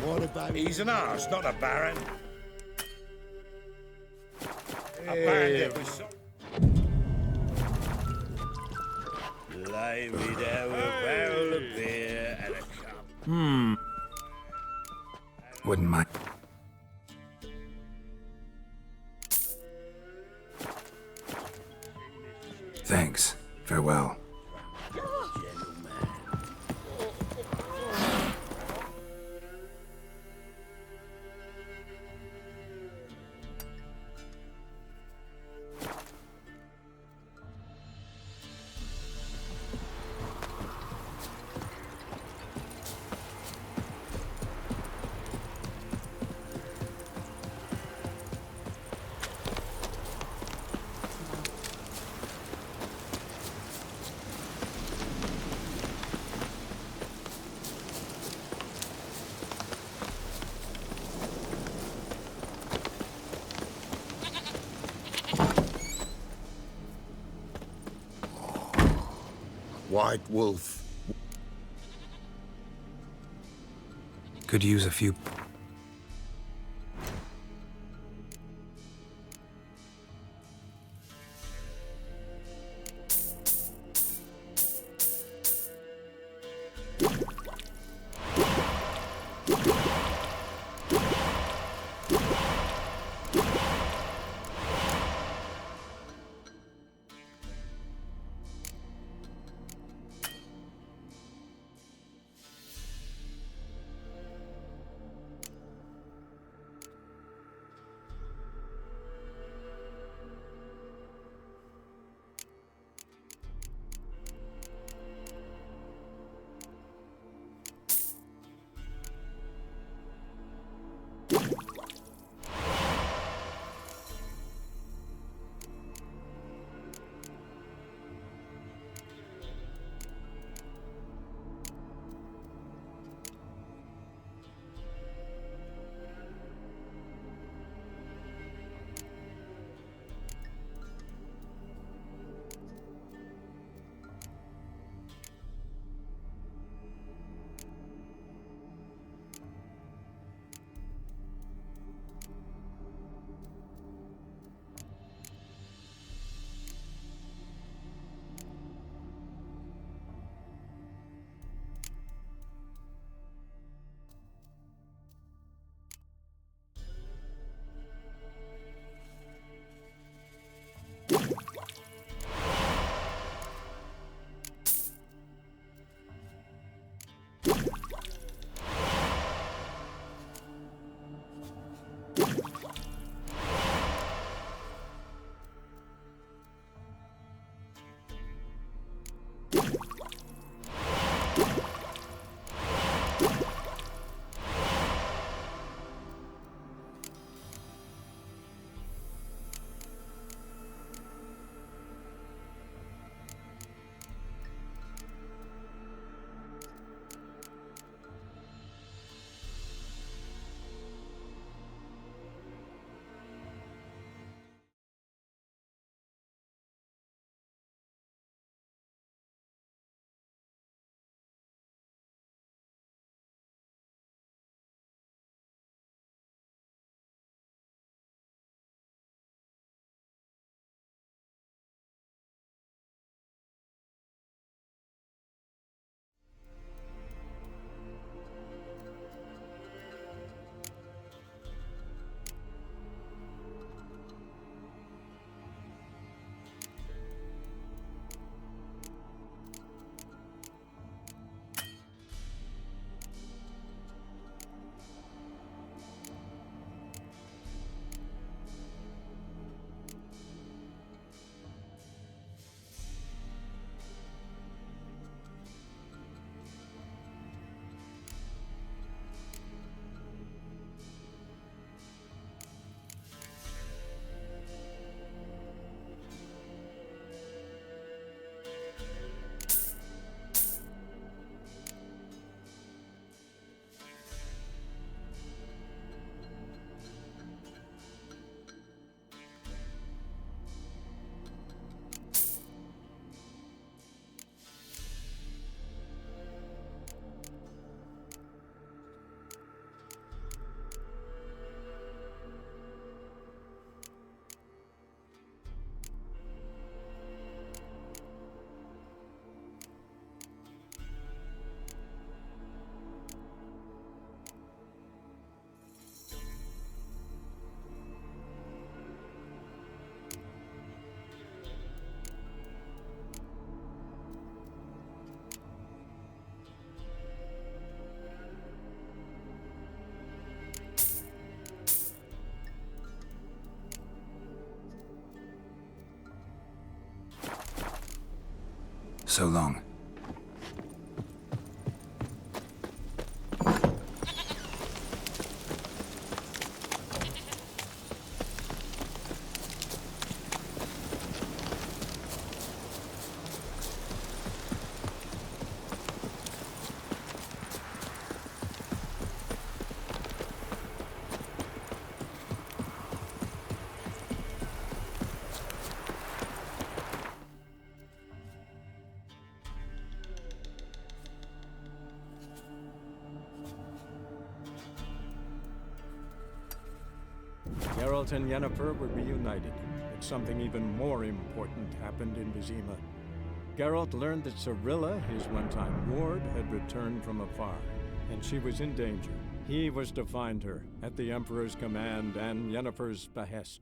What about... He's an arse, not a baron. A bandit with some... Lay me down with a barrel of beer and a cup. Wouldn't mind. Thanks. Farewell. White Wolf. Could use a few... so long. Geralt and Yennefer were reunited, but something even more important happened in Vizima. Geralt learned that Cirilla, his one-time ward, had returned from afar, and she was in danger. He was to find her, at the Emperor's command and Yennefer's behest.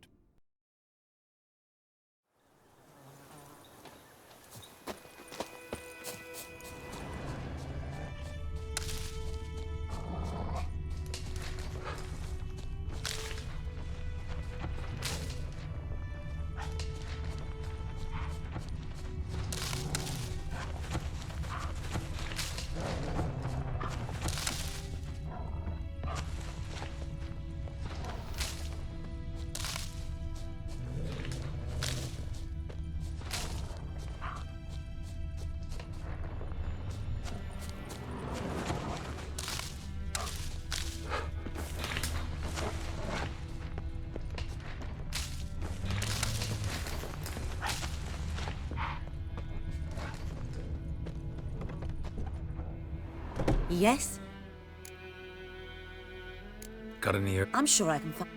Yes? Got any ear? I'm sure I can find...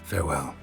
Farewell.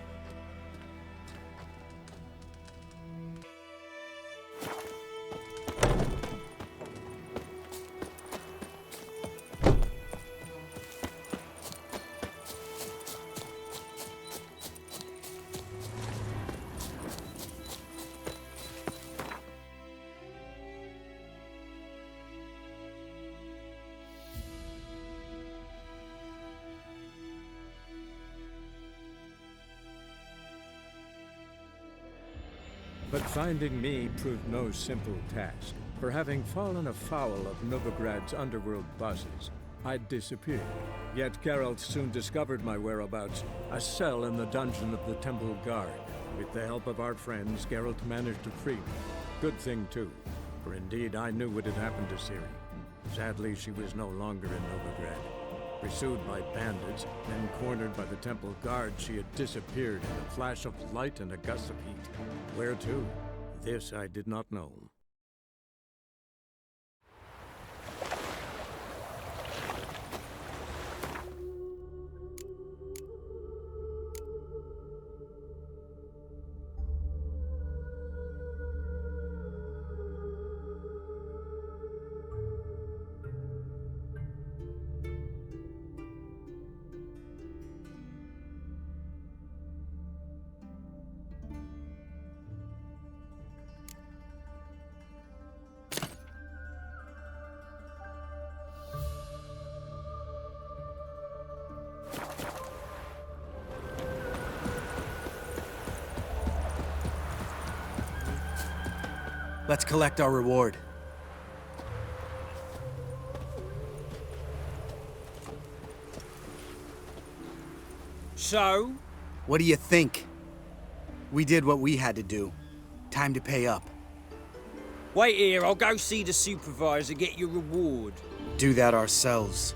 But finding me proved no simple task, for having fallen afoul of Novigrad's underworld bosses, I'd disappeared. Yet Geralt soon discovered my whereabouts, a cell in the dungeon of the Temple Guard. With the help of our friends, Geralt managed to free me. Good thing, too, for indeed I knew what had happened to Ciri. Sadly, she was no longer in Novigrad. Pursued by bandits, then cornered by the Temple Guard, she had disappeared in a flash of light and a gust of heat. Where to? This I did not know. Let's collect our reward. So? What do you think? We did what we had to do. Time to pay up. Wait here, I'll go see the supervisor, get your reward. Do that ourselves.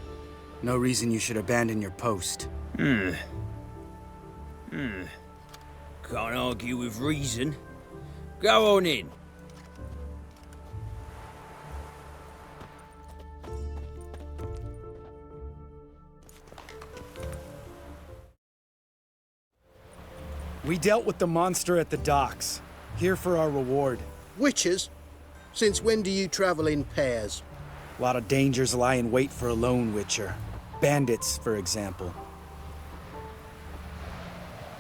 No reason you should abandon your post. Can't argue with reason. Go on in. We dealt with the monster at the docks. Here for our reward. Witches? Since when do you travel in pairs? A lot of dangers lie in wait for a lone witcher. Bandits, for example.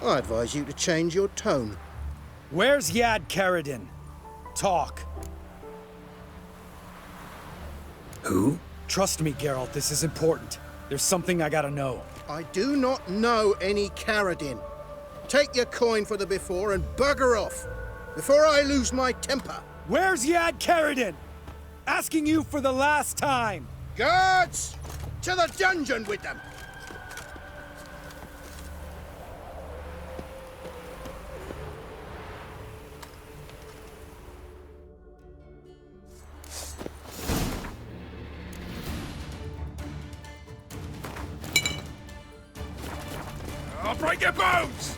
I advise you to change your tone. Where's Yad Karadin? Talk. Who? Trust me, Geralt, this is important. There's something I gotta know. I do not know any Karadin. Take your coin for the before and bugger off, before I lose my temper. Where's Yad Karadin? Asking you for the last time. Guards! To the dungeon with them! I'll break your bones!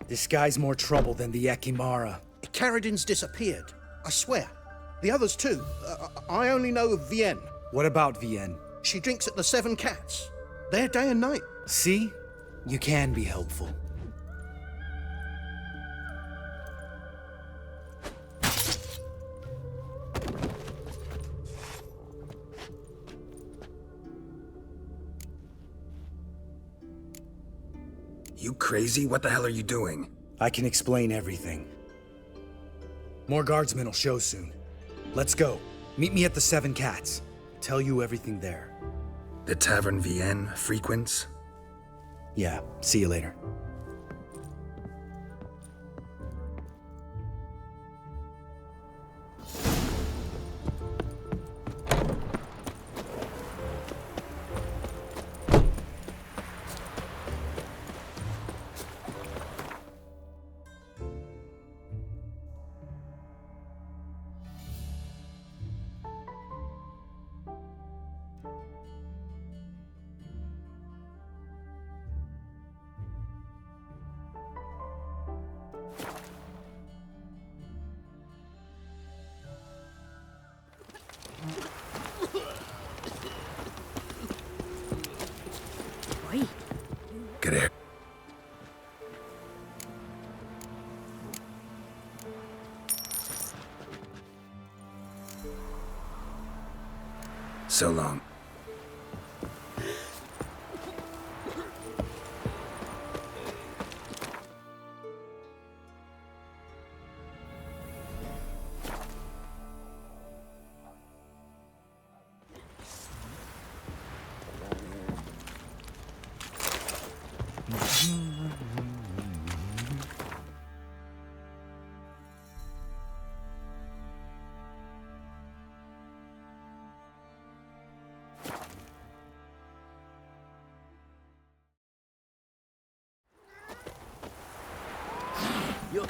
This guy's more trouble than the Ekimara. Karadin's disappeared, I swear. The others too. I only know of Vienne. What about Vienne? She drinks at the Seven Cats. There day and night. See? You can be helpful. You crazy? What the hell are you doing? I can explain everything. More guardsmen will show soon. Let's go. Meet me at the Seven Cats. Tell you everything there. The Tavern Vienne frequents? Yeah, see you later. Get here. So long.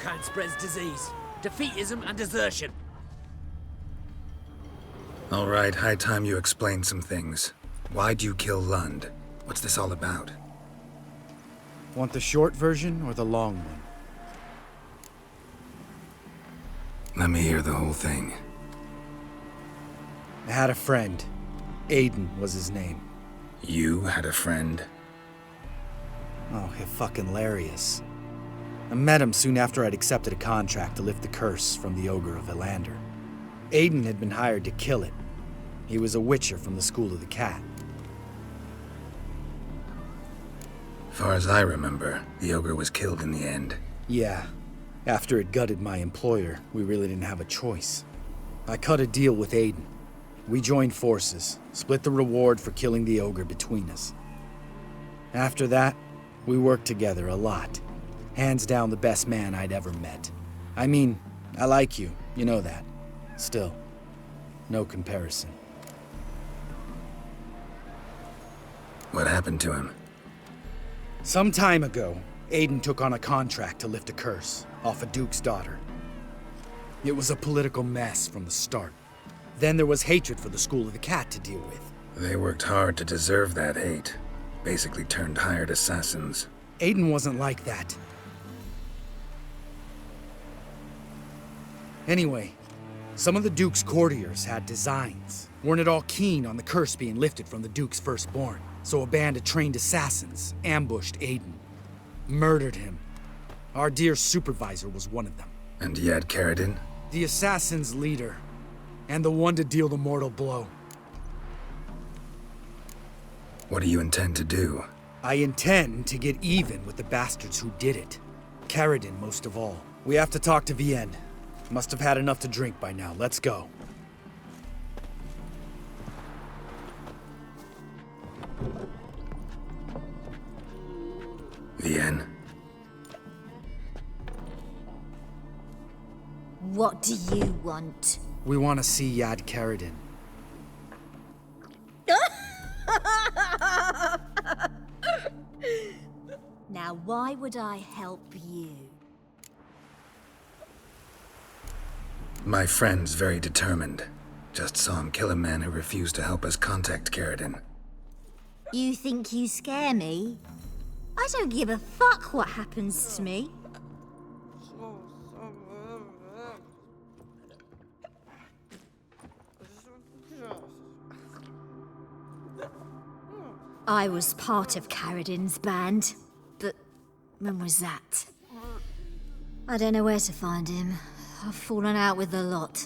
kind spreads disease. Defeatism and desertion. All right, high time you explained some things. Why'd you kill Lund? What's this all about? Want the short version or the long one? Let me hear the whole thing. I had a friend. Aiden was his name. You had a friend? Oh, fucking hilarious. I met him soon after I'd accepted a contract to lift the curse from the Ogre of Elander. Aiden had been hired to kill it. He was a witcher from the School of the Cat. Far as I remember, the Ogre was killed in the end. Yeah. After it gutted my employer, we really didn't have a choice. I cut a deal with Aiden. We joined forces, split the reward for killing the Ogre between us. After that, we worked together a lot. Hands down the best man I'd ever met. I mean, I like you, you know that. Still, no comparison. What happened to him? Some time ago, Aiden took on a contract to lift a curse off a duke's daughter. It was a political mess from the start. Then there was hatred for the School of the Cat to deal with. They worked hard to deserve that hate. Basically turned hired assassins. Aiden wasn't like that. Anyway, some of the Duke's courtiers had designs. Weren't at all keen on the curse being lifted from the Duke's firstborn. So a band of trained assassins ambushed Aiden. Murdered him. Our dear supervisor was one of them. And you had Carradine? The assassin's leader. And the one to deal the mortal blow. What do you intend to do? I intend to get even with the bastards who did it. Carradine most of all. We have to talk to Vienne. Must have had enough to drink by now. Let's go. Vienne? What do you want? We want to see Yad Carradine. Now, why would I help you? My friend's very determined. Just saw him kill a man who refused to help us contact Carradine. You think you scare me? I don't give a fuck what happens to me. I was part of Carradine's band, but when was that? I don't know where to find him. I've fallen out with a lot.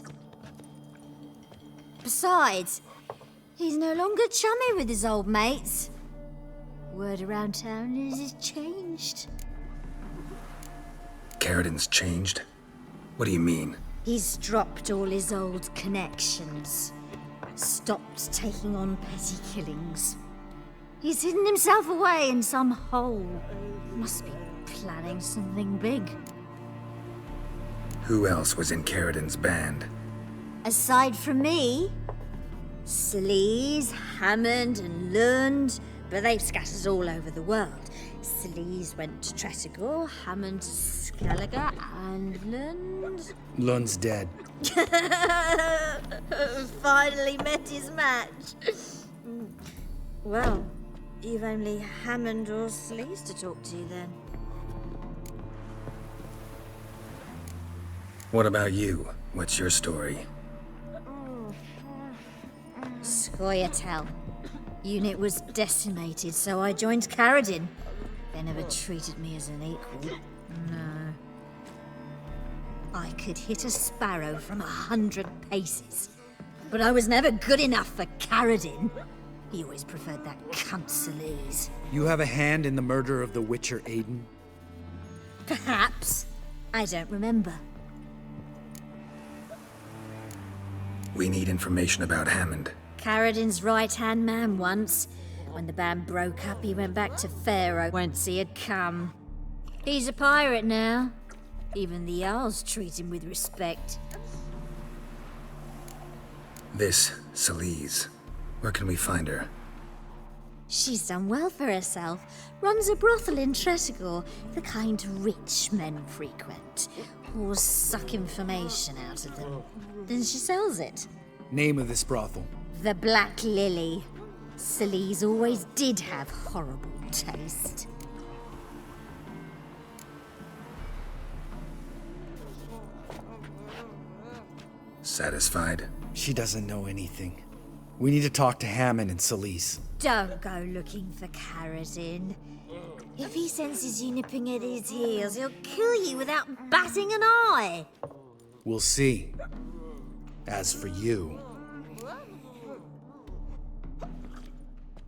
Besides, he's no longer chummy with his old mates. Word around town is he's changed. Carradine's changed? What do you mean? He's dropped all his old connections. Stopped taking on petty killings. He's hidden himself away in some hole. Must be planning something big. Who else was in Carradine's band? Aside from me, Sleaze, Hammond and Lund, but they've scattered all over the world. Sleaze went to Tretogor, Hammond to Skellige, and Lund... Lund's dead. Finally met his match. Well, you've only Hammond or Sleaze to talk to then. What about you? What's your story? Scoia'tael. Unit was decimated, so I joined Carradine. They never treated me as an equal. No. I could hit a sparrow from 100 paces, but I was never good enough for Carradine. He always preferred that cunt Sleaze. You have a hand in the murder of the Witcher Aiden? Perhaps. I don't remember. We need information about Hammond. Carradine's right-hand man once. When the band broke up, he went back to Pharaoh, whence he had come. He's a pirate now. Even the Jarls treat him with respect. This Sleaze. Where can we find her? She's done well for herself. Runs a brothel in Tretegor, the kind rich men frequent. Whores suck information out of them. Then she sells it. Name of this brothel? The Black Lily. Salise always did have horrible taste. Satisfied? She doesn't know anything. We need to talk to Hammond and Salise. Don't go looking for Carradine. If he senses you nipping at his heels, he'll kill you without batting an eye. We'll see. As for you...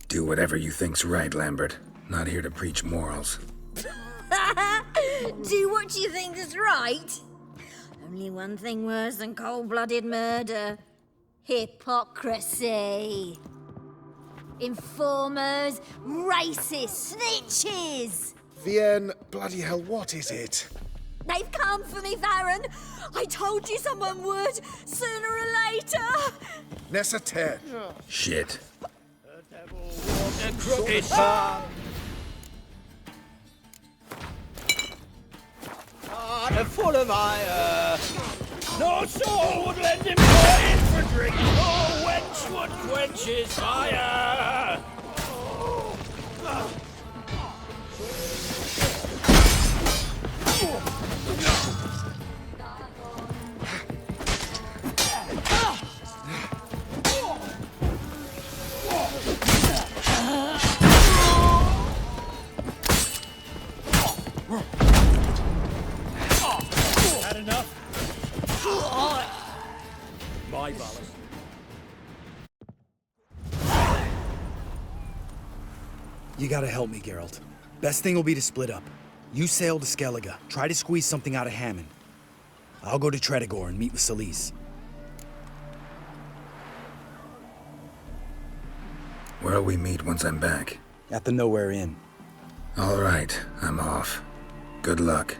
Do whatever you think's right, Lambert. Not here to preach morals. Do what you think is right. Only one thing worse than cold-blooded murder. Hypocrisy. Informers, racists, snitches. Vienne, bloody hell, what is it? They've come for me, Varron. I told you someone would, sooner or later. Nessa Ted. Shit. A crooked path. Full of ire. No soul would lend him coin for drink. No wench would quench his fire. Had enough? My ballast. You gotta help me, Geralt. Best thing will be to split up. You sail to Skellige, try to squeeze something out of Hammond. I'll go to Tretegor and meet with Salise. Where'll we meet once I'm back? At the Nowhere Inn. All right, I'm off. Good luck.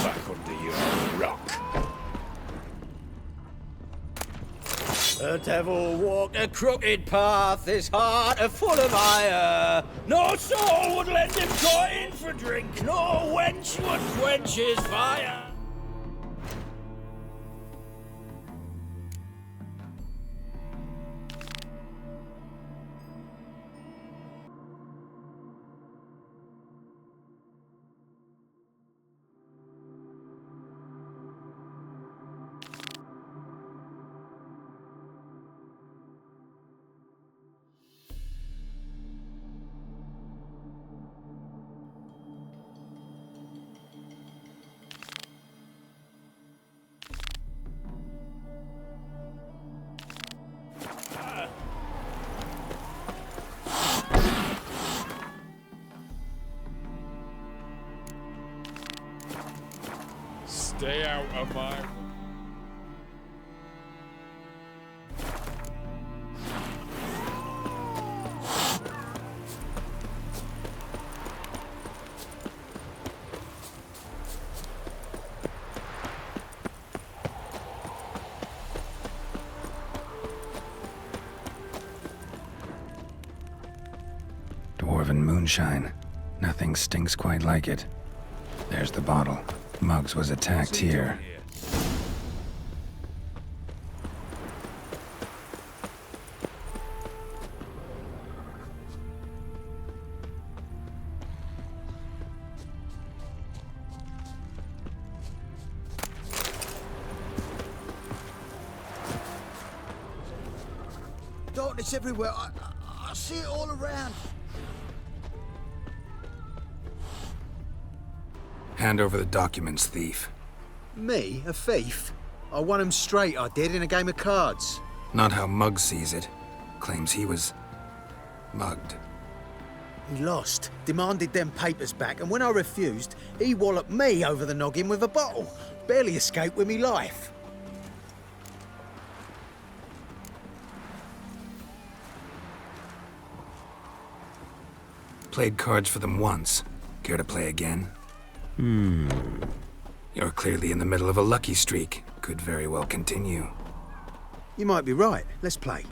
Back under your rock. The devil walked a crooked path, his heart a full of ire. No soul would lend him coin for drink, no wench would quench his fire. Stay out of my... Dwarven moonshine. Nothing stinks quite like it. There's the bottle. Muggs was attacked here. Darkness everywhere. I see it all around. Hand over the documents, thief. Me? A thief? I won him straight, I did, in a game of cards. Not how Muggs sees it. Claims he was... mugged. He lost, demanded them papers back, and when I refused, he walloped me over the noggin with a bottle. Barely escaped with me life. Played cards for them once. Care to play again? You're clearly in the middle of a lucky streak. Could very well continue. You might be right. Let's play.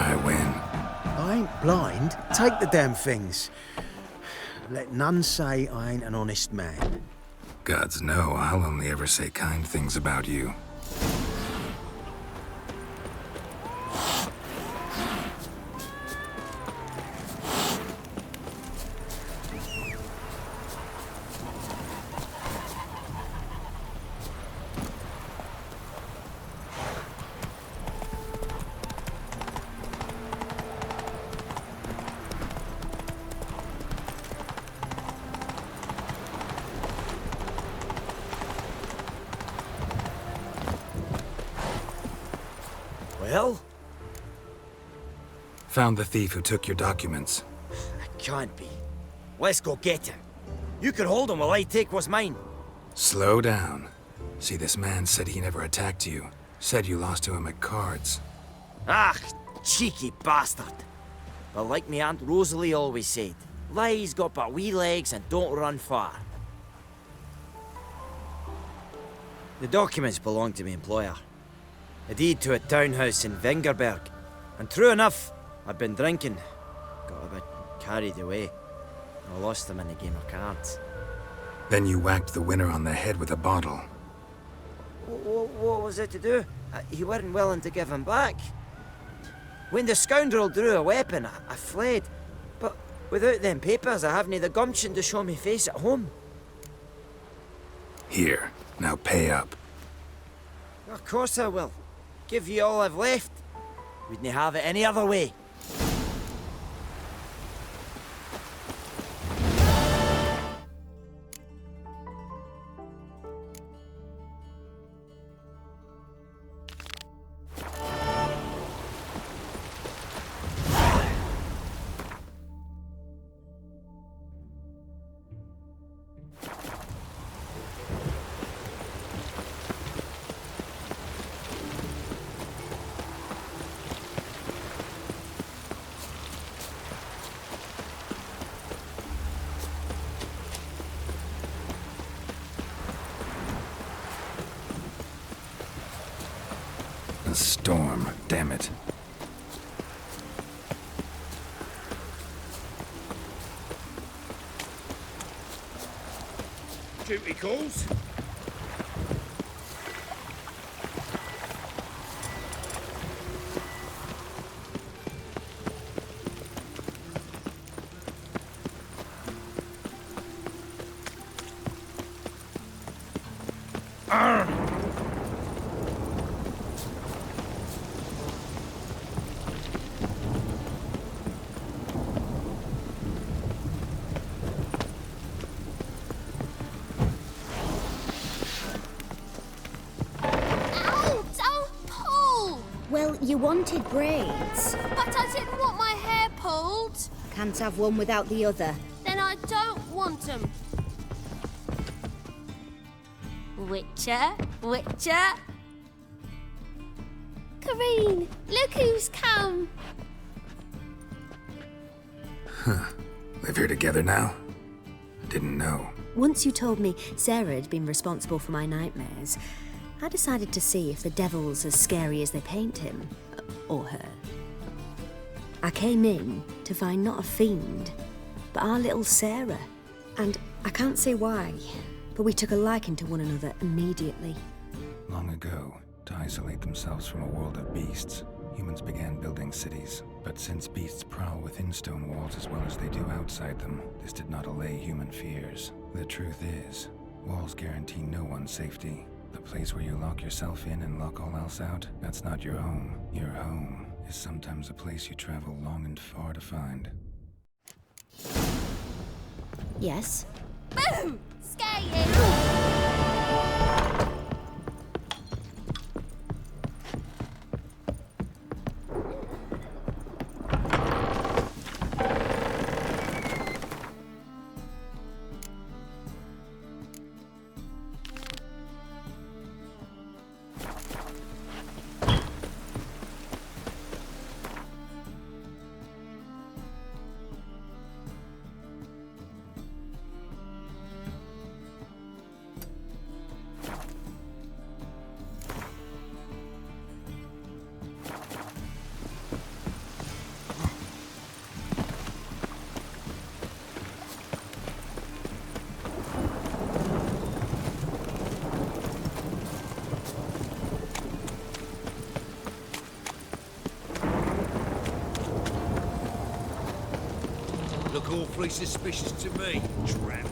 I win. I ain't blind. Take the damn things. Let none say I ain't an honest man. Gods know, I'll only ever say kind things about you. Well? Found the thief who took your documents. That can't be. Let's go get him. You can hold him while I take what's mine. Slow down. See, this man said he never attacked you. Said you lost to him at cards. Ah, cheeky bastard. But like me Aunt Rosalie always said, lies got but wee legs and don't run far. The documents belong to my employer. A deed to a townhouse in Vengerberg. And true enough, I'd been drinking. Got a bit carried away. I lost them in a game of cards. Then you whacked the winner on the head with a bottle. What was it to do? You weren't willing to give him back. When the scoundrel drew a weapon, I fled. But without them papers, I haven't the gumption to show me face at home. Here, now pay up. Of course I will. Give you all I've left. Wouldn't have it any other way. A storm, damn it. Duty calls. Well, you wanted braids. But I didn't want my hair pulled. Can't have one without the other. Then I don't want them. Witcher, Witcher. Kareen, look who's come. Huh. Live here together now? Didn't know. Once you told me Sarah had been responsible for my nightmares, I decided to see if the devil's as scary as they paint him. Or her. I came in to find not a fiend, but our little Sarah. And I can't say why, but we took a liking to one another immediately. Long ago, to isolate themselves from a world of beasts, humans began building cities. But since beasts prowl within stone walls as well as they do outside them, this did not allay human fears. The truth is, walls guarantee no one's safety. The place where you lock yourself in and lock all else out, that's not your home. Your home is sometimes a place you travel long and far to find. Yes? Boom! Scare you! Look awfully suspicious to me, tramp.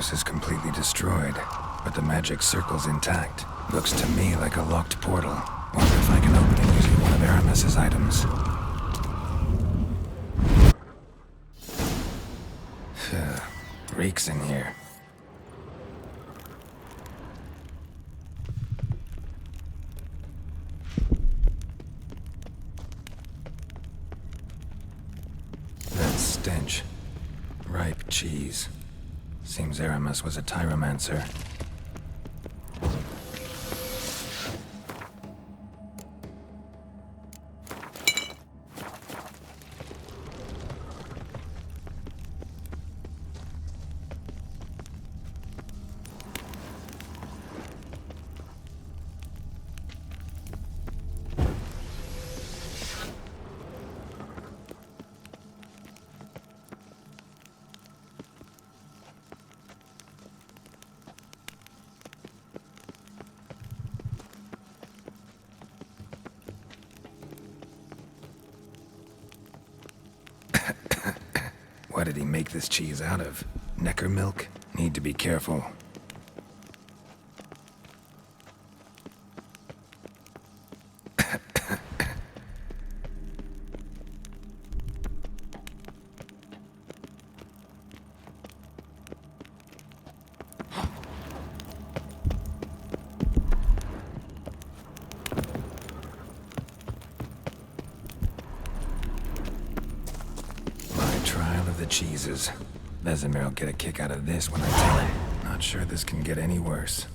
house is completely destroyed, but the magic circle's intact. Looks to me like a locked portal. Wonder if I can open it using one of Aramis's items. Reeks in here. That stench. Ripe cheese. Seems Aramis was a tyromancer. What did he make this cheese out of? Necker milk? Need to be careful. Cheeses. Vesemir will get a kick out of this when I tell him. Not sure this can get any worse.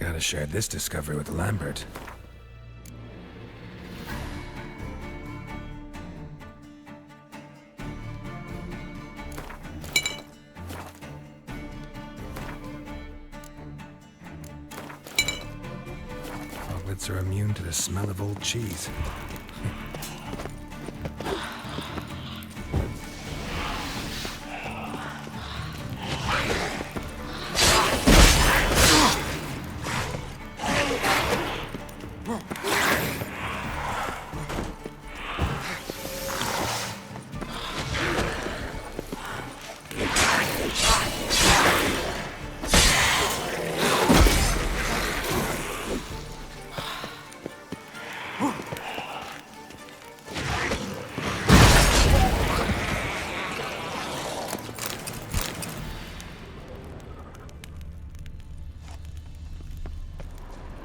Gotta share this discovery with Lambert. Hoglets are immune to the smell of old cheese.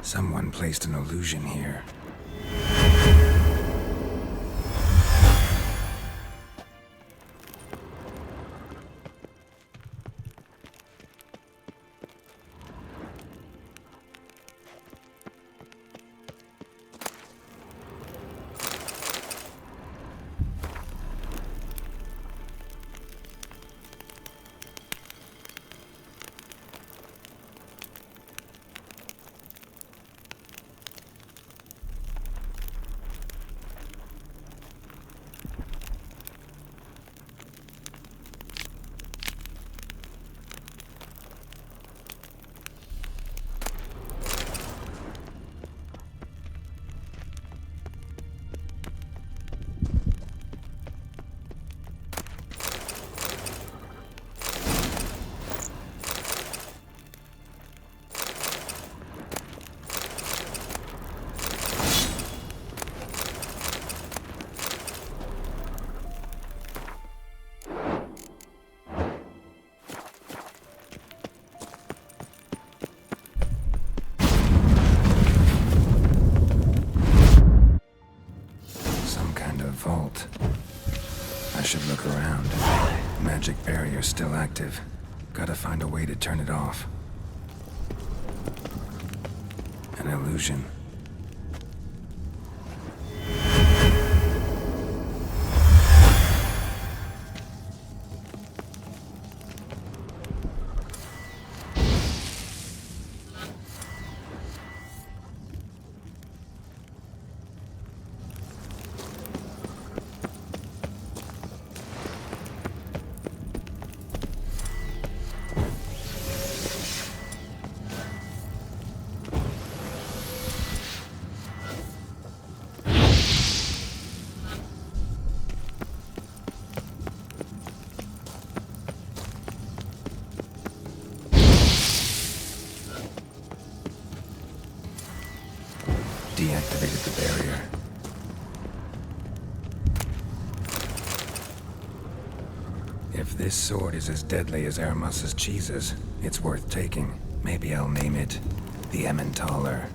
Someone placed an illusion here. Vault. I should look around. Magic barrier's still active. Gotta find a way to turn it off. An illusion. Deactivated the barrier. If this sword is as deadly as Erasmus's cheeses, it's worth taking. Maybe I'll name it the Emmentaler.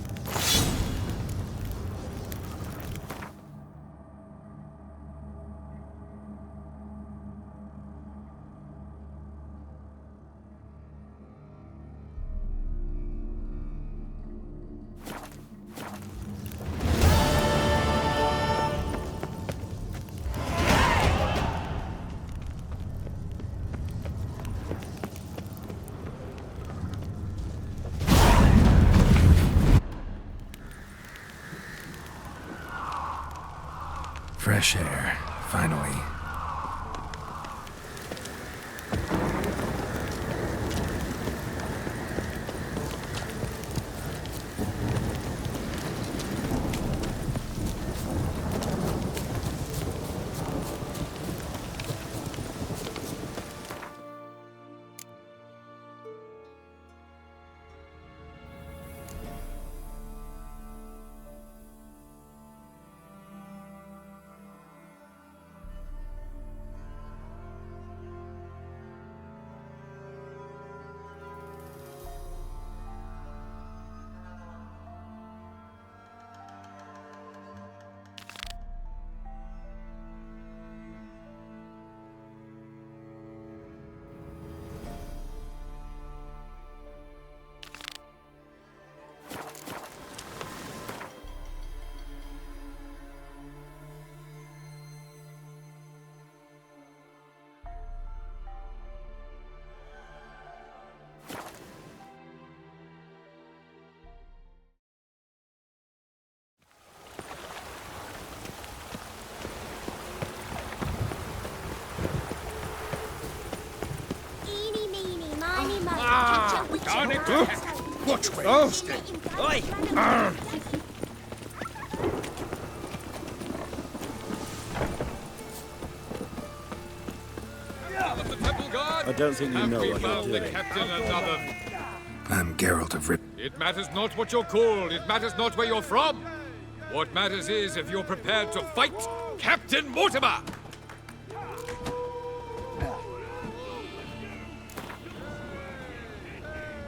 Fresh air, finally. Down it to heck. Watch where you step. Oi! Of the temple guard. I don't think you Have know we what you're found the doing. captain another? I'm Geralt of Rip. It matters not what you're called. It matters not where you're from. What matters is if you're prepared to fight Captain Mortimer.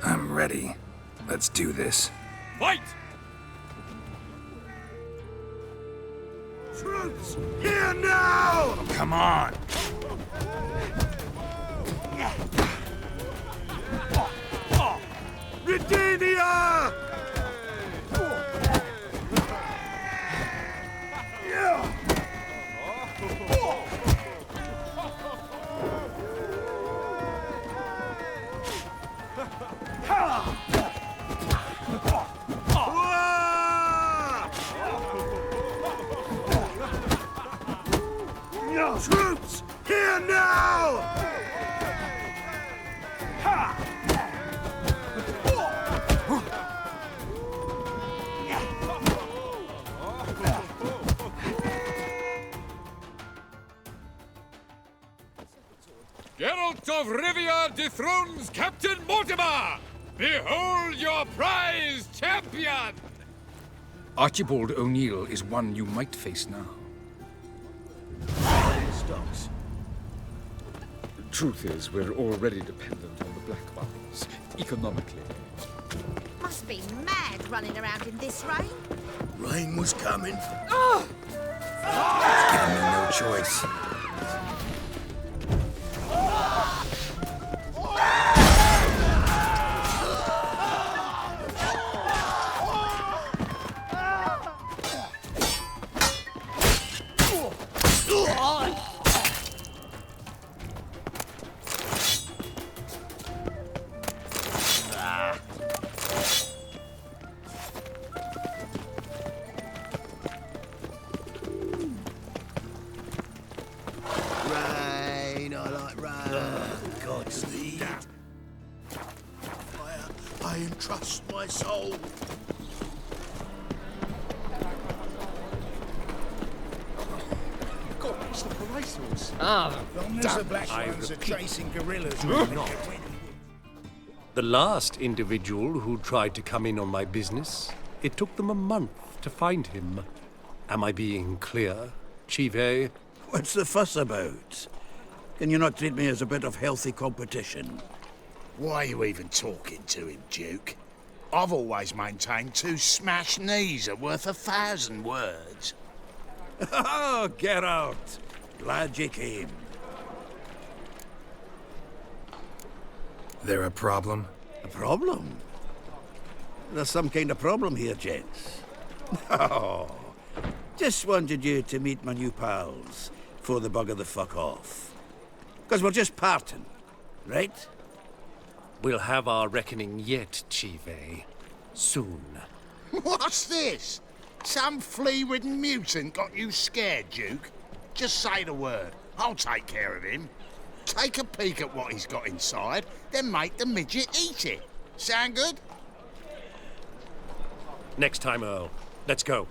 I'm ready. Let's do this. Fight! Troops, here now! Come on! Redenia! Troops, here now! Geralt of Rivia dethrones Captain Mortimer! Behold your prize champion! Archibald O'Neill is one you might face now. Stocks. The truth is, we're already dependent on the black markets, economically. Must be mad running around in this rain. Rain was coming. Oh! Giving me no choice. Rain, I like rain. Godspeed. I entrust my soul. God, it's the Paraisos. Ah, Long as the black ones are chasing gorillas, Do we're not. The last individual who tried to come in on my business, it took them a month to find him. Am I being clear, Chive? What's the fuss about? Can you not treat me as a bit of healthy competition? Why are you even talking to him, Duke? I've always maintained 2 smashed knees are worth 1,000 words. Oh, Geralt! Glad you came. There a problem? A problem? There's some kind of problem here, gents. Oh, just wanted you to meet my new pals before they bugger the fuck off. Because we're just parting, right? We'll have our reckoning yet, Chive. Soon. What's this? Some flea-ridden mutant got you scared, Duke? Just say the word. I'll take care of him. Take a peek at what he's got inside, then make the midget eat it. Sound good? Next time, Earl. Let's go.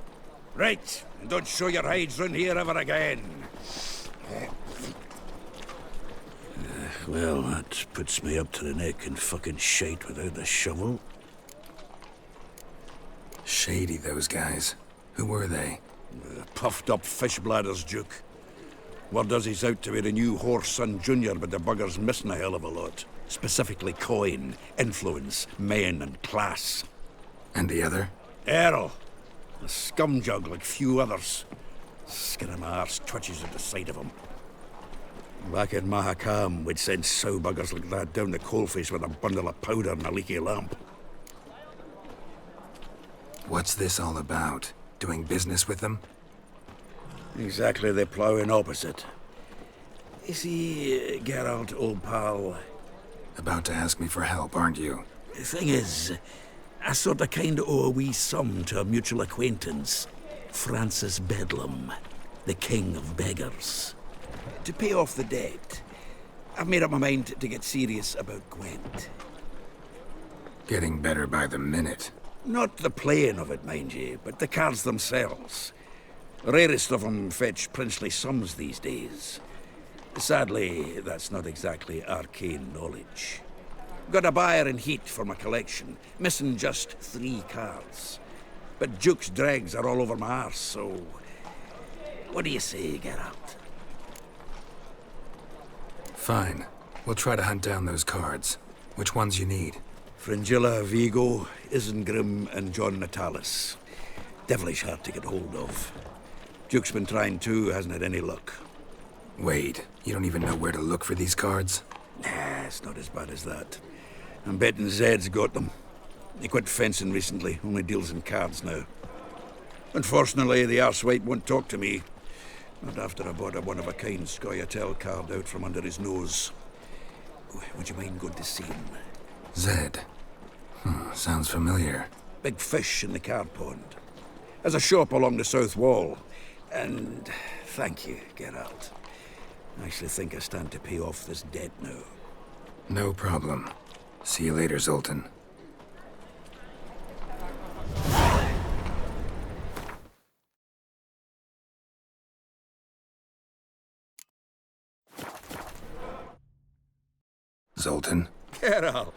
Right, and don't show your hides round here ever again. Well, that puts me up to the neck in fucking shite without a shovel. Shady, those guys. Who were they? Puffed up fish bladders, Duke. Word does he's out to be the new Whoreson Jr., but the bugger's missing a hell of a lot. Specifically coin, influence, men, and class. And the other? Earl. A scumjug like few others. Skin of my arse twitches at the sight of him. Back in Mahakam, we'd send sow buggers like that down the coalface with a bundle of powder and a leaky lamp. What's this all about? Doing business with them? Exactly the ploughing opposite. You see, Geralt, old pal... About to ask me for help, aren't you? The thing is, I sort of kinda owe a wee sum to a mutual acquaintance. Francis Bedlam, the king of beggars. To pay off the debt, I've made up my mind to get serious about Gwent. Getting better by the minute. Not the playing of it, mind ye, but the cards themselves. The rarest of them fetch princely sums these days. Sadly, that's not exactly arcane knowledge. Got a buyer in heat for my collection, missing just 3 cards. But Duke's dregs are all over my arse, so... What do you say, Geralt? Fine. We'll try to hunt down those cards. Which ones you need? Fringilla, Vigo, Isengrim, and John Natalis. Devilish hard to get hold of. Duke's been trying too, hasn't had any luck. Wait, you don't even know where to look for these cards? Nah, it's not as bad as that. I'm betting Zed's got them. He quit fencing recently, only deals in cards now. Unfortunately, the arsewite won't talk to me. Not after I bought a one-of-a-kind Scoia'tael card out from under his nose. Would you mind going to see him? Zed. Sounds familiar. Big fish in the card pond. Has a shop along the south wall. And thank you, Geralt. I actually think I stand to pay off this debt now. No problem. See you later, Zoltan. Zoltan? Geralt!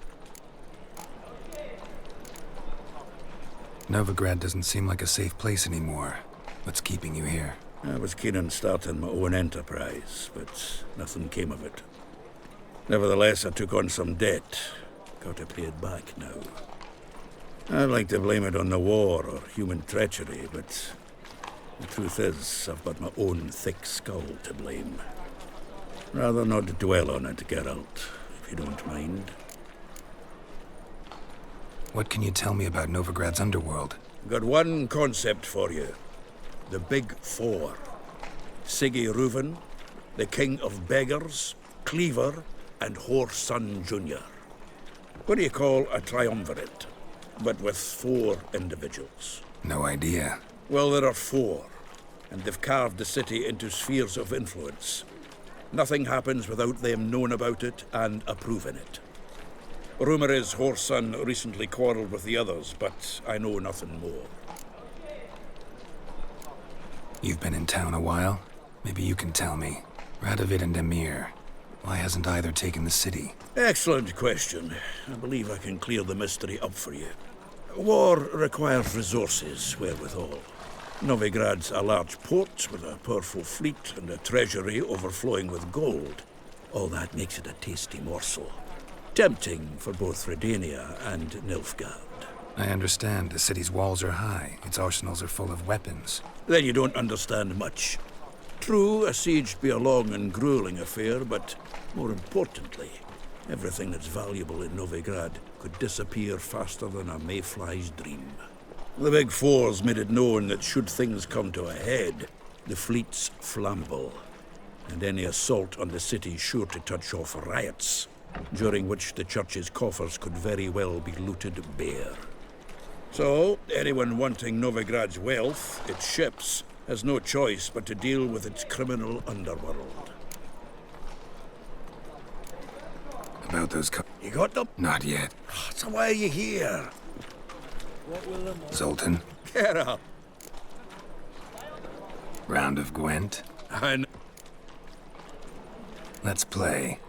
Novigrad doesn't seem like a safe place anymore. What's keeping you here? I was keen on starting my own enterprise, but nothing came of it. Nevertheless, I took on some debt. Got to pay it back now. I'd like to blame it on the war or human treachery, but the truth is, I've got my own thick skull to blame. Rather not dwell on it, Geralt, if you don't mind. What can you tell me about Novigrad's underworld? Got one concept for you. The Big Four. Siggy Reuven, the King of Beggars, Cleaver, and Whoreson Jr. What do you call a triumvirate, but with 4 individuals? No idea. Well, there are 4, and they've carved the city into spheres of influence. Nothing happens without them knowing about it and approving it. Rumor is Whoreson recently quarreled with the others, but I know nothing more. You've been in town a while? Maybe you can tell me. Radovid and Emir. Why hasn't either taken the city? Excellent question. I believe I can clear the mystery up for you. War requires resources, wherewithal. Novigrad's a large port with a powerful fleet and a treasury overflowing with gold. All that makes it a tasty morsel. Tempting for both Redania and Nilfgaard. I understand. The city's walls are high. Its arsenals are full of weapons. Then you don't understand much. True, a siege be a long and grueling affair, but more importantly, everything that's valuable in Novigrad could disappear faster than a mayfly's dream. The Big Four's made it known that should things come to a head, the fleet's flammable, and any assault on the city's sure to touch off riots, during which the church's coffers could very well be looted bare. So, anyone wanting Novigrad's wealth, its ships, has no choice but to deal with its criminal underworld. About those You got them? Not yet. So why are you here? Zoltan? Get up! Round of Gwent? And Let's play.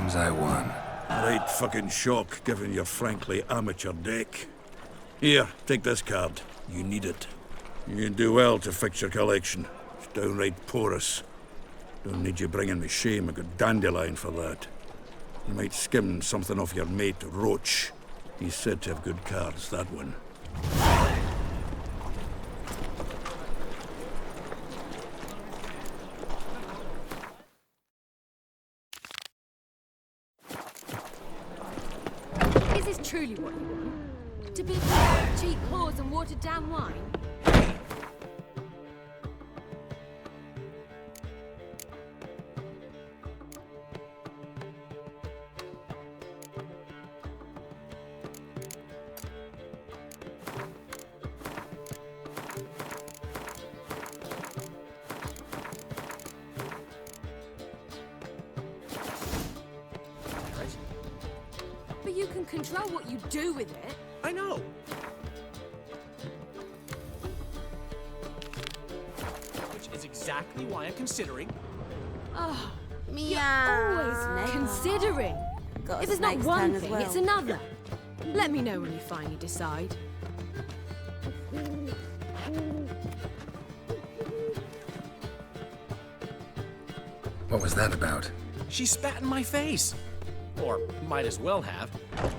Seems I won. Right fucking shock, given your frankly amateur deck. Here, take this card. You need it. You do well to fix your collection. It's downright porous. Don't need you bringing me shame. I got dandelion for that. You might skim something off your mate, Roach. He's said to have good cards, that one. Is this truly what you want? To be a player of cheap whores and watered down wine? But you can control what you do with it. I know. Which is exactly why I'm considering. Oh, Meow. you're always considering. Got a If it's not snake's one tongue as thing, well. it's another. Let me know when you finally decide. What was that about? She spat in my face. Or might as well have.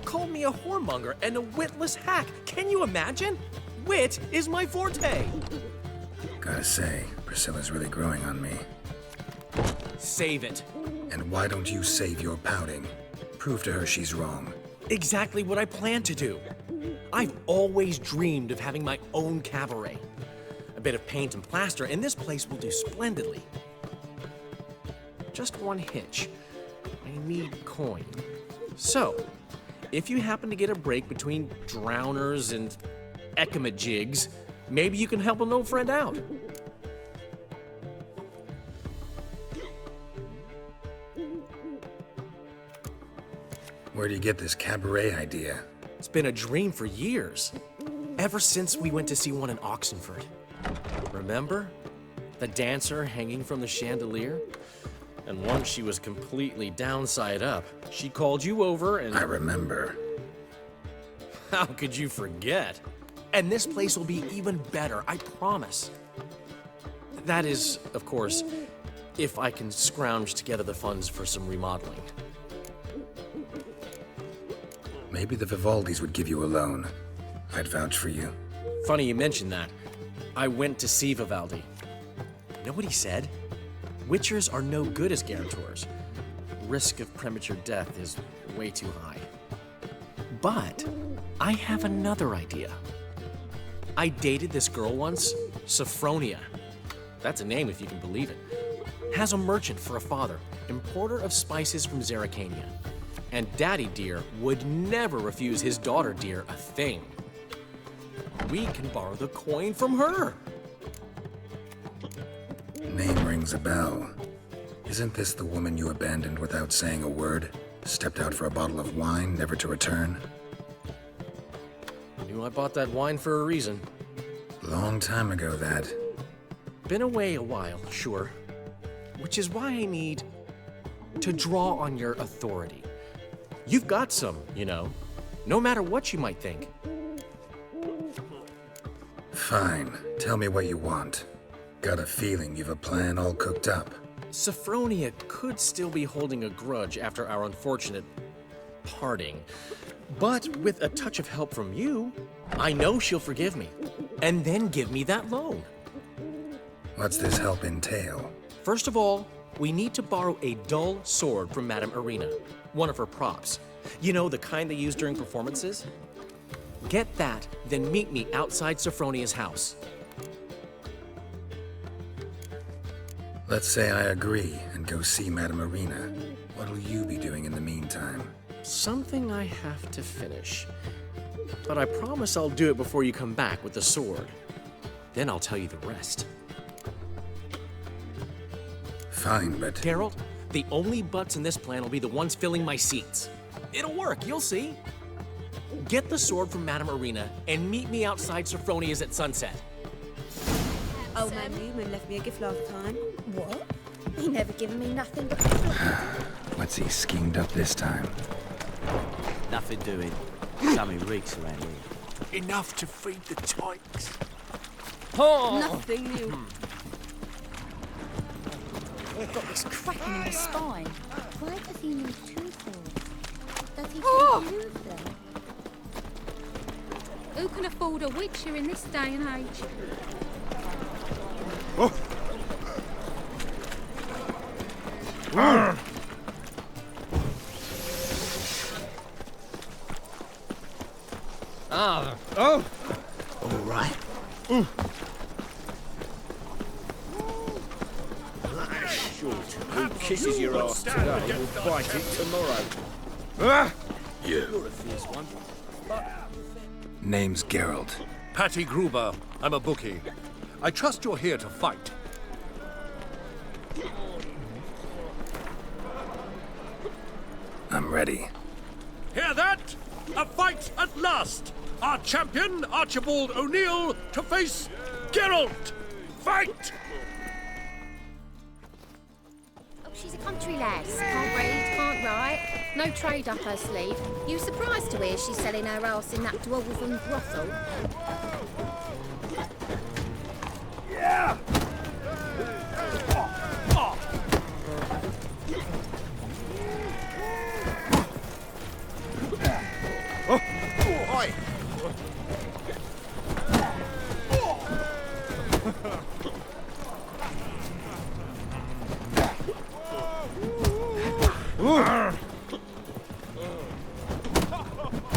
Called me a whoremonger and a witless hack. Can you imagine? Wit is my forte. Gotta say, Priscilla's really growing on me. Save it. And why don't you save your pouting? Prove to her she's wrong. Exactly what I plan to do. I've always dreamed of having my own cabaret. A bit of paint and plaster, and this place will do splendidly. Just one hitch. I need coin. So, if you happen to get a break between drowners and ekamajigs, maybe you can help an old friend out. Where do you get this cabaret idea? It's been a dream for years. Ever since we went to see one in Oxenford. Remember? The dancer hanging from the chandelier? And once she was completely downside up, she called you over and... I remember. How could you forget? And this place will be even better, I promise. That is, of course, if I can scrounge together the funds for some remodeling. Maybe the Vivaldis would give you a loan. I'd vouch for you. Funny you mention that. I went to see Vivaldi. You know what he said? Witchers are no good as guarantors. Risk of premature death is way too high. But I have another idea. I dated this girl once, Sophronia. That's a name if you can believe it. Has a merchant for a father, importer of spices from Zerrikania. And Daddy Dear would never refuse his daughter Dear a thing. We can borrow the coin from her. Name rings a bell. Isn't this the woman you abandoned without saying a word? Stepped out for a bottle of wine, never to return? Knew I bought that wine for a reason. Long time ago, that. Been away a while, sure. Which is why I need to draw on your authority. You've got some, you know, no matter what you might think. Fine. Tell me what you want. Got a feeling you've a plan all cooked up. Sophronia could still be holding a grudge after our unfortunate parting. But with a touch of help from you, I know she'll forgive me. And then give me that loan. What's this help entail? First of all, we need to borrow a dull sword from Madame Irina, one of her props. You know, the kind they use during performances? Get that, then meet me outside Sophronia's house. Let's say I agree and go see Madame Irina. What'll you be doing in the meantime? Something I have to finish. But I promise I'll do it before you come back with the sword. Then I'll tell you the rest. Fine, but... Geralt, the only butts in this plan will be the ones filling my seats. It'll work, you'll see. Get the sword from Madame Irina and meet me outside Sophronia's at sunset. Old man Newman left me a gift last time. What? He never given me nothing but What's he schemed up this time? Nothing doing. Something reeks around here. Enough to feed the tykes. nothing new. I've got this cracking in the spine. Why does he need two for? Does he use them? Who can afford a witcher in this day and age? Oh! All right. Short. Who kisses your ass today will bite it tomorrow. You. You're a fierce one. Name's Geralt. Patty Gruber. I'm a bookie. I trust you're here to fight. I'm ready. Hear that? A fight at last! Our champion, Archibald O'Neill, to face Geralt! Fight! Oh, she's a country lass. Can't read, can't write. No trade up her sleeve. You surprised to hear she's selling her ass in that dwarven brothel? Yeah! Oi!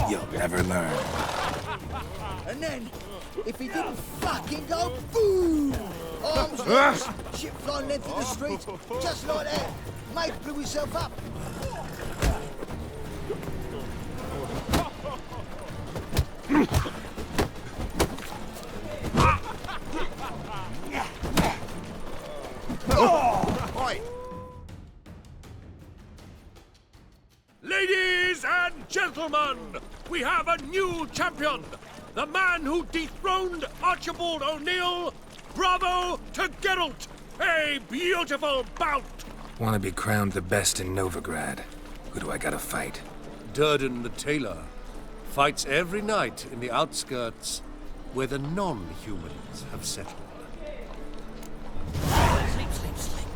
You'll never learn. And then, if he didn't fucking go boom! Arms loose, shit flying length of the street, just like that. Mate blew himself up. Oi! Ladies and gentlemen, we have a new champion! The man who dethroned Archibald O'Neill! Bravo to Geralt! A beautiful bout! Want to be crowned the best in Novigrad. Who do I gotta fight? Durden the tailor fights every night in the outskirts where the non-humans have settled. Sleep, sleep, sleep.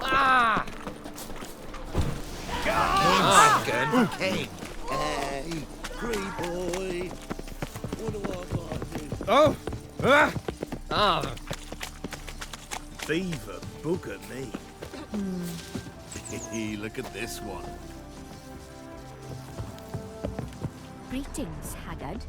Ah! Gun king. Hey, free boy. What do I got to do? Oh! Beaver bugger me. Look at this one. Greetings, Haggard.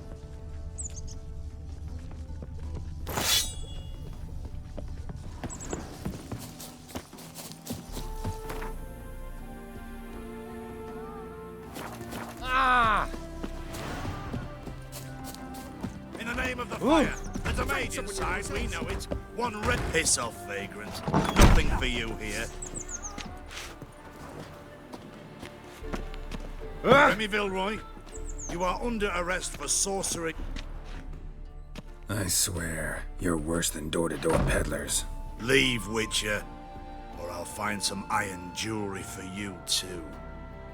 In the name of the fire, there's a maid inside, we know it. One red piss off, vagrant. Nothing for you here. Remy Vilroy, you are under arrest for sorcery. I swear, you're worse than door-to-door peddlers. Leave, Witcher, or I'll find some iron jewelry for you too.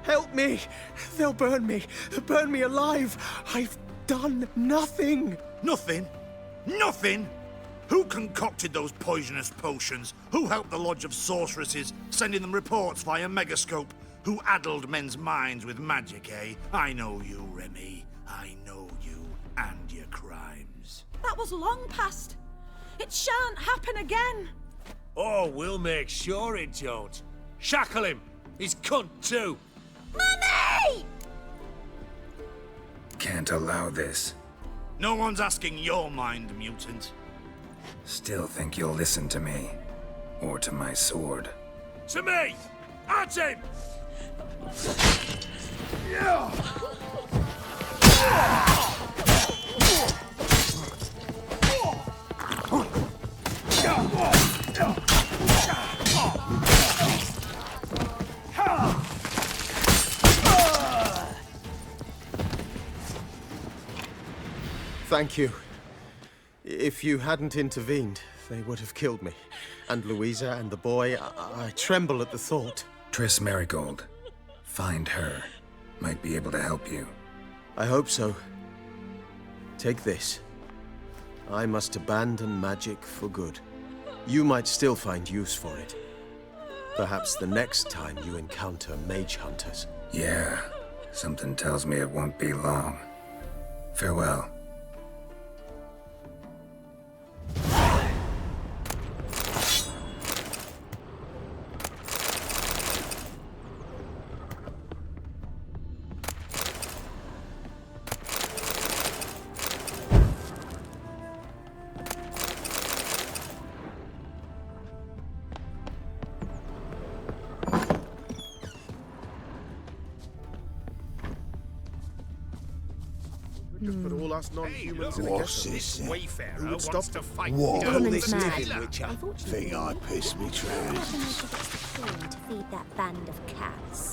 Help me! They'll burn me! Burn me alive! I've done nothing! Nothing? Nothing? Who concocted those poisonous potions? Who helped the Lodge of Sorceresses, sending them reports via megascope? Who addled men's minds with magic, eh? I know you, Remy. I know you and your crimes. That was long past. It shan't happen again. Oh, we'll make sure it don't. Shackle him! He's cunt too! Mummy! Can't allow this. No one's asking your mind, mutant. Still think you'll listen to me. Or to my sword. To me! At him! Thank you. If you hadn't intervened, they would have killed me. And Louisa and the boy, I tremble at the thought. Triss Marigold. Find her. Might be able to help you. I hope so. Take this. I must abandon magic for good. You might still find use for it. Perhaps the next time you encounter mage hunters. Yeah, something tells me it won't be long. Farewell. Just put all us non-humans in a What's ghetto. this? Wayfarer Who would wants stop to fight. What? Don't This this living witcher. Think I piss me trousers. To feed that band of cats.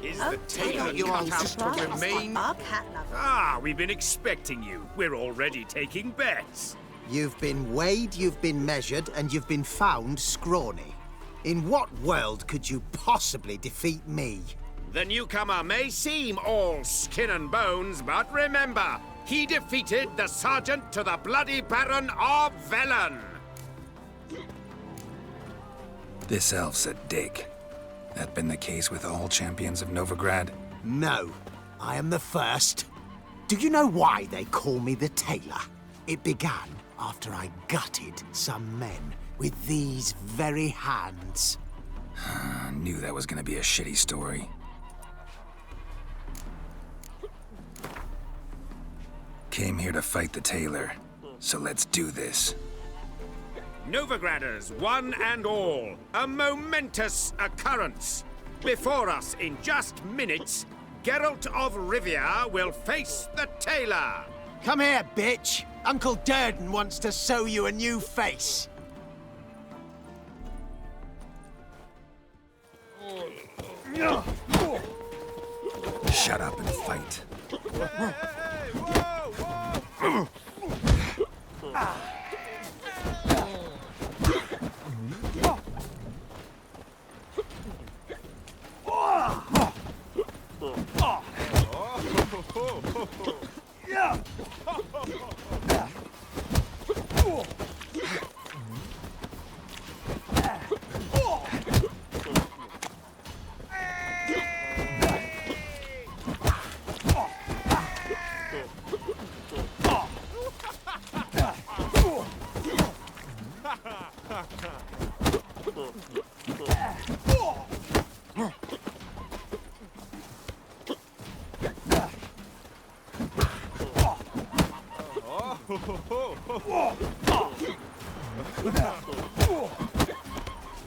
Is Oh, the tailor tailor, you are cut out to surprised. remain? Our cat lover. Ah, we've been expecting you. We're already taking bets. You've been weighed, you've been measured, and you've been found scrawny. In what world could you possibly defeat me? The newcomer may seem all skin and bones, but remember, he defeated the sergeant to the bloody Baron of Velen. This elf's a dick. That been the case with all champions of Novigrad? No, I am the first. Do you know why they call me the Tailor? It began after I gutted some men with these very hands. I knew that was gonna be a shitty story. Came here to fight the tailor, so let's do this. Novigraders, one and all, a momentous occurrence. Before us, in just minutes, Geralt of Rivia will face the tailor. Come here, bitch. Uncle Durden wants to sew you a new face. Shut up and fight.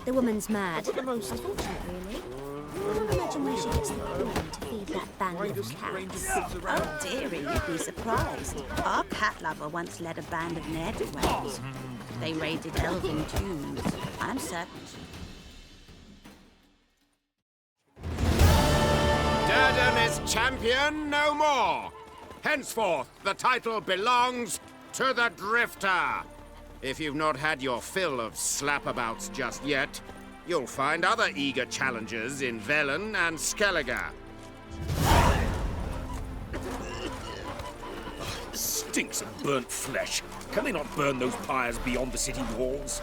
The woman's mad. Most unfortunate, really. Imagine where she gets the corn to feed that band of cats. Oh, dearie, you'd be surprised. Our cat lover once led a band of ne'er-do-wells. They raided elven tombs. I'm certain. Durden is champion no more. Henceforth, the title belongs to the Drifter. If you've not had your fill of slapabouts just yet, you'll find other eager challengers in Velen and Skellige. Stinks of burnt flesh. Can they not burn those pyres beyond the city walls?